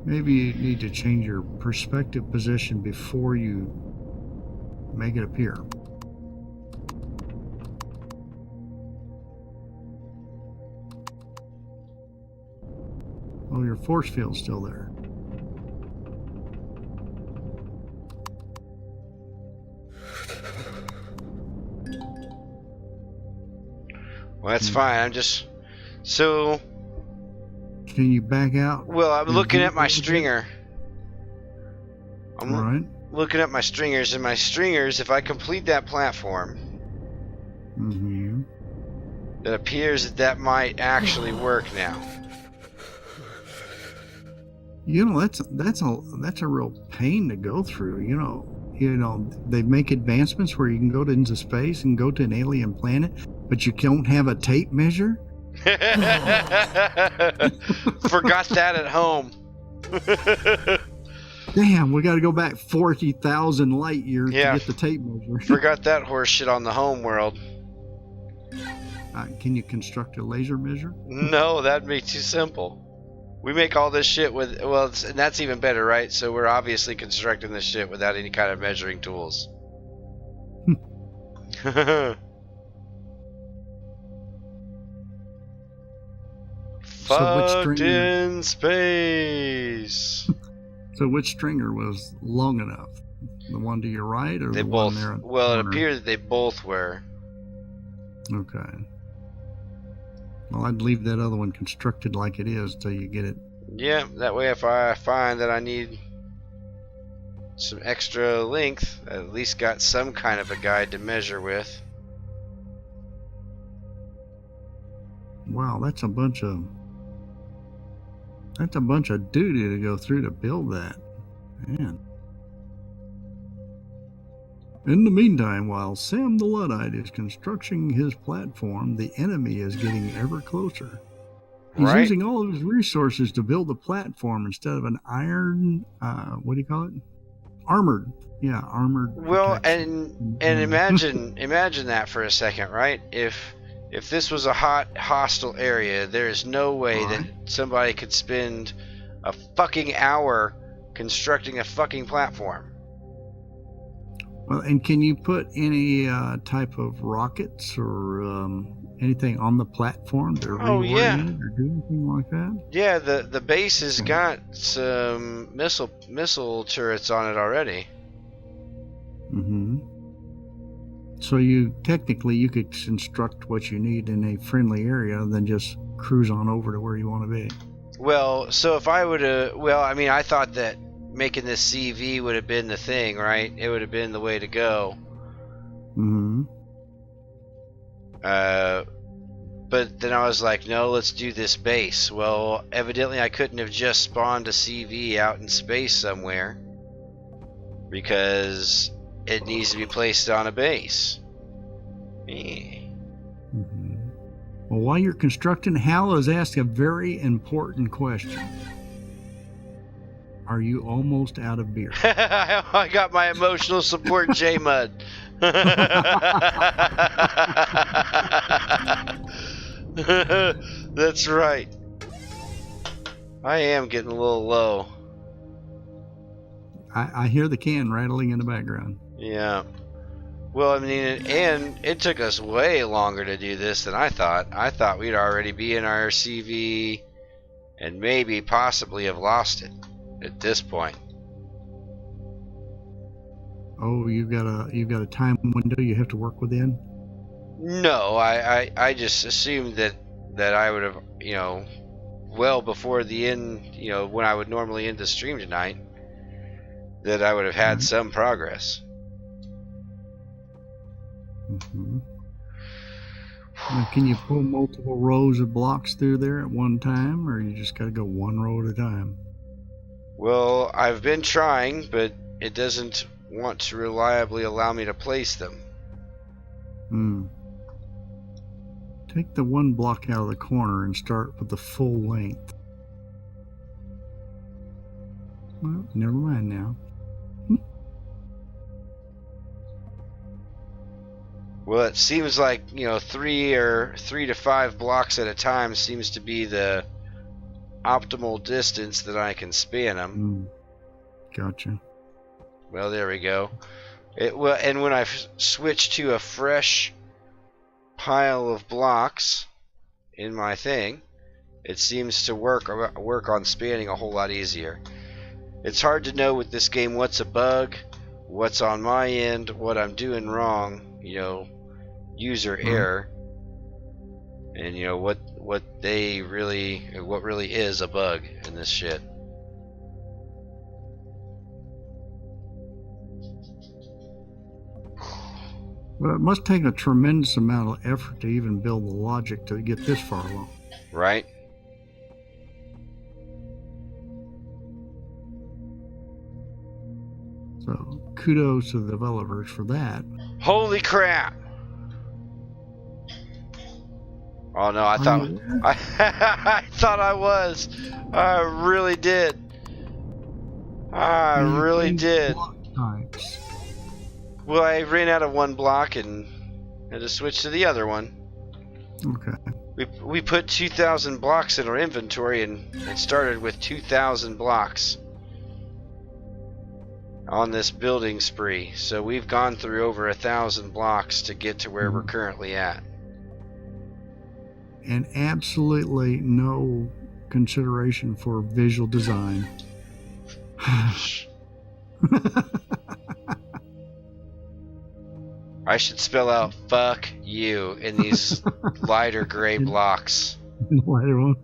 Maybe you need to change your perspective position before you make it appear. Oh, your force field's still there. Well, that's fine. I'm just... So... Can you back out? Well, I'm looking at my stringer. I'm Alright. looking at my stringers, and my stringers, if I complete that platform, it appears that might actually work now. You know, that's a real pain to go through. You know, they make advancements where you can go into space and go to an alien planet, but you don't have a tape measure. Forgot that at home. Damn, we got to go back 40,000 light years to Yeah. get the tape measure. Forgot that horse shit on the home world. Can you construct a laser measure? No, that'd be too simple. We make all this shit with, well, and that's even better, right? So we're obviously constructing this shit without any kind of measuring tools. Fucked in space. So which stringer was long enough? The one to your right or They the both. one there? Well, it appeared that they both were. Okay. Well, I'd leave that other one constructed like it is till you get it. Yeah, that way if I find that I need some extra length, I at least got some kind of a guide to measure with. Wow, that's a bunch of duty to go through to build that. Man. In the meantime, while Sam the Luddite is constructing his platform, the enemy is getting ever closer. He's Right. using all of his resources to build a platform instead of an iron, what do you call it? Armored. Yeah, armored. Well, protection. and imagine that for a second, right? If this was a hostile area, there is no way that somebody could spend a fucking hour constructing a fucking platform. Well, and can you put any type of rockets or anything on the platform to reorient it or do anything like that? Yeah, the base has got some missile turrets on it already. So you technically could construct what you need in a friendly area and then just cruise on over to where you want to be. Well, so if I would have, well, I mean, I thought that making this CV would have been the thing, right? It would have been the way to go. But then I was like, no, let's do this base. Well, evidently I couldn't have just spawned a CV out in space somewhere because it needs to be placed on a base. Well, while you're constructing, Hal has asked a very important question. Are you almost out of beer? I got my emotional support J-Mud. That's right. I am getting a little low. I hear the can rattling in the background. Yeah. Well, I mean, and it took us way longer to do this than I thought. I thought we'd already be in our CV and maybe possibly have lost it at this point. Oh, you've got a time window you have to work within? No, I just assumed that I would have, well before the end, when I would normally end the stream tonight, that I would have had some progress. Mm-hmm. Now, can you pull multiple rows of blocks through there at one time, or you just got to go one row at a time? Well, I've been trying, but it doesn't want to reliably allow me to place them. Take the one block out of the corner and start with the full length. Well, never mind now. Well, it seems like, 3 to 5 blocks at a time seems to be the optimal distance that I can span them. Gotcha. Well, there we go. And when I switch to a fresh pile of blocks in my thing, it seems to work on spanning a whole lot easier. It's hard to know with this game what's a bug, what's on my end, what I'm doing wrong, user error, and what really is a bug in this shit. Well, it must take a tremendous amount of effort to even build the logic to get this far along. Right? So, kudos to the developers for that. Holy crap! Oh no, I thought I thought I was. I really did. I really did. Block types. Well, I ran out of one block and had to switch to the other one. Okay. We put 2,000 blocks in our inventory and started with 2,000 blocks on this building spree. So we've gone through over 1,000 blocks to get to where we're currently at. And absolutely no consideration for visual design. I should spell out "fuck you" in these lighter gray blocks. Lighter one.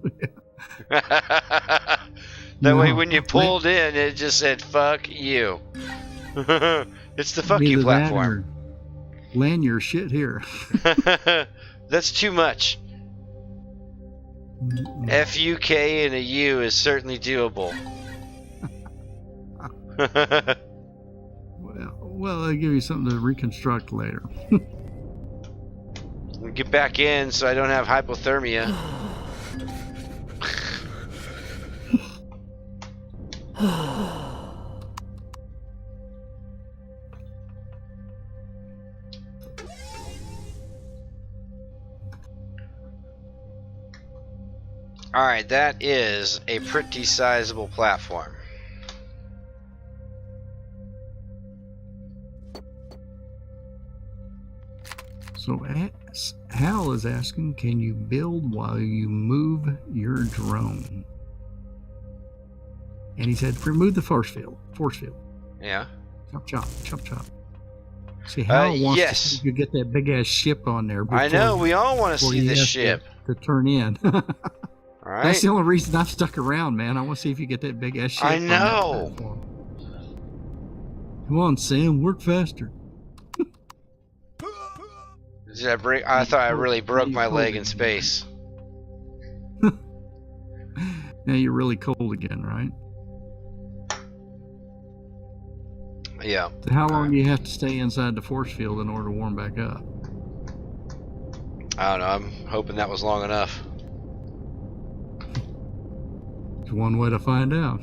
That way, when you pulled in, it just said "fuck you." It's the "fuck you" platform. Land your shit here. That's too much. F-U-K and a U is certainly doable. Well, I'll give you something to reconstruct later. Get back in so I don't have hypothermia. Alright, that is a pretty sizable platform. So Hal is asking, can you build while you move your drone? And he said, remove the force field. Yeah. Chop, chop, chop, chop. See, Hal wants to see if you get that big ass ship on there. I know, we all want to see this ship. To turn in. All right. That's the only reason I've stuck around, man. I want to see if you get that big ass ship. I know. Come on, Sam, work faster. Did I break? I thought I really broke my leg in space. Now you're really cold again, right? Yeah. So how long do you have to stay inside the force field in order to warm back up? I don't know. I'm hoping that was long enough. It's one way to find out.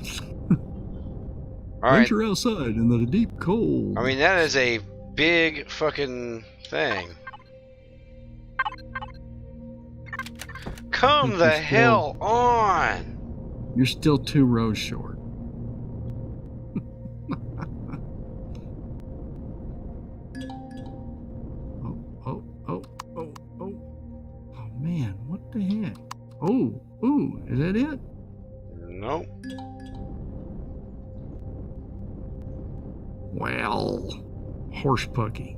All right. Venture outside in the deep cold. I mean, that is a big fucking thing. Come the hell on! You're still 2 rows short. Is that it? Nope. Well, horse pucky.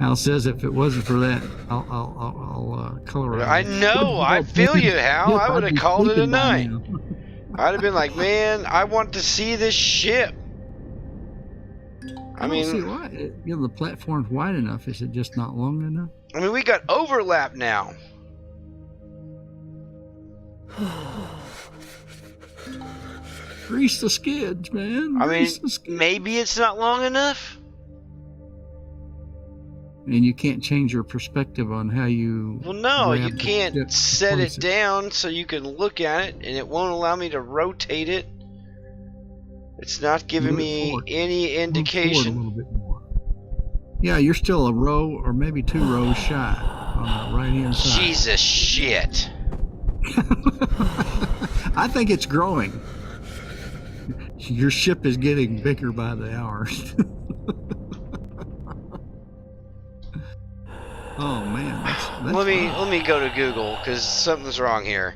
Al says if it wasn't for that, I'll colorize. I know. I feel you, Hal. I would have called it a night. I'd have been like, man, I want to see this ship. I don't see why. You know, the platform's wide enough. Is it just not long enough? I mean, we got overlap now. Grease the skids, man. I mean, Grease the skids. maybe it's not long enough. And you can't change your perspective on how you. Well, no, you grab the can't ship set and place it down so you can look at it, and it won't allow me to rotate it. It's not giving me any Move forward a indication. little bit more. Yeah, you're still a row or maybe 2 rows shy on the right hand side. Jesus shit. I think it's growing. Your ship is getting bigger by the hour. Oh man, that's Let me go to Google because something's wrong here.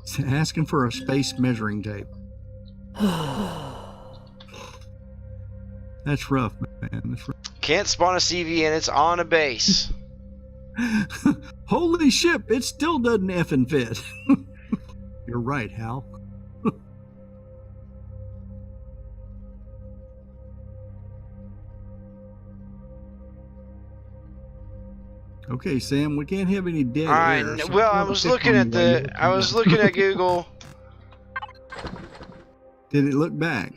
It's asking for a space measuring tape. That's rough, man. That's rough. Can't spawn a CV and it's on a base. Holy ship! It still doesn't effing fit. You're right, Hal. Okay, Sam, we can't have any dead air. So well, I was looking at Google. Did it look back?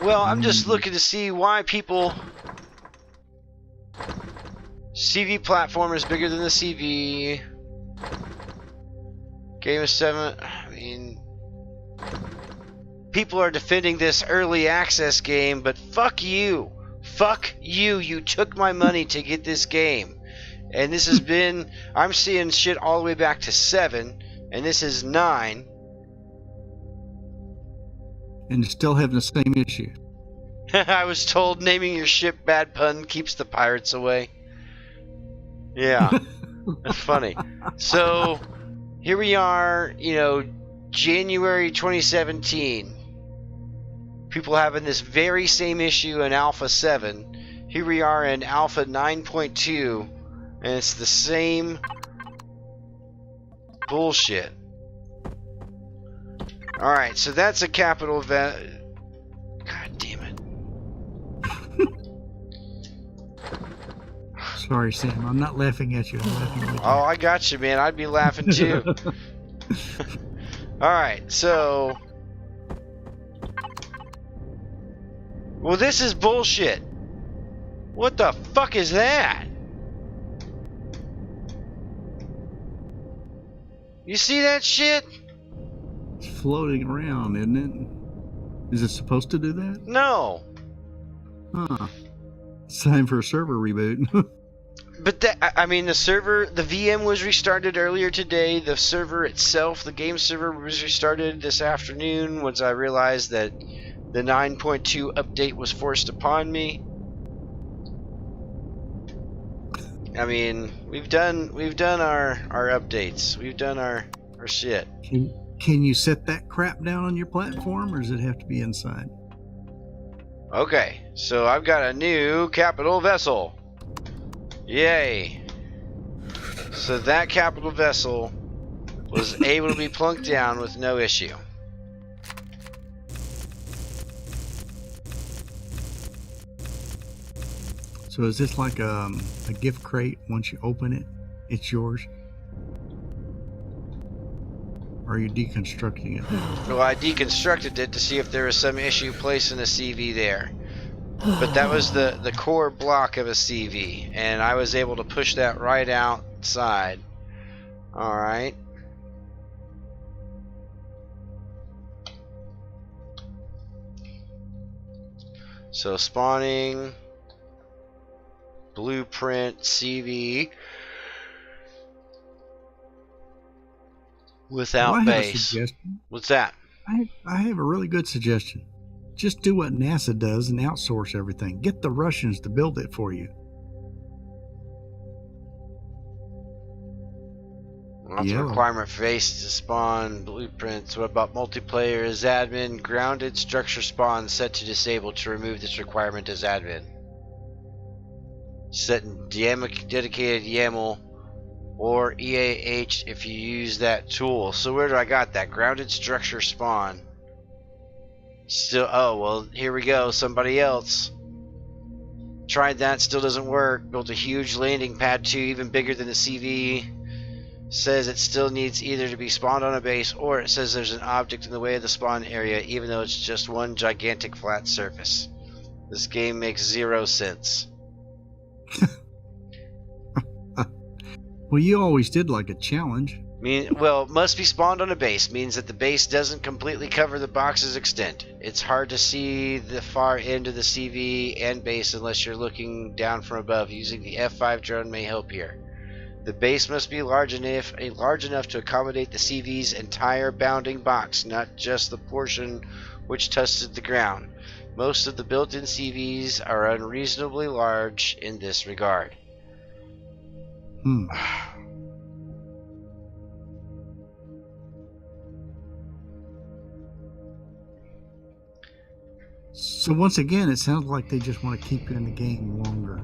Well, I'm just looking to see why people. CV platform is bigger than the CV. Game of 7. I mean, people are defending this early access game, but fuck you. Fuck you. You took my money to get this game. And this has been. I'm seeing shit all the way back to 7, and this is 9. And still having the same issue. I was told naming your ship Bad Pun keeps the pirates away. Yeah, that's funny. So, here we are, January 2017. People having this very same issue in Alpha 7. Here we are in Alpha 9.2, and it's the same bullshit. Alright, so that's a capital event. God damn it. Sorry, Sam. I'm not laughing at you. I'm laughing with you. Oh, I got you, man. I'd be laughing too. Alright, so. Well, this is bullshit. What the fuck is that? You see that shit? It's floating around, isn't it? Is it supposed to do that? No. Huh. It's time for a server reboot. But the server, the VM was restarted earlier today. The server itself, the game server, was restarted this afternoon once I realized that the 9.2 update was forced upon me. I mean, we've done our updates. We've done our shit. Can you set that crap down on your platform, or does it have to be inside? Okay, so I've got a new capital vessel. Yay. So that capital vessel was able to be plunked down with no issue. So is this like a gift crate? Once you open it, it's yours? Or are you deconstructing it? Well, I deconstructed it to see if there was some issue placing a CV there. But that was the core block of a CV, and I was able to push that right outside. Alright. So spawning, blueprint, CV, without well, I have a base. suggestion. What's that? I have a really good suggestion. Just do what NASA does and outsource everything. Get the Russians to build it for you. That's a requirement for base to spawn blueprints. What about multiplayer as admin? Grounded structure spawn set to disable to remove this requirement as admin. Set in dedicated YAML or EAH if you use that tool. So where do I got that? Grounded structure spawn. Still, oh, well, here we go. Somebody else tried that, still doesn't work. Built a huge landing pad too, even bigger than the CV. Says it still needs either to be spawned on a base, or it says there's an object in the way of the spawn area, even though it's just one gigantic flat surface. This game makes 0 sense. Well, you always did like a challenge. Well, must be spawned on a base means that the base doesn't completely cover the box's extent. It's hard to see the far end of the CV and base unless you're looking down from above. Using the F5 drone may help here. The base must be large enough to accommodate the CV's entire bounding box, not just the portion which touches the ground. Most of the built-in CVs are unreasonably large in this regard. So once again, it sounds like they just want to keep you in the game longer.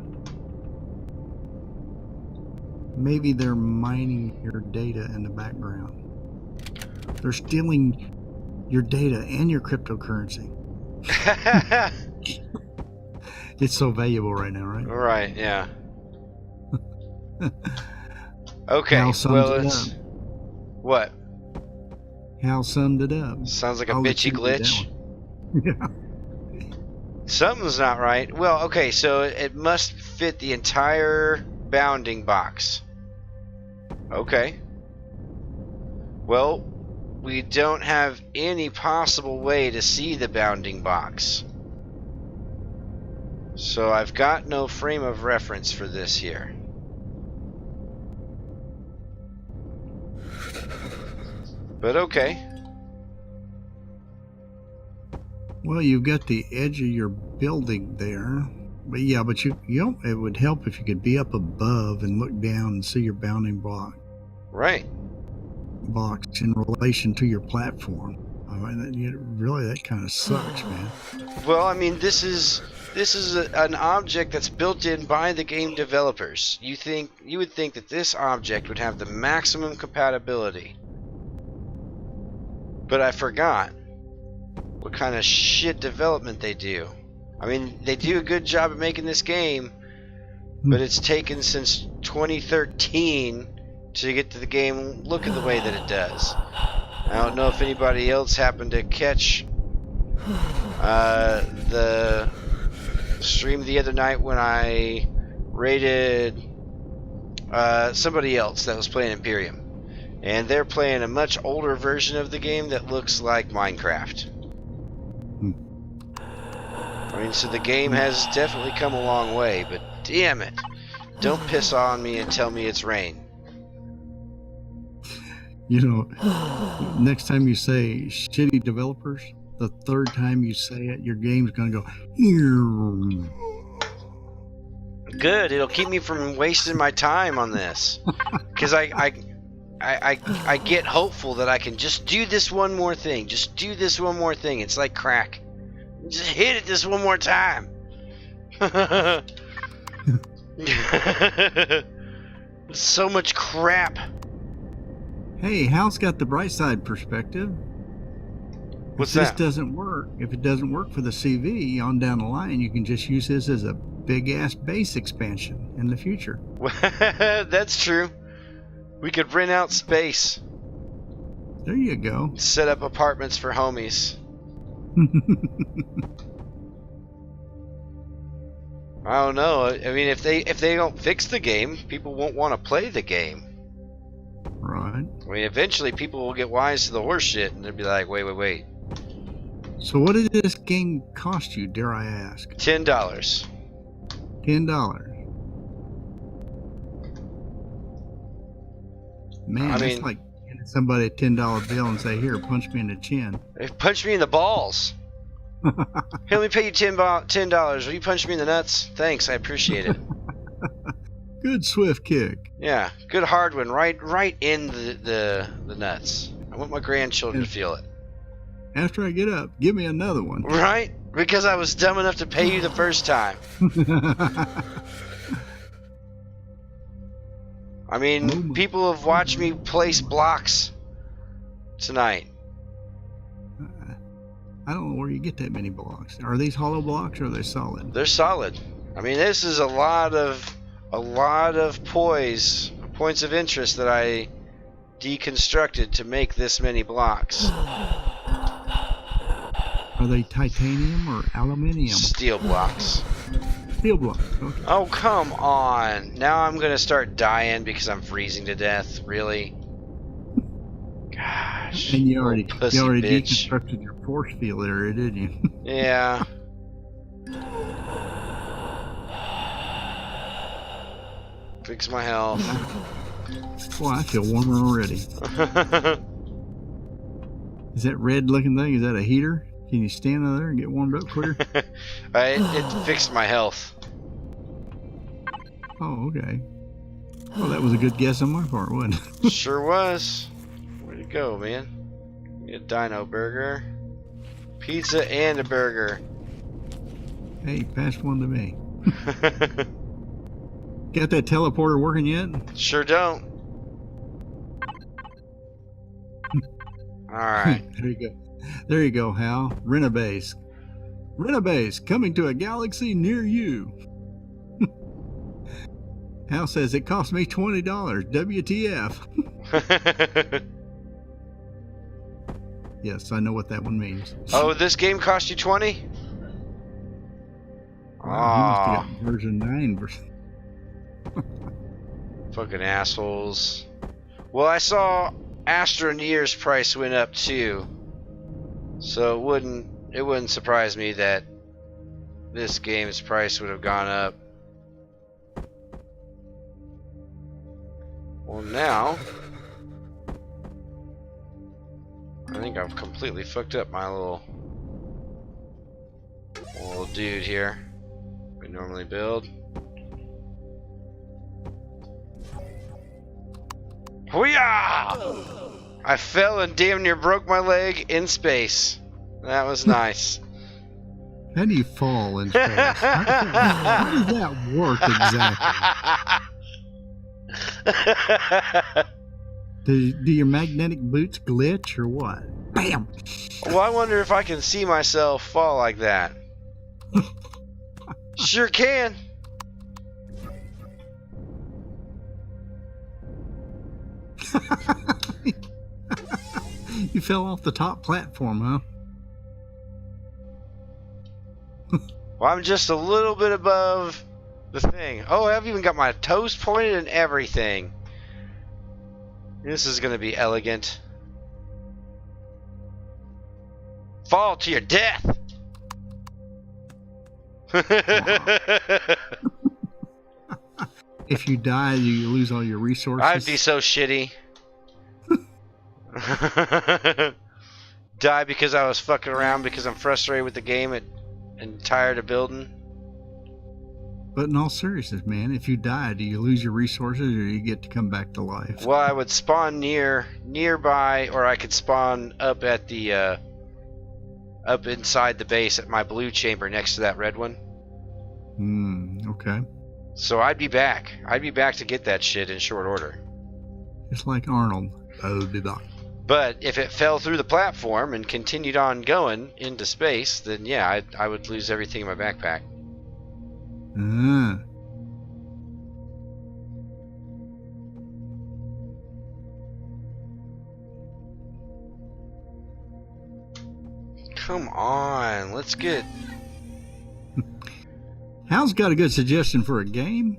Maybe they're mining your data in the background. They're stealing your data and your cryptocurrency. It's so valuable right now, right? Right, yeah. Okay, Hal summed it up. What? Hal summed it up. Sounds like a bitchy glitch. Yeah. Something's not right. Well, okay, so it must fit the entire bounding box. Okay. Well, we don't have any possible way to see the bounding box. So I've got no frame of reference for this here. But okay. Well, you've got the edge of your building there. But yeah, but you know, it would help if you could be up above and look down and see your bounding box in relation to your platform. I mean, really, that kind of sucks, man. Well, I mean, this is an object that's built in by the game developers. You would think that this object would have the maximum compatibility, but I forgot what kind of shit development they do. I mean, they do a good job of making this game, but it's taken since 2013 to get to the game looking the way that it does. I don't know if anybody else happened to catch the stream the other night when I raided somebody else that was playing Empyrion. And they're playing a much older version of the game that looks like Minecraft. I mean, so the game has definitely come a long way, but damn it. Don't piss on me and tell me it's rain. You know, next time you say shitty developers, the third time you say it, your game's going to go... Good, it'll keep me from wasting my time on this. Because I get hopeful that I can just do this one more thing. Just do this one more thing. It's like crack. Just hit it this one more time. So much crap. Hey, Hal's got the bright side perspective. What's if that? This doesn't work. If it doesn't work for the CV on down the line, you can just use this as a big ass base expansion in the future. That's true. We could rent out space. There you go. Set up apartments for homies. I don't know. I mean, if they don't fix the game, people won't want to play the game. Right. I mean, eventually people will get wise to the horse shit, and they'll be like, wait. So what did this game cost you, dare I ask? $10. $10. Man, I mean, that's like giving somebody a $10 bill and say, here, punch me in the chin. They punch me in the balls. Hey, let me pay you $10. Will you punch me in the nuts? Thanks, I appreciate it. Good swift kick. Yeah, good hard one, right in the nuts. I want my grandchildren to feel it. After I get up, give me another one. Right? Because I was dumb enough to pay you the first time. I mean, people have watched me place blocks tonight. I don't know where you get that many blocks. Are these hollow blocks or are they solid? They're solid. I mean, this is a lot of points of interest that I deconstructed to make this many blocks. Are they titanium or aluminium? Steel blocks. Steel blocks. Okay. Oh, come on. Now I'm going to start dying because I'm freezing to death. Really? Gosh. And you already bitch. deconstructed your force field area, didn't you? Yeah. Fix my health. Boy, I feel warmer already. Is that red looking thing? Is that a heater? Can you stand over there and get warmed up quicker? It fixed my health. Oh, okay. Well, that was a good guess on my part, wasn't it? Sure was. Where'd it go, man? Get a dino burger. Pizza and a burger. Hey, pass one to me. Got that teleporter working yet? Sure don't. Alright. There you go. There you go, Hal. Rent a base. Rent a base coming to a galaxy near you. Hal says it cost me $20. WTF? Yes, I know what that one means. Oh, this game cost you 20? Wow, he must have got version 9. Fucking assholes. Well, I saw Astroneer's price went up too. So it wouldn't surprise me that this game's price would have gone up. Well, now I think I've completely fucked up my little dude here. We normally build. Hoo-yah! I fell and damn near broke my leg in space. That was nice. How do you fall in space? How does that work exactly? Do your magnetic boots glitch or what? Bam! Well, I wonder if I can see myself fall like that. Sure can. You fell off the top platform, huh? Well, I'm just a little bit above the thing. Oh, I've even got my toes pointed and everything. This is going to be elegant. Fall to your death! If you die, you lose all your resources. I'd be so shitty. Die because I was fucking around because I'm frustrated with the game and tired of building. But in all seriousness, man, if you die, do you lose your resources or do you get to come back to life? Well, I would spawn nearby, or I could spawn up at the up inside the base at my blue chamber next to that red one. Okay. So I'd be back. I'd be back to get that shit in short order. Just like Arnold. Oh, did I? But if it fell through the platform and continued on going into space, then yeah, I would lose everything in my backpack. Come on, let's get... Hal's got a good suggestion for a game.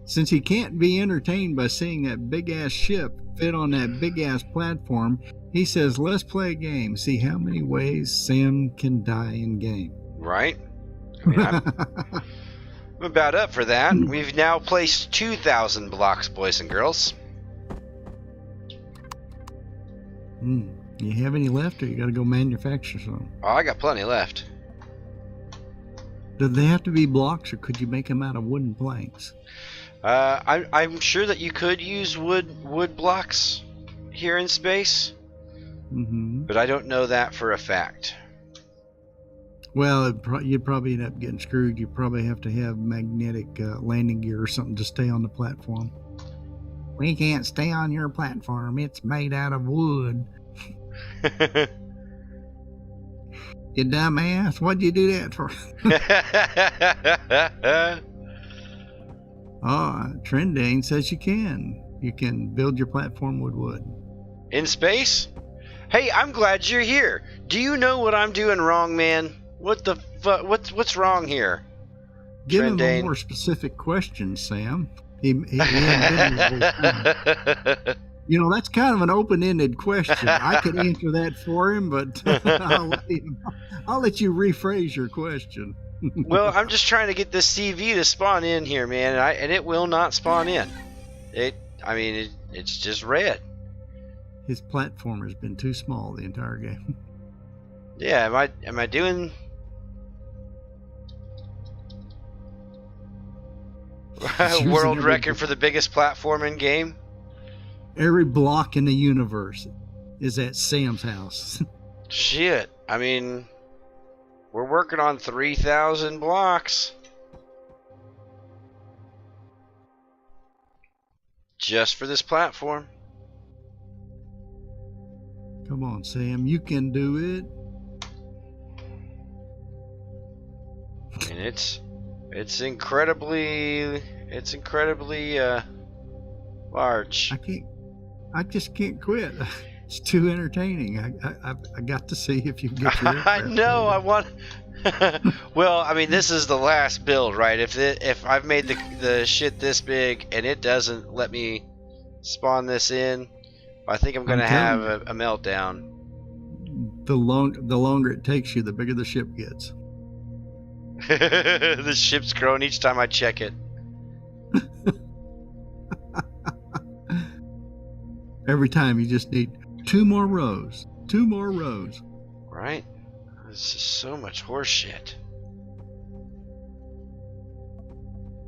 Since he can't be entertained by seeing that big-ass ship fit on that big-ass platform, he says, let's play a game. See how many ways Sam can die in game. Right? I mean, I'm about up for that. We've now placed 2,000 blocks, boys and girls. You have any left, or you got to go manufacture some? Oh, I got plenty left. Do they have to be blocks, or could you make them out of wooden planks? I'm sure that you could use wood blocks here in space, but I don't know that for a fact. Well, you'd probably end up getting screwed. You probably have to have magnetic landing gear or something to stay on the platform. We can't stay on your platform. It's made out of wood. You dumbass. What'd you do that for? Trendane says you can. You can build your platform with wood. In space? Hey, I'm glad you're here. Do you know what I'm doing wrong, man? What the fuck? What's wrong here? Give him Trendane. a more specific question, Sam. He hadn't been here the whole time. You know, that's kind of an open-ended question. I could answer that for him, but I'll let you rephrase your question. Well, I'm just trying to get this CV to spawn in here, man, and it will not spawn in. It's just red. His platform has been too small the entire game. Yeah, am I doing? World record for the biggest platform in game? Every block in the universe is at Sam's house. Shit. I mean, we're working on 3,000 blocks. Just for this platform. Come on, Sam. You can do it. And it's incredibly large. I just can't quit. It's too entertaining. I got to see if you can get your I know. I want. Well, I mean, this is the last build, right? If I've made the shit this big and it doesn't let me spawn this in, I think I'm gonna have a meltdown. The longer it takes you, the bigger the ship gets. The ship's growing each time I check it. Every time you just need 2 more rows. 2 more rows. Right? This is so much horse shit.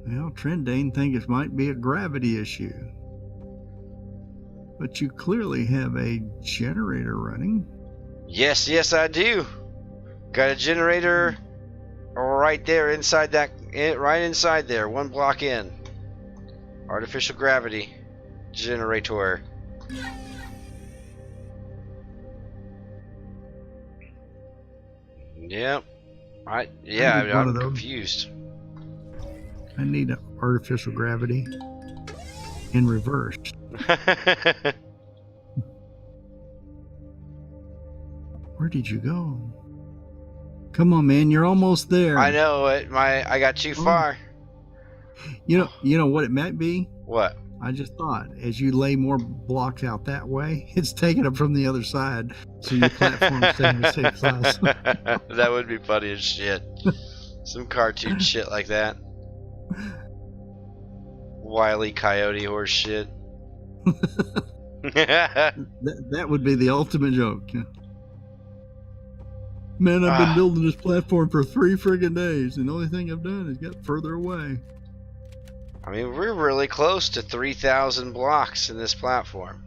Well, Trendane thinks it might be a gravity issue. But you clearly have a generator running. Yes, I do. Got a generator right there inside right inside there, 1 block in. Artificial gravity generator. Yep. I'm confused. I need artificial gravity in reverse. Where did you go? Come on, man, you're almost there. I know it. I got too far. You know what it might be? What? I just thought, as you lay more blocks out that way, it's taking them from the other side, so your platform's staying the same size. That would be funny as shit. Some cartoon shit like that. Wile E. Coyote horse shit. That would be the ultimate joke. Man, I've been building this platform for 3 friggin' days, and the only thing I've done is got further away. I mean, we're really close to 3,000 blocks in this platform.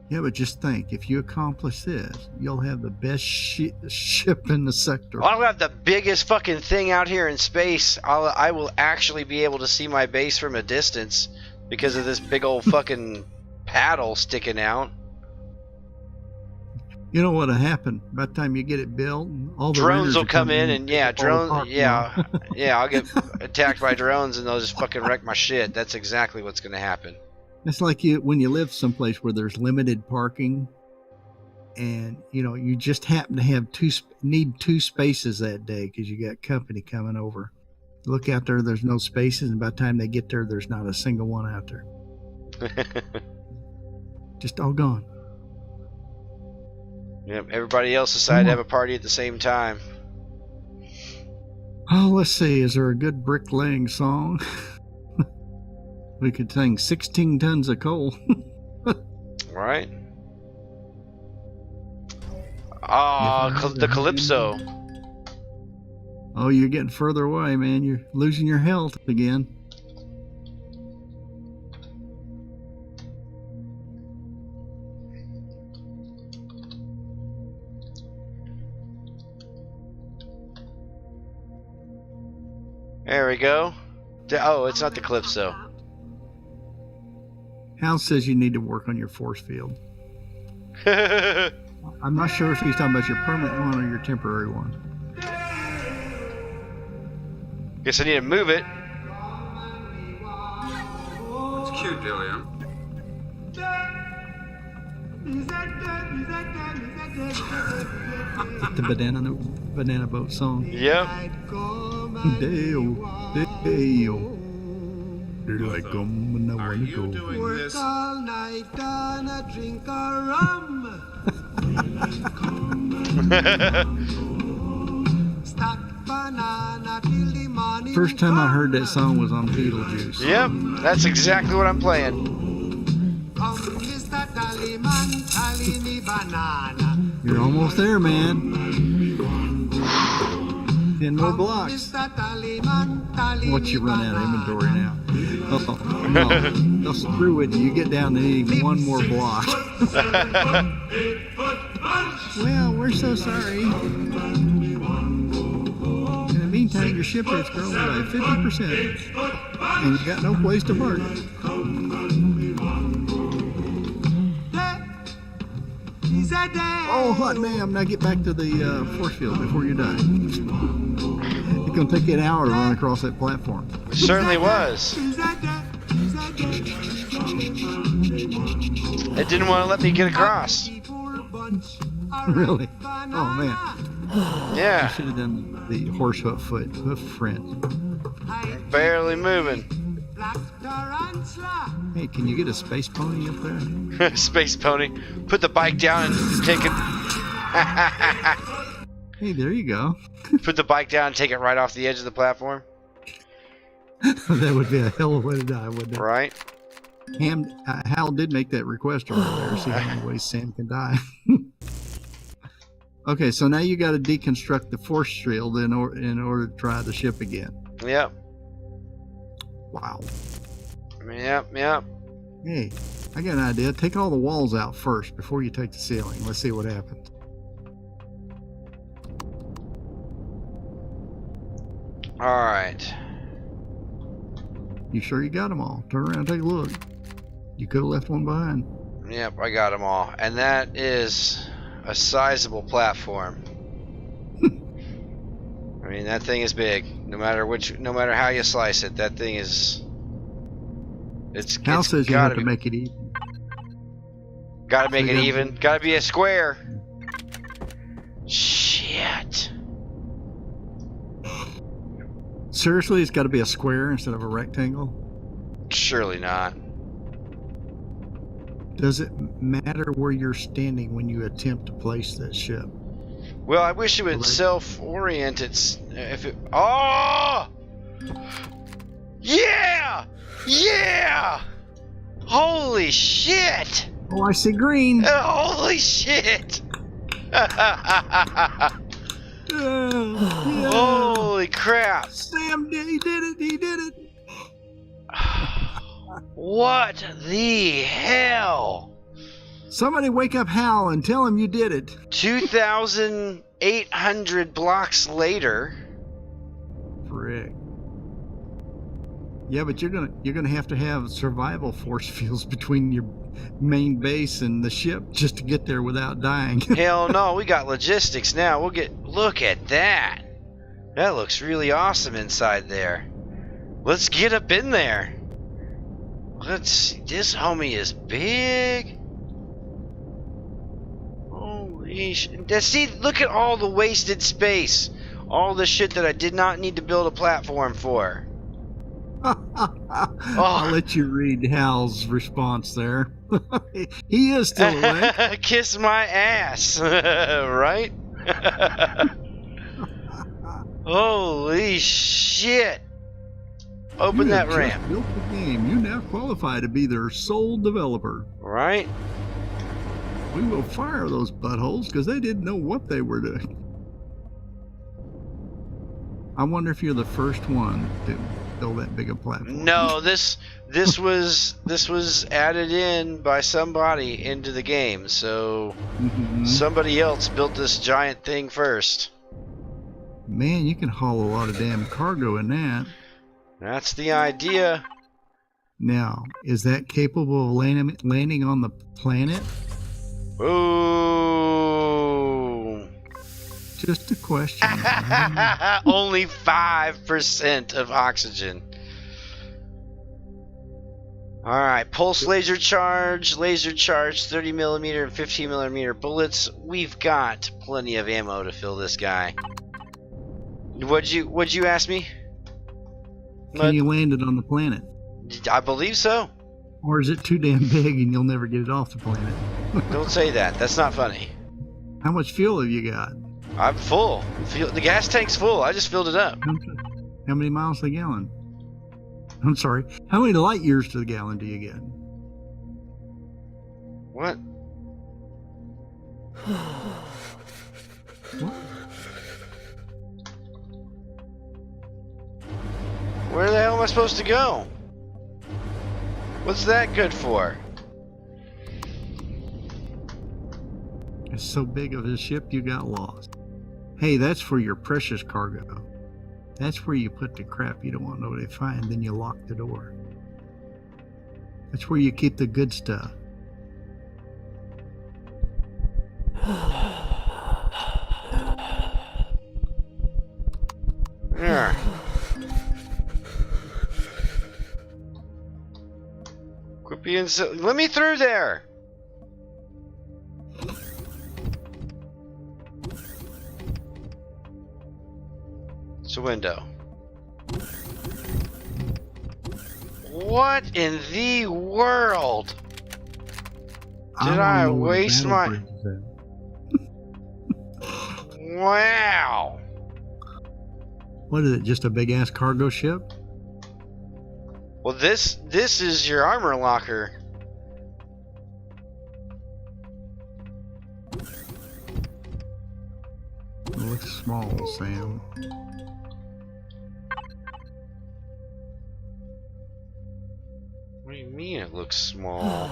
Yeah, but just think, if you accomplish this, you'll have the best ship in the sector. I'll have the biggest fucking thing out here in space. I will actually be able to see my base from a distance because of this big old fucking paddle sticking out. You know what'll happen? By the time you get it built, all the drones will come in and drones. Yeah, I'll get attacked by drones and they'll just fucking wreck my shit. That's exactly what's gonna happen. It's like when you live someplace where there's limited parking, and you just happen to have need 2 spaces that day because you got company coming over. Look out there, there's no spaces, and by the time they get there, there's not a single one out there. Just all gone. Yep, everybody else decided to have a party at the same time. Oh, let's see. Is there a good bricklaying song? We could sing 16 tons of coal. Right? The Calypso. Oh, you're getting further away, man. You're losing your health again. There we go. Oh, it's not the Calypso. Hal says you need to work on your force field. I'm not sure if he's talking about your permanent one or your temporary one. Guess I need to move it. It's cute, Dillian. The banana boat song. Yep. Dale, Dale. Daylight come when I Are wanna you go. doing Work this? all night and a drink a rum. Stack banana till the morning. First time I heard that song was on Beetlejuice. Yep. That's exactly what I'm playing. Come, Mr. Tallyman, tally me banana. You're almost there, man. 10 more Come, blocks. Mr. Tallyman, tally Once me you run out of banana. inventory now. Oh, no. They'll screw with you. You get down to needing one more block. Well, we're so sorry. In the meantime, your ship rate's grown by 50%. And you got no place to park. He's a day. Oh, hot damn. Now get back to the force field before you die. It's going to take you an hour to run across that platform. It certainly was. He's a day. He's a day. It didn't want to let me get across. Really? Oh, man. I Yeah. should have done the horse hoof print. Barely moving. Hey, can you get a space pony up there? Space Pony. Put the bike down and take it. Hey, there you go. Put the bike down and take it right off the edge of the platform. That would be a hell of a way to die, wouldn't it? Right? Hal did make that request earlier. See how many ways Sam can die. Okay, so now you got to deconstruct the force shield in order to try the ship again. Yep. Wow. Yep. Yep. Hey, I got an idea. Take all the walls out first before you take the ceiling. Let's see what happens. All right. You sure you got them all? Turn around and take a look. You could have left one behind. Yep, I got them all. And that is a sizable platform. I mean, that thing is big. No matter how you slice it, that thing is. Hal says you gotta have to be, make it even. gotta make So it you even. Gotta be a square. Shit. Seriously, it's got to be a square instead of a rectangle? Surely not. Does it matter where you're standing when you attempt to place that ship? Well, I wish it would Right. self-orient its. If it. Oh! Yeah! Yeah! Holy shit! Oh, I see green. Holy shit! Yeah. Holy crap! Sam did. He did it. He did it. What the hell? Somebody wake up Hal and tell him you did it. 2,800 blocks later. Frick. Yeah, but you're gonna have to have survival force fields between your main base and the ship just to get there without dying. Hell no, we got logistics now. Look at that. That looks really awesome inside there. Let's get up in there. Let's see. This homie is big. Holy shit. See, look at all the wasted space. All the shit that I did not need to build a platform for. I'll let you read Hal's response there. He is still awake. Kiss my ass. Right? Holy shit. Open that You have just ramp. built the game. You now qualify to be their sole developer. Right? We will fire those buttholes because they didn't know what they were doing. I wonder if you're the first one to build that big a platform. No, this was added in by somebody into the game, so somebody else built this giant thing first. Man, you can haul a lot of damn cargo in that. That's the idea. Now, is that capable of landing on the planet? Ooh. Just a question. Only 5% of oxygen. Alright, pulse laser charge, 30mm and 15mm bullets. We've got plenty of ammo to fill this guy. What'd you ask me? Can you land it on the planet? I believe so. Or is it too damn big and you'll never get it off the planet? Don't say that. That's not funny. How much fuel have you got? I'm full. The gas tank's full. I just filled it up. How many miles to the gallon? I'm sorry. How many light years to the gallon do you get? What? What? Where the hell am I supposed to go? What's that good for? It's so big of a ship you got lost. Hey, that's for your precious cargo. That's where you put the crap you don't want nobody to find, then you lock the door. That's where you keep the good stuff. There. Quit being so. Let me through there. It's a window. What in the world? Did I waste my... Wow. What is it, just a big ass cargo ship? Well, this is your armor locker. It looks small, Sam. What do you mean it looks small?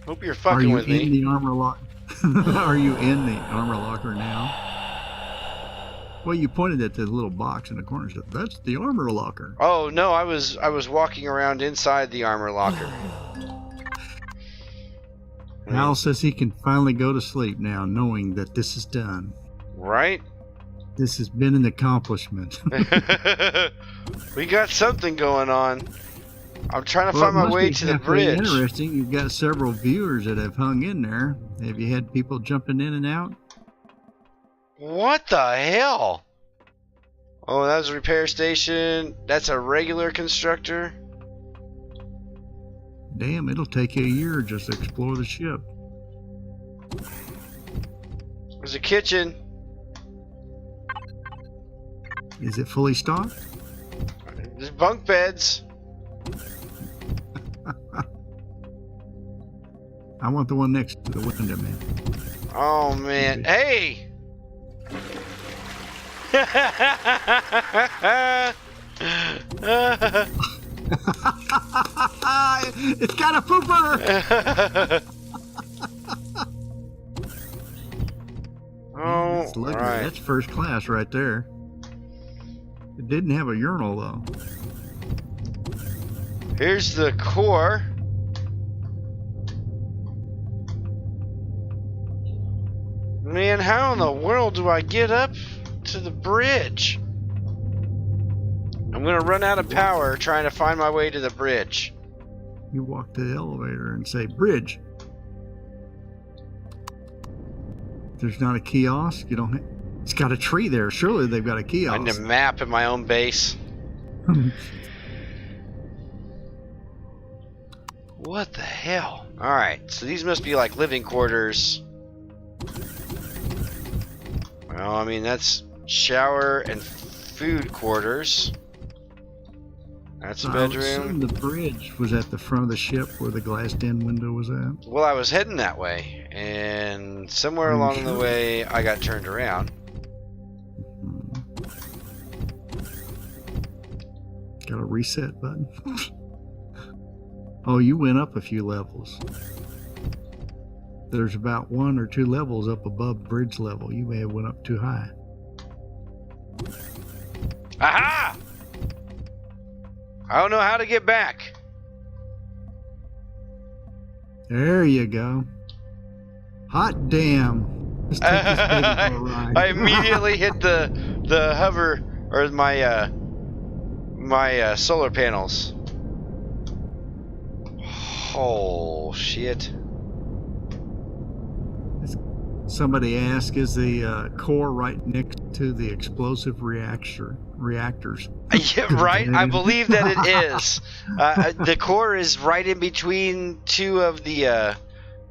Hope you're fucking with me. Are you in the armor locker? Are you in the armor locker now? Well, you pointed at the little box in the corner. So that's the armor locker. Oh no, I was walking around inside the armor locker. Hal says he can finally go to sleep now, knowing that this is done. Right? This has been an accomplishment. We got something going on. I'm trying to find my way to the bridge. Interesting. You've got several viewers that have hung in there. Have you had people jumping in and out? What the hell? Oh, that was a repair station. That's a regular constructor. Damn, it'll take you a year just to explore the ship. There's a kitchen. Is it fully stocked? There's bunk beds. I want the one next to the window, man. Oh man. Hey! It's got a pooper! Oh, Look, right. that's first class right there. It didn't have a urinal though. Here's the core. Man, how in the world do I get up to the bridge? I'm gonna run out of power trying to find my way to the bridge. You walk to the elevator and say, bridge. There's not a kiosk. You don't. It's got a tree there. Surely they've got a kiosk. I need a map in my own base. What the hell? Alright, so these must be like living quarters. Well, I mean, that's shower and food quarters. That's So a I would assume bedroom. the bridge was at the front of the ship where the glassed-in window was at. Well, I was heading that way, and somewhere Are you along the sure? way, I got turned around. Hmm. Got a reset button. Oh, you went up a few levels. There's about 1 or 2 levels up above bridge level. You may have went up too high. Aha! I don't know how to get back. There you go. Hot damn. Let's take this baby for a ride. I immediately hit the hover or my solar panels. Oh shit! Somebody asked, is the core right next to the explosive reactors? Yeah, right. I believe that it is. The core is right in between two of the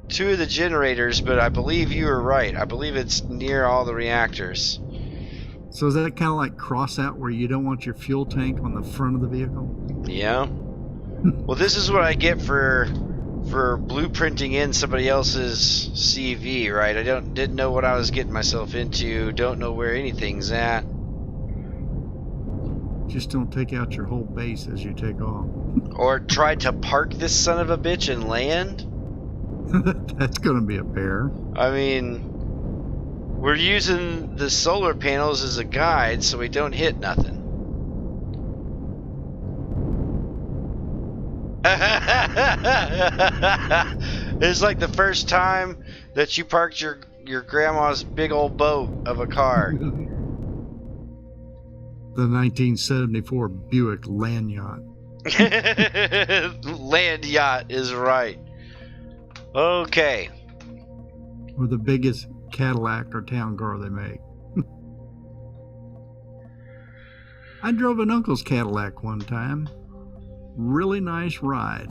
generators, but I believe you were right. I believe it's near all the reactors. So is that kind of like cross out where you don't want your fuel tank on the front of the vehicle? Yeah. Well, this is what I get for blueprinting in somebody else's CV, right? I didn't know what I was getting myself into. Don't know where anything's at. Just don't take out your whole base as you take off. Or try to park this son of a bitch and land. That's going to be a pair. I mean, we're using the solar panels as a guide so we don't hit nothing. It's like the first time that you parked your grandma's big old boat of a car. The 1974 Buick Land Yacht. Land yacht is right. Okay. Or the biggest Cadillac or town car they make. I drove an uncle's Cadillac one time. Really nice ride.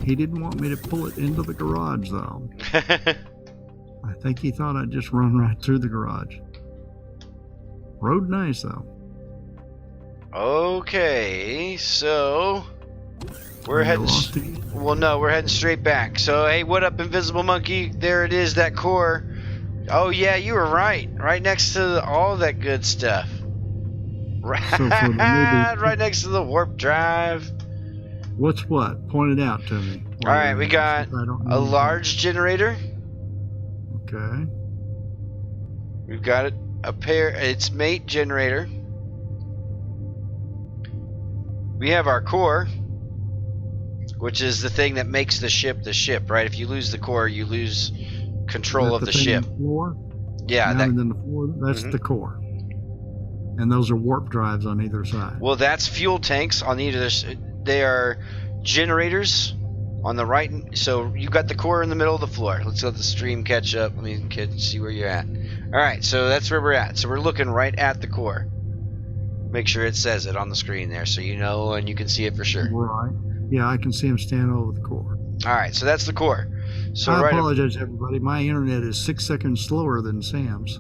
He didn't want me to pull it into the garage, though. I think he thought I'd just run right through the garage. Rode nice, though. Okay, so we're You heading. lost it? Well, no, we're heading straight back. So, hey, what up, Invisible Monkey? There it is, that core. Oh yeah, you were right. Right next to all that good stuff. Right, So for the movie- right next to the warp drive. What's what? Point it out to me. All right, we got I don't a know. large generator. Okay. We've got a pair. Its mate generator. We have our core, which is the thing that makes the ship, right? If you lose the core, you lose control of the thing ship. on the floor? Yeah, Mounted that. in the floor, that's Mhm. the core. And those are warp drives on either side. Well, that's fuel tanks on either. They are generators on the right. So you got the core in the middle of the floor. Let's let the stream catch up. Let me see where you're at. All right, so that's where we're at. So we're looking right at the core. Make sure it says it on the screen there, so you know and you can see it for sure. Right. Yeah, I can see him standing over the core. All right, so that's the core. So I right. apologize, everybody. My internet is 6 seconds slower than Sam's.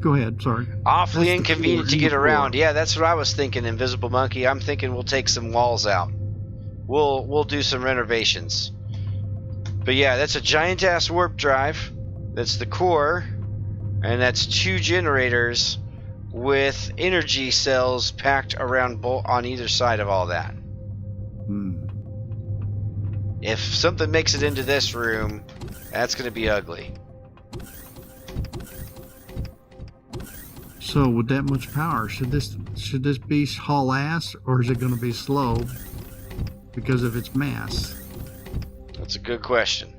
Go ahead. Sorry. Awfully That's the inconvenient core to in get the around. floor. Yeah, that's what I was thinking, Invisible Monkey. I'm thinking we'll take some walls out. We'll do some renovations. But yeah, that's a giant ass warp drive. That's the core, and that's 2 generators with energy cells packed around on either side of all that. Hmm. If something makes it into this room, that's going to be ugly. So with that much power, should this beast haul ass, or is it going to be slow because of its mass? That's a good question.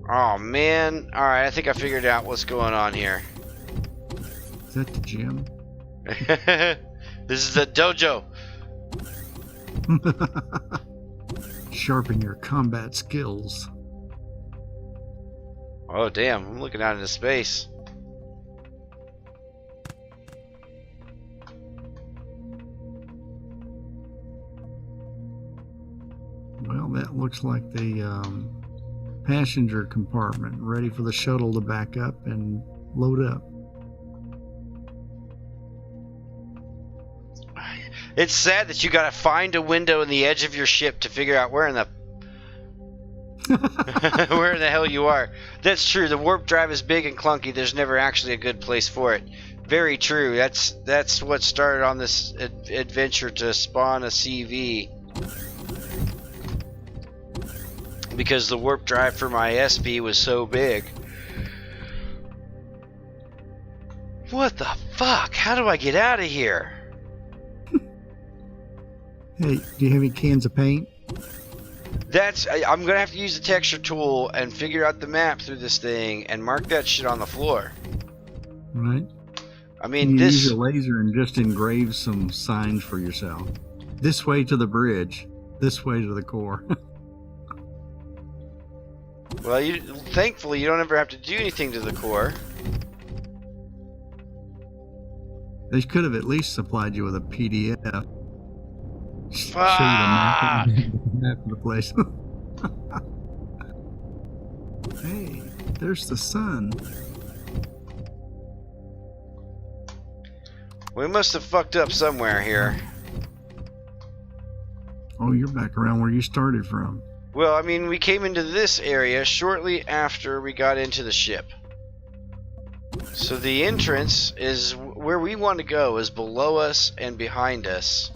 Oh man. Alright, I think I figured out what's going on here. Is that the gym? This is the dojo. Sharpen your combat skills. Oh damn, I'm looking out into space. Well, that looks like the passenger compartment, ready for the shuttle to back up and Load up. It's sad that you gotta find a window in the edge of your ship to figure out where in the where in the hell you are. That's true. The warp drive is big and clunky. There's never actually a good place for it. Very true. That's what started on this adventure to spawn a CV. Because the warp drive for my SP was so big. What the fuck? How do I get out of here? Hey, do you have any cans of paint? I'm gonna have to use the texture tool and figure out the map through this thing and mark that shit on the floor. Right. I mean, you this. Use your laser and just engrave some signs for yourself. This way to the bridge. This way to the core. Well, thankfully you don't ever have to do anything to the core. They could have at least supplied you with a PDF. Fuck. Show you the map of the place. Hey, there's the sun. We must have fucked up somewhere here. Oh, you're back around where you started from. Well, I mean, we came into this area shortly after we got into the ship. So the entrance is where we want to go, is below us and behind us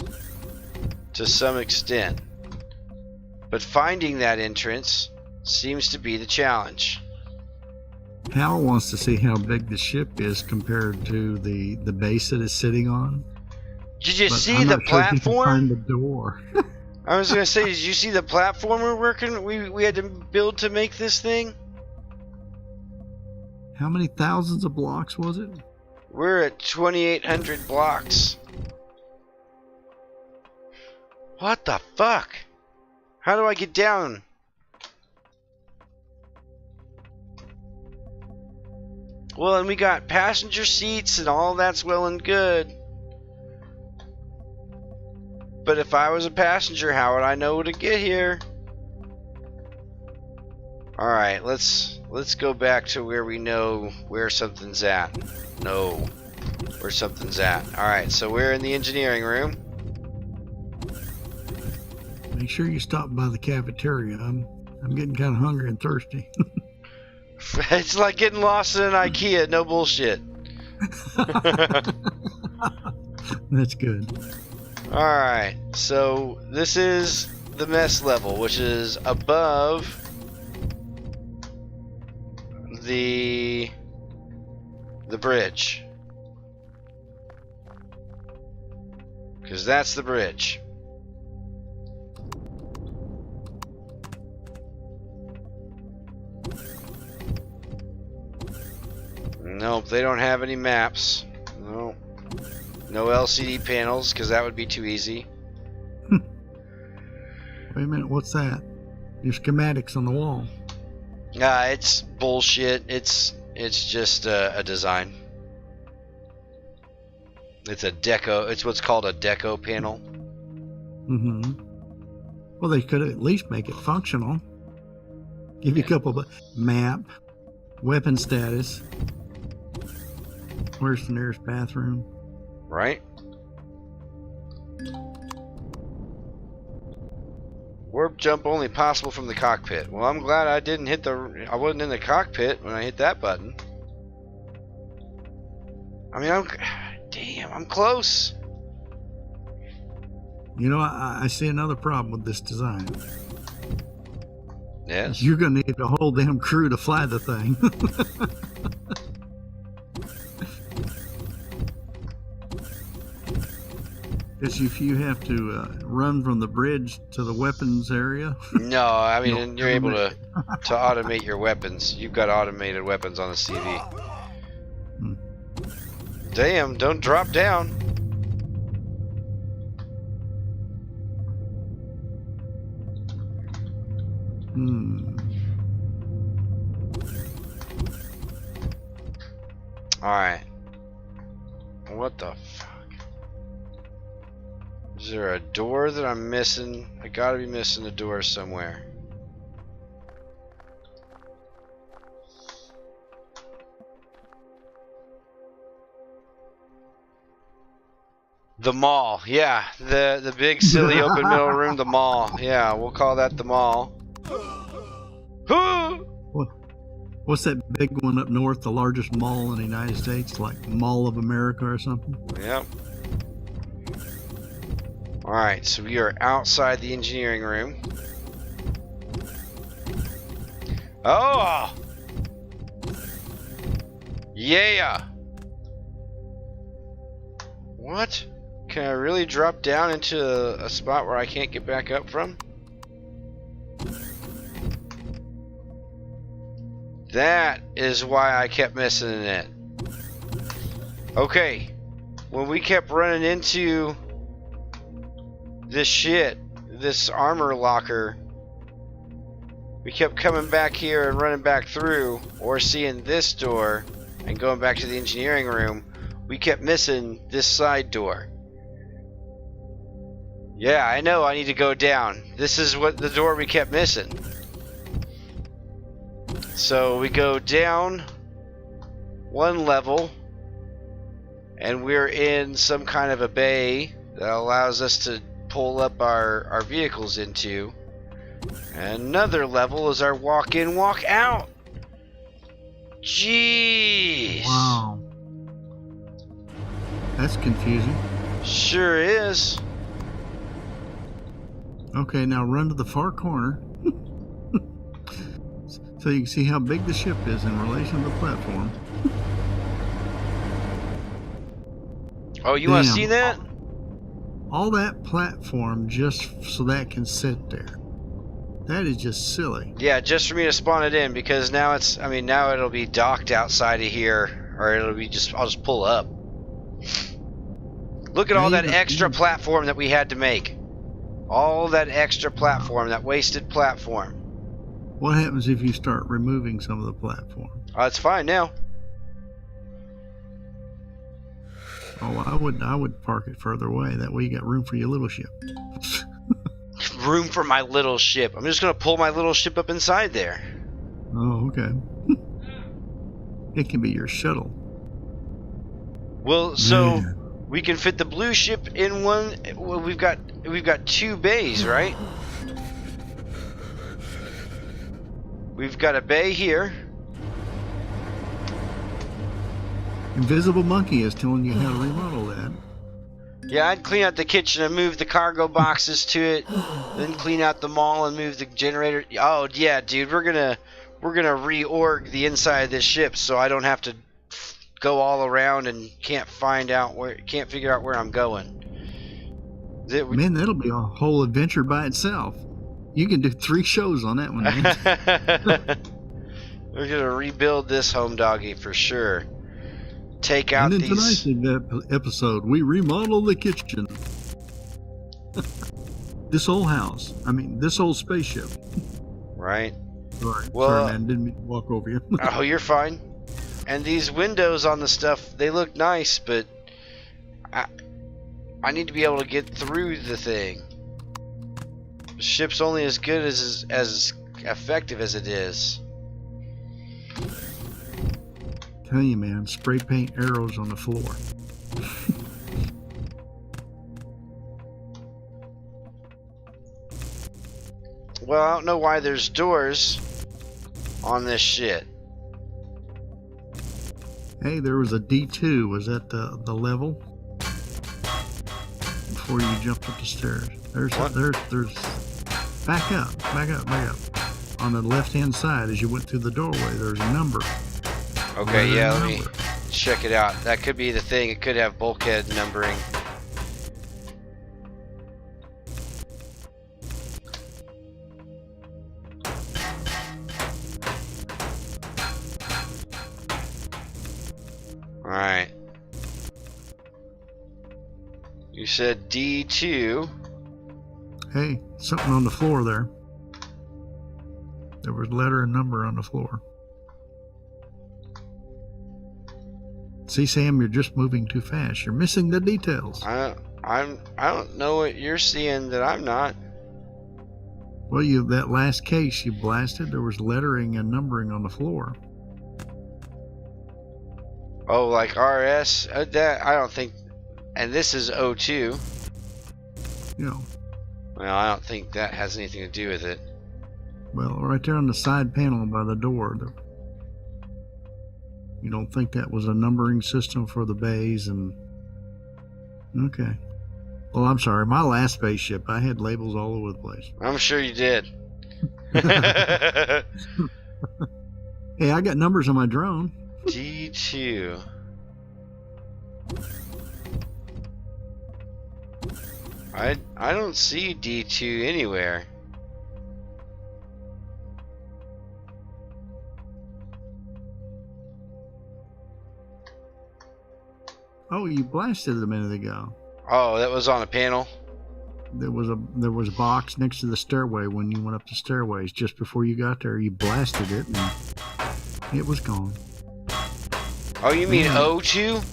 to some extent. But finding that entrance seems to be the challenge. Hal wants to see how big the ship is compared to the base that it's sitting on. Did you But see I'm the not sure if you can platform? find the door. I was gonna say, did you see the platform we had to build to make this thing? How many thousands of blocks was it? We're at 2,800 blocks. What the fuck? How do I get down? Well, and we got passenger seats and all that's well and good. But if I was a passenger, how would I know to get here? Alright, let's go back to where we know where something's at. No. Where something's at. Alright, so we're in the engineering room. Make sure you stop by the cafeteria. I'm getting kind of hungry and thirsty. It's like getting lost in an IKEA, no bullshit. That's good. Alright, so this is the mess level, which is above the bridge. Because that's the bridge. Nope, they don't have any maps. Nope. No LCD panels, because that would be too easy. Wait a minute, what's that? Your schematics on the wall. It's bullshit. It's just a design. It's a deco. It's what's called a deco panel. Mm-hmm. Well, they could at least make it functional. Give you a couple of map, weapon status. Where's the nearest bathroom? Right? Warp jump only possible from the cockpit. Well, I'm glad I didn't hit I wasn't in the cockpit when I hit that button. I mean, damn, I'm close. You know, I see another problem with this design. Yes. You're going to need a whole damn crew to fly the thing. Because if you have to run from the bridge to the weapons area. No, I mean, you're able to automate your weapons. You've got automated weapons on the CV. Hmm. Damn, don't drop down. Alright. What the fuck? Is there a door that I'm missing? I gotta be missing a door somewhere. The mall, yeah. The big silly open middle room, the mall. Yeah, we'll call that the mall. What's that big one up north, the largest mall in the United States, like Mall of America or something? Yep. Alright, so we are outside the engineering room. Oh! Yeah! What? Can I really drop down into a spot where I can't get back up from? That is why I kept missing it. Okay. When we kept running into this shit, this armor locker, we kept coming back here and running back through, or seeing this door and going back to the engineering room. We kept missing this side door. Yeah, I know I need to go down. This is what the door we kept missing. So we go down one level, and we're in some kind of a bay that allows us to pull up our vehicles into. And another level is our walk in, walk out. Jeez. Wow. That's confusing. Sure is. Okay, now run to the far corner so you can see how big the ship is in relation to the platform. Oh, you want to see that? All that platform just so that can sit there. That is just silly. Yeah, just for me to spawn it in, because now it's, I mean, now it'll be docked outside of here, or it'll be just, I'll just pull up. Look at all that extra platform that we had to make. All that extra platform, that wasted platform. What happens if you start removing some of the platform? Oh, it's fine now. Oh, I would park it further away. That way you got room for your little ship. Room for my little ship. I'm just going to pull my little ship up inside there. Oh, okay. It can be your shuttle. Well, so Man. we can fit the blue ship in one. Well, we've got two bays, right? We've got a bay here. Invisible Monkey is telling you how to remodel that. Yeah, I'd clean out the kitchen and move the cargo boxes to it, then clean out the mall and move the generator. Oh yeah, dude, we're gonna reorg the inside of this ship so I don't have to go all around and can't figure out where I'm going. Man, that'll be a whole adventure by itself. You can do 3 shows on that one, man. We're gonna rebuild this home doggy for sure. Take out and in these. Tonight's episode, we remodel the kitchen. This whole house. I mean, this whole spaceship. Right. Sorry, Well, sorry, man. Didn't mean to walk over you. Oh, you're fine. And these windows on the stuff, they look nice, but I need to be able to get through the thing. The ship's only as good as effective as it is. Tell you, man, spray paint arrows on the floor. Well, I don't know why there's doors on this shit. Hey, there was a D2. Was that the level? Before you jumped up the stairs. There's back up. On the left-hand side, as you went through the doorway, there's a number. Okay, yeah, let me check it out. That could be the thing. It could have bulkhead numbering. Alright. You said D2. Hey, something on the floor there. There was letter and number on the floor. See, Sam, you're just moving too fast. You're missing the details. I don't know what you're seeing that I'm not. Well, that last case you blasted, there was lettering and numbering on the floor. Oh, like RS? That I don't think And this is O2. You know, Well, I don't think that has anything to do with it. well, right there on the side panel by the door. You don't think that was a numbering system for the bays and... Okay. Well, I'm sorry. My last spaceship, I had labels all over the place. I'm sure you did. Hey, I got numbers on my drone. D2. I don't see D2 anywhere. Oh, you blasted it a minute ago. Oh, that was on a panel? There was a box next to the stairway when you went up the stairways. Just before you got there, you blasted it and it was gone. Oh, you mean O2?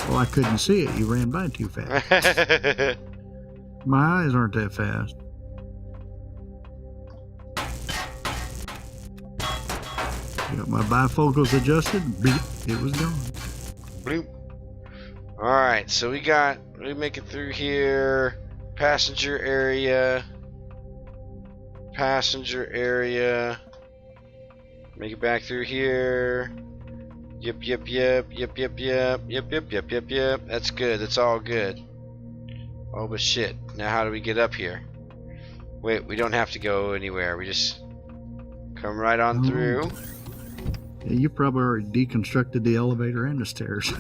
Well, I couldn't see it. You ran by too fast. My eyes aren't that fast. Got my bifocals adjusted. Beep, it was gone. Bloop. Alright, so we make it through here. Passenger area. Passenger area. Make it back through here. Yep. That's good. That's all good. Oh, but shit. Now how do we get up here? Wait, we don't have to go anywhere. We just come right on through. Yeah, you probably already deconstructed the elevator and the stairs.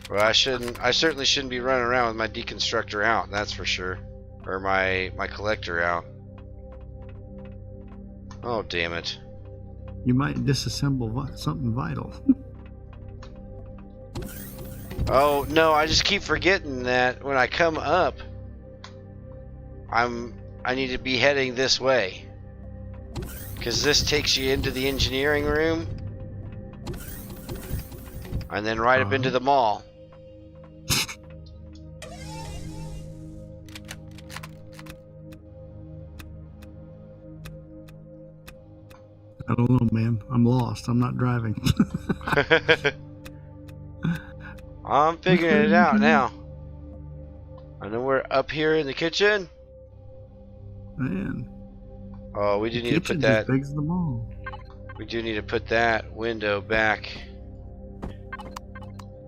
Well, I certainly shouldn't be running around with my deconstructor out, that's for sure. Or my collector out. Oh, damn it. You might disassemble something vital. Oh, no, I just keep forgetting that when I come up, I need to be heading this way. Because this takes you into the engineering room. And then right up into the mall. I don't know, man. I'm lost. I'm not driving. I'm figuring it out now. I know we're up here in the kitchen. Man. Oh, we do need to put Kitchen's that. as big as the mall. We do need to put that window back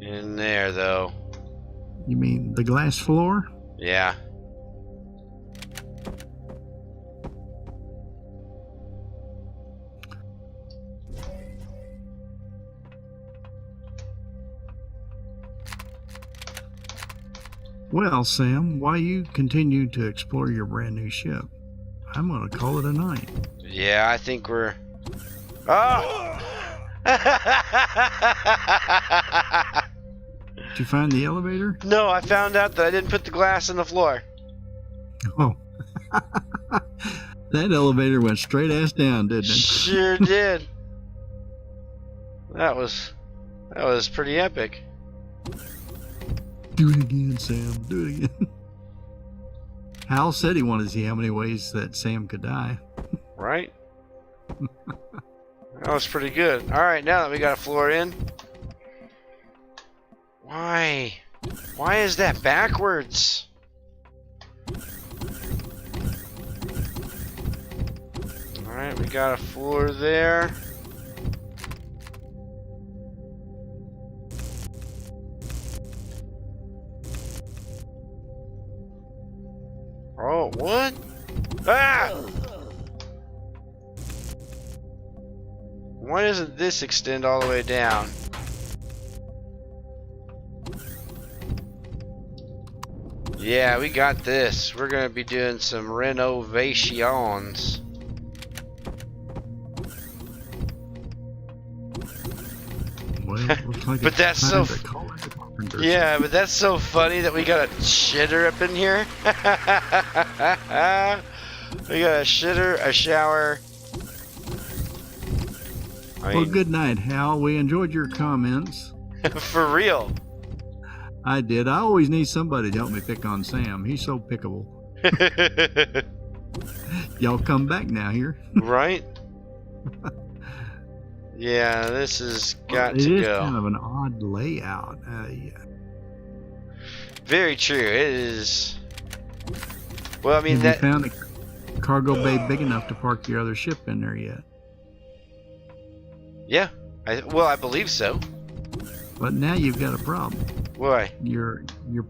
in there, though. You mean the glass floor? Yeah. Well, Sam, while you continue to explore your brand new ship, I'm going to call it a night. Yeah, I think we're... Oh! Did you find the elevator? No, I found out that I didn't put the glass on the floor. Oh. That elevator went straight ass down, didn't it? Sure did. That was pretty epic. Do it again, Sam. Do it again. Hal said he wanted to see how many ways that Sam could die. Right? That was pretty good. Alright, now that we got a floor in. Why? Why is that backwards? Alright, we got a floor there. Oh, what? Ah! Why doesn't this extend all the way down? Yeah, we got this. We're gonna be doing some renovations. Well, looks like But it's that's time so to call it a carpenter. Yeah, but that's so funny that we got a shitter up in here. We got a shitter, a shower. Well, good night, Hal. We enjoyed your comments. For real. I did. I always need somebody to help me pick on Sam. He's so pickable. Y'all come back now here. Right? Yeah, this has got to It is go. kind of an odd layout. Very true. It is. Well, I mean Have you found a cargo bay big enough to park your other ship in there yet? Yeah. I believe so. But now you've got a problem. Why? Your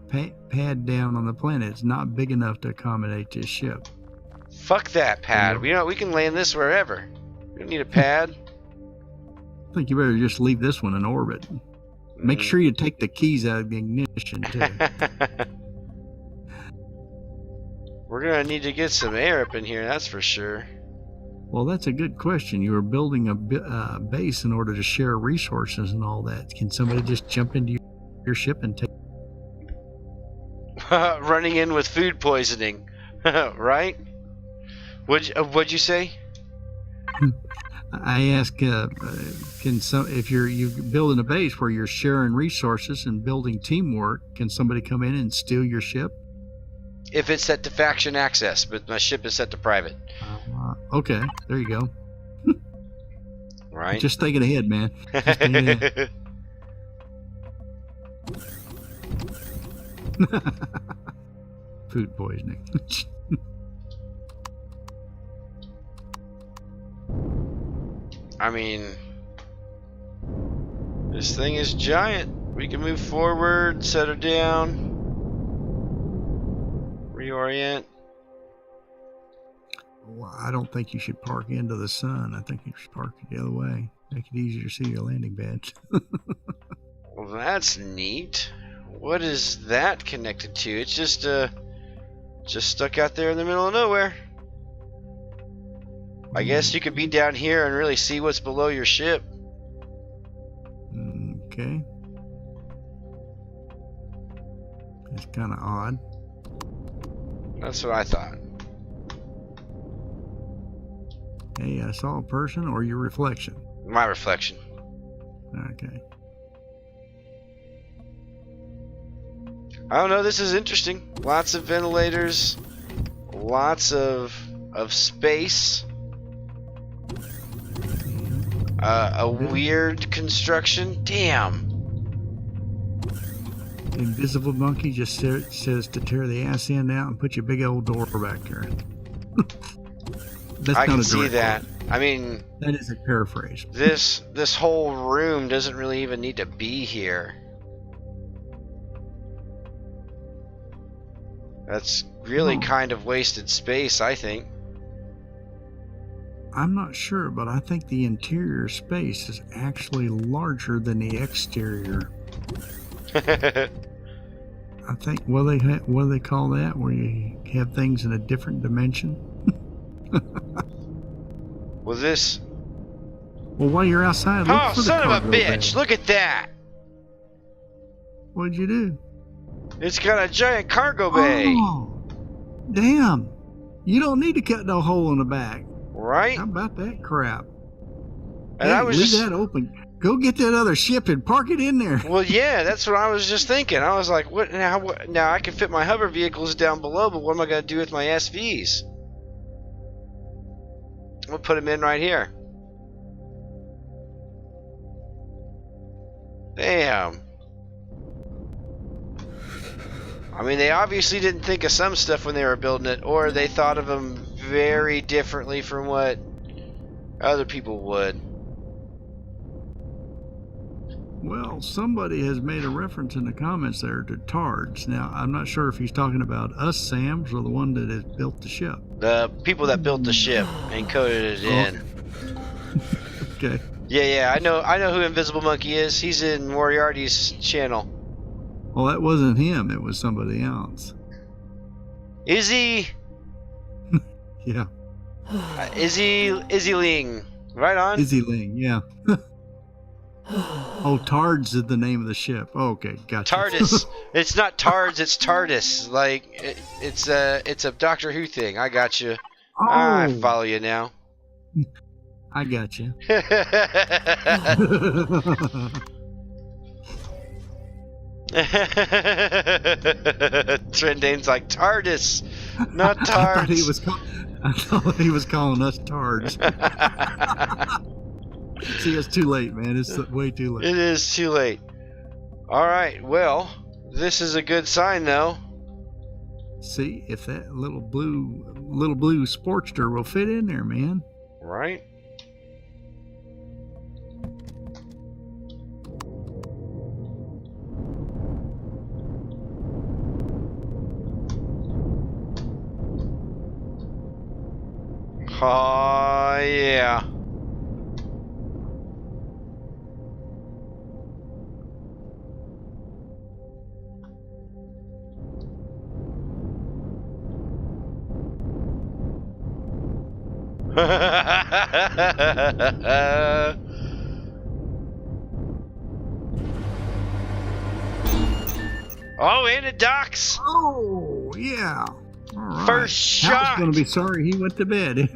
pad down on the planet is not big enough to accommodate this ship. Fuck that pad. We can land this wherever. We don't need a pad. I think you better just leave this one in orbit. Make sure you take the keys out of the ignition too. We're gonna need to get some air up in here, that's for sure. Well, that's a good question. You were building a base in order to share resources and all that. Can somebody just jump into your ship and take? Running in with food poisoning, right? What'd you say? I ask, if you're building a base where you're sharing resources and building teamwork, can somebody come in and steal your ship? If it's set to faction access, but my ship is set to private. Okay, there you go. Right. Just thinking ahead, man. Just thinking ahead. Food poisoning. I mean, this thing is giant. We can move forward, set her down, reorient. Well, I don't think you should park into the sun. I think you should park it the other way. Make it easier to see your landing badge. Well, that's neat. What is that connected to? It's just stuck out there in the middle of nowhere. I guess you could be down here and really see what's below your ship. Okay. It's kind of odd. That's what I thought. Hey, I saw a person or your reflection? My reflection. Okay. I don't know, this is interesting. Lots of ventilators, lots of space. A weird construction. Damn. Invisible Monkey just says to tear the ass end out and put your big old door back there. That's I not can a see direct that. quote. I mean, that is a paraphrase. This whole room doesn't really even need to be here. That's really kind of wasted space, I think. I'm not sure, but I think the interior space is actually larger than the exterior. I think what do they call that? Where you have things in a different dimension. Well, this. Well, while you're outside, look Oh, for the son of a cargo bitch! bay. Look at that! What'd you do? It's got a giant cargo bay. Oh, damn! You don't need to cut no hole in the back. Right? How about that crap? And hey, I was leave just that open. Go get that other ship and park it in there. Well, yeah, that's what I was just thinking. I was like, what now? Now I can fit my hover vehicles down below, but what am I going to do with my SVs? I'm going to put them in right here. Damn. I mean, they obviously didn't think of some stuff when they were building it, or they thought of them very differently from what other people would. Well, somebody has made a reference in the comments there to Tards. Now, I'm not sure if he's talking about us Sams or the one that has built the ship. The people that built the ship and coded it in. Okay. Yeah, I know who Invisible Monkey is. He's in Moriarty's channel. Well, that wasn't him. It was somebody else. Is he? Yeah. Izzy Ling. Right on. Izzy Ling, yeah. Oh, Tards is the name of the ship. Oh, okay, gotcha. TARDIS. It's not Tards, it's TARDIS. Like it's a Doctor Who thing. I got you. Oh, I follow you now. I got you. Trendane's like TARDIS, not Tards. I thought he was calling us Tards. See, it's too late, man. It's way too late. It is too late. All right. Well, This is a good sign, though. See if that little blue Sportster will fit in there, man. Right? Oh, yeah. Oh, and it docks. Oh, yeah. All right. First shot. Hal's going to be sorry he went to bed.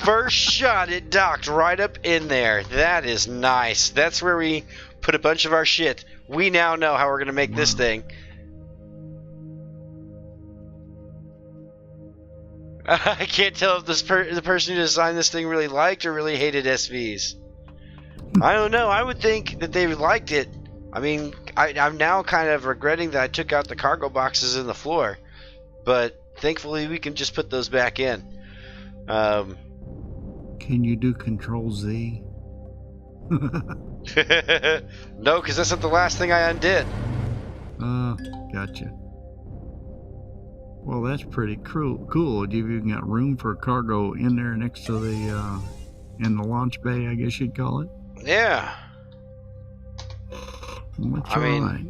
First shot, it docked right up in there. That is nice. That's where we put a bunch of our shit. We now know how we're going to make this thing. I can't tell if the person who designed this thing really liked or really hated SVs. I don't know. I would think that they liked it. I mean, I'm now kind of regretting that I took out the cargo boxes in the floor. But thankfully, we can just put those back in. Can you do Control Z? No, because that's not the last thing I undid. Gotcha. Well, that's pretty cool. You've even got room for cargo in there next to the in the launch bay, I guess you'd call it. Yeah. That's I mean, right.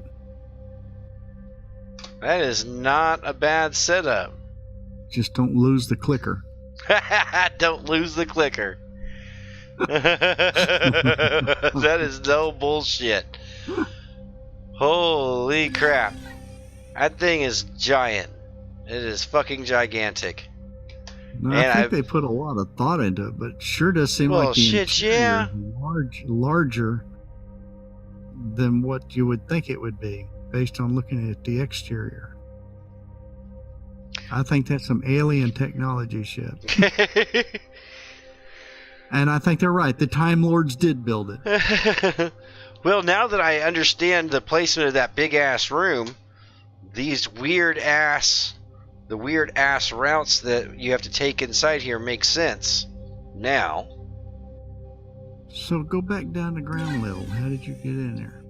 That is not a bad setup. Just don't lose the clicker. Don't lose the clicker. That is no bullshit. Holy crap. That thing is giant. It is fucking gigantic. No, And I think they put a lot of thought into it, but sure does seem Well, like the shit, interior yeah. is larger than what you would think it would be based on looking at the exterior. I think that's some alien technology shit. And I think they're right. The Time Lords did build it. Well, now that I understand the placement of that big ass room, these weird ass routes that you have to take inside here make sense now. So go back down to ground level. How did you get in there?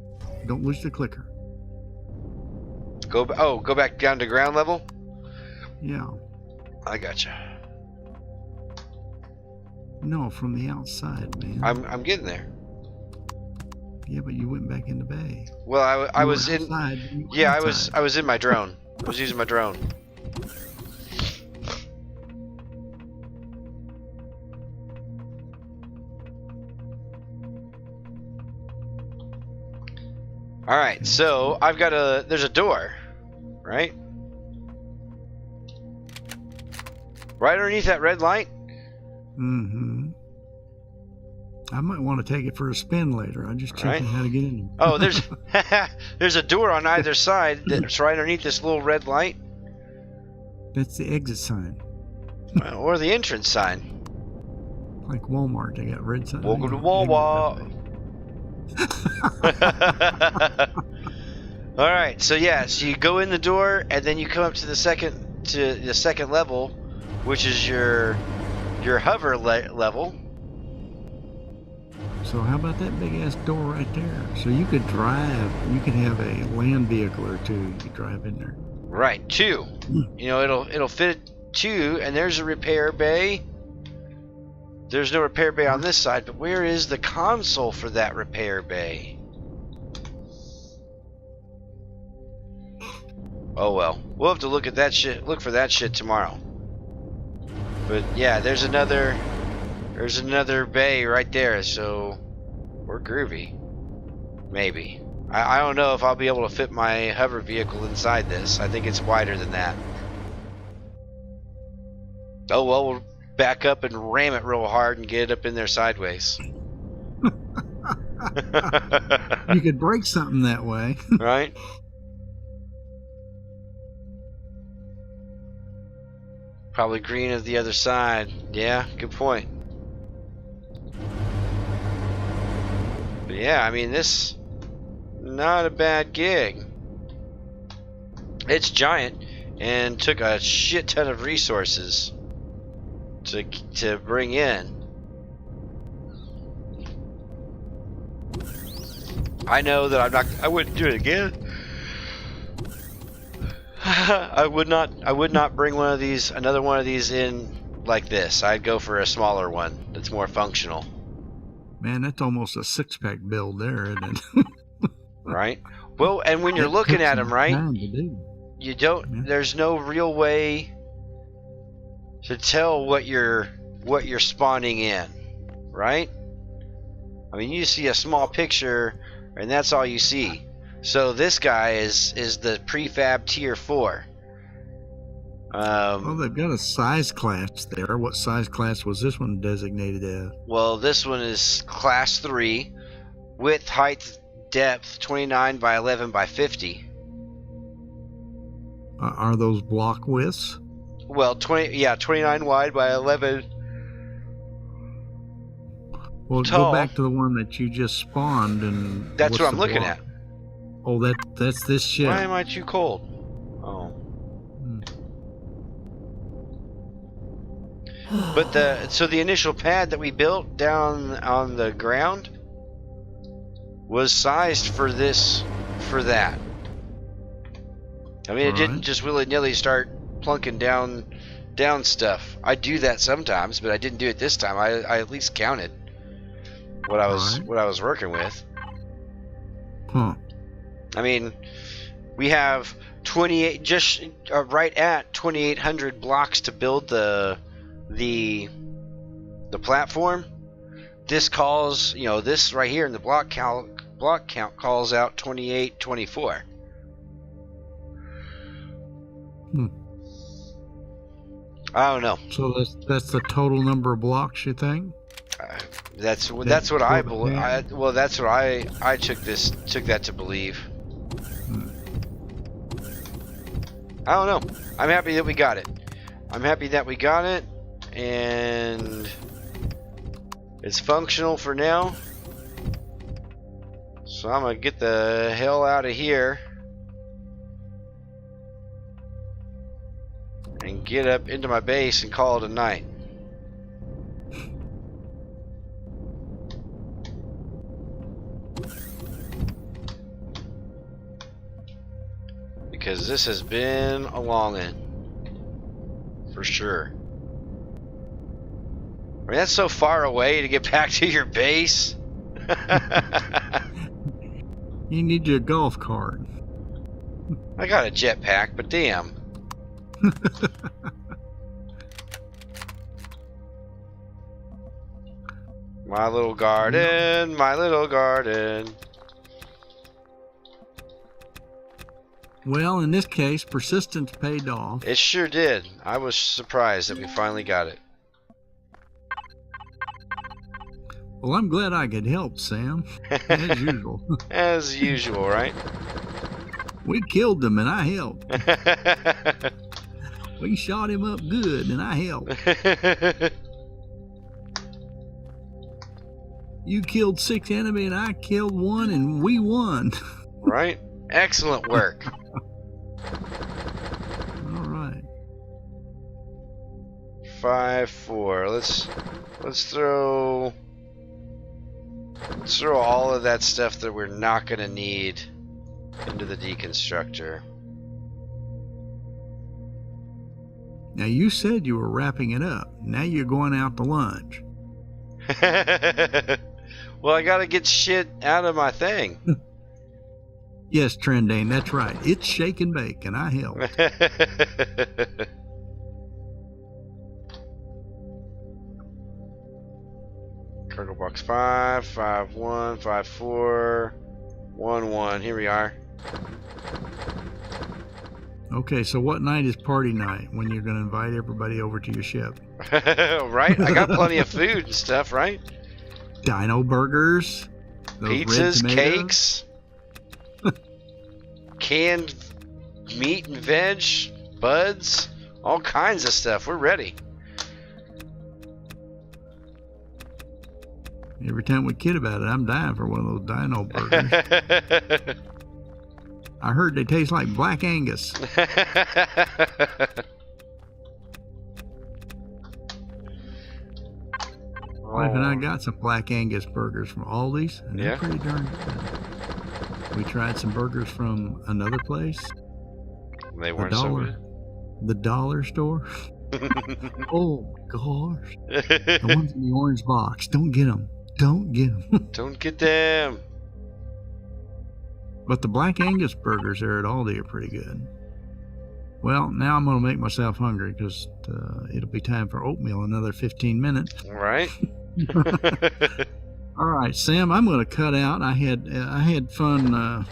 Don't lose the clicker. Go back down to ground level. Yeah. I gotcha. No, from the outside, man. I'm getting there. Yeah, but you went back in the bay. Well, I You was were in. outside, you were Yeah, inside. I was in my drone. I was using my drone. All right, so I've got there's a door, right? Right underneath that red light. Mm-hmm. I might want to take it for a spin later. I'm just checking how to get in there. Oh, there's a door on either side that's right underneath this little red light, That's the exit sign. or the entrance sign. Like Walmart, they got red sign. Welcome to Walmart. All right, so yeah, so you go in the door and then you come up to the second level, which is your hover level. So how about that big ass door right there? So you could drive. You could have a land vehicle or two. You could drive in there. Right, 2. You know, it'll fit 2, and there's a repair bay. There's no repair bay on this side, but where is the console for that repair bay? Oh well, we'll have to look at that shit. Look for that shit tomorrow. But yeah, there's another bay right there. So we're groovy. Maybe. I don't know if I'll be able to fit my hover vehicle inside this. I think it's wider than that. Oh well, we'll back up and ram it real hard and get it up in there sideways. You could break something that way. Right? Probably green is the other side. Yeah, good point. But yeah, I mean, this not a bad gig. It's giant and took a shit ton of resources to bring in. I know that I wouldn't do it again. I would not bring another one of these in like this. I'd go for a smaller one that's more functional. Man, that's almost a 6-pack build there, isn't it? Right? Well, and when you're looking at them, right? You don't. Yeah. There's no real way to tell what you're spawning in, right? I mean, you see a small picture, and that's all you see. So this guy is the prefab tier 4. Well, they've got a size class there. What size class was this one designated as? Well, this one is class 3, width, height, depth 29 by 11 by 50. Are those block widths? Well, 29 wide by 11 Well, tall. go back to the one that you just spawned, and That's what's what I'm the looking block? at. Oh, that's this ship. Why am I too cold? Oh. But the initial pad that we built down on the ground was sized for that. I mean, it didn't just willy-nilly start plunking down stuff. I do that sometimes, but I didn't do it this time. I at least counted what I was working with. Huh. I mean, we have 28, just right at 2,800 blocks to build the platform. This calls, this right here in the block count calls out 28, 24. I don't know. So that's the total number of blocks, you think? That's what I believe. That's what I took that to believe. I don't know. I'm happy that we got it. And it's functional for now. So I'm gonna get the hell out of here and get up into my base and call it a night. Because this has been a longin', for sure. I mean, that's so far away to get back to your base. You need your golf cart. I got a jetpack, but damn. My little garden, my little garden. Well, in this case, persistence paid off. It sure did. I was surprised that we finally got it. Well, I'm glad I could help, Sam. As usual. As usual, right? We killed him, and I helped. We shot him up good, and I helped. You killed 6 enemy, and I killed 1, and we won. Right? Excellent work. All right. 5-4. Let's throw all of that stuff that we're not gonna need into the deconstructor. Now, you said you were wrapping it up. Now you're going out to lunch. Well, I gotta get shit out of my thing. Yes, Trendane, that's right. It's shake and bake, and I help. Cargo box 5, 5-1, 5-4, 1-1. Here we are. Okay, so what night is party night when you're going to invite everybody over to your ship? Right? I got plenty of food and stuff, right? Dino burgers, those Pizzas, red tomatoes. cakes, canned meat and veg, buds, all kinds of stuff. We're ready. Every time we kid about it, I'm dying for one of those dino burgers. I heard they taste like Black Angus. Wife and I got some Black Angus burgers from Aldi's, and they're pretty darn good. We tried some burgers from another place. They weren't so good. The dollar store. Oh gosh, the ones in the orange box. Don't get them. Don't get them. Don't get them. But the Black Angus burgers there at Aldi are pretty good. Well, now I'm going to make myself hungry because it'll be time for oatmeal in another 15 minutes. All right. All right, Sam, I'm going to cut out. I had fun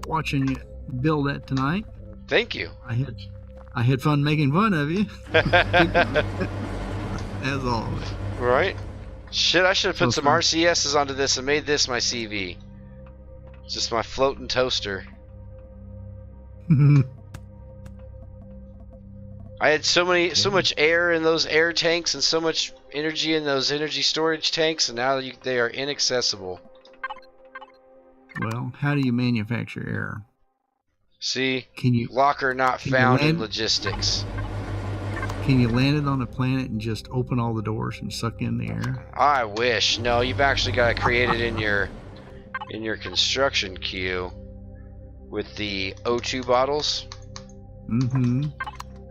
watching you build that tonight. Thank you. I had fun making fun of you. As always. Right. Shit, I should have put some RCSs onto this and made this my CV. Just my floating toaster. I had so much air in those air tanks and so much energy in those energy storage tanks, and now they are inaccessible. Well, how do you manufacture air? See, locker not found in logistics. Can you land it on a planet and just open all the doors and suck in the air? I wish. No, you've actually got to create it in your construction queue with the O2 bottles. Mm-hmm.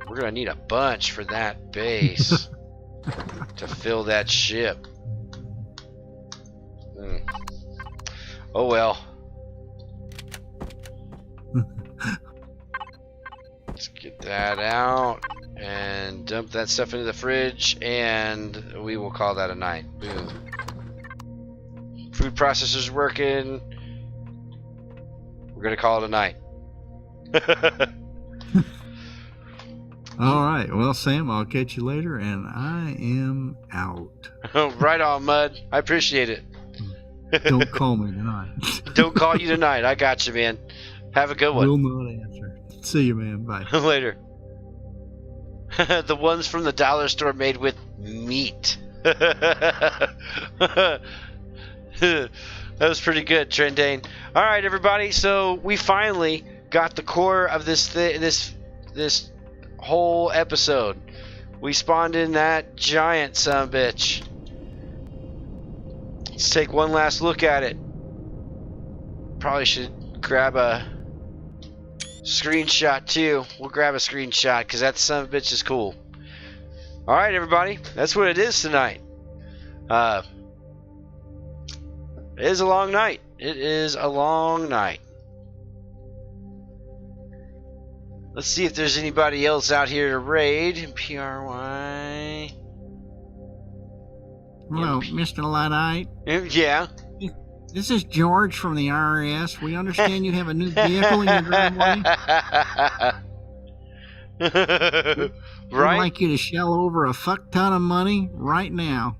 We're gonna need a bunch for that base to fill that ship. Oh well. Let's get that out and dump that stuff into the fridge, and we will call that a night. Boom. Food processor's working. We're gonna call it a night. All right. Well, Sam, I'll catch you later, and I am out. Right on, Mud. I appreciate it. Don't call me tonight. Don't call you tonight. I got you, man. Have a good one. Will not answer. See you, man. Bye. Later. The ones from the dollar store made with meat. That was pretty good, Trendane. All right, everybody. So we finally got the core of this whole episode. We spawned in that giant sumbitch. Let's take one last look at it. Probably should grab a screenshot too. We'll grab a screenshot because that sumbitch is cool. Alright, everybody. That's what it is tonight. It is a long night. It is a long night. Let's see if there's anybody else out here to raid. PRY. Hello, Mr. Luddite. Yeah. This is George from the RAS. We understand you have a new vehicle in your driveway. Right? I'd like you to shell over a fuck ton of money right now.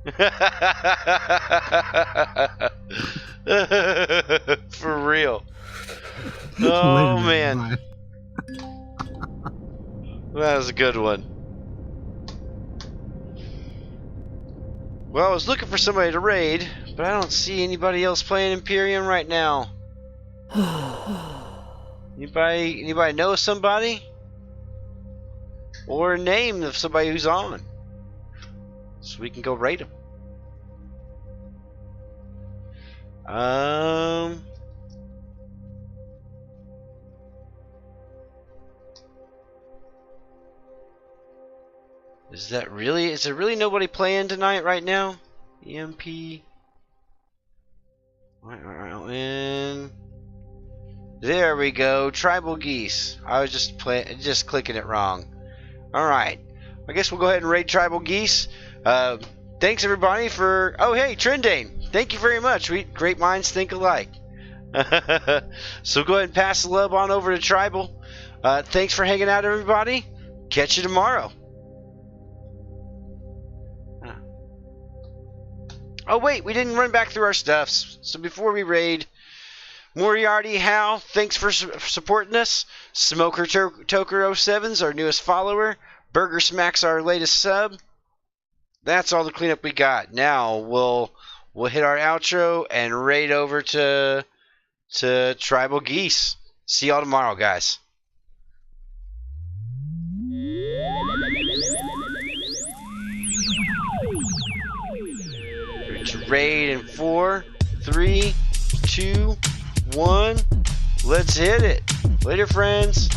For real. Oh, man. Bye. That was a good one. Well, I was looking for somebody to raid, but I don't see anybody else playing Empyrion right now. Anybody know somebody? Or a name of somebody who's on, so we can go raid them. Is there really nobody playing tonight right now? EMP. There we go. Tribal geese. I was just clicking it wrong. All right. I guess we'll go ahead and raid tribal geese. Thanks everybody for. Oh hey, Trendane. Thank you very much. Great minds think alike. So go ahead and pass the love on over to tribal. Thanks for hanging out, everybody. Catch you tomorrow. Oh wait, we didn't run back through our stuffs. So before we raid, Moriarty Hal, thanks for supporting us. Smoker Toker 07's our newest follower. Burger Smack's our latest sub. That's all the cleanup we got. Now we'll hit our outro and raid over to Tribal Geese. See y'all tomorrow, guys. Raid in 4, 3, 2, 1. Let's hit it. Later, friends.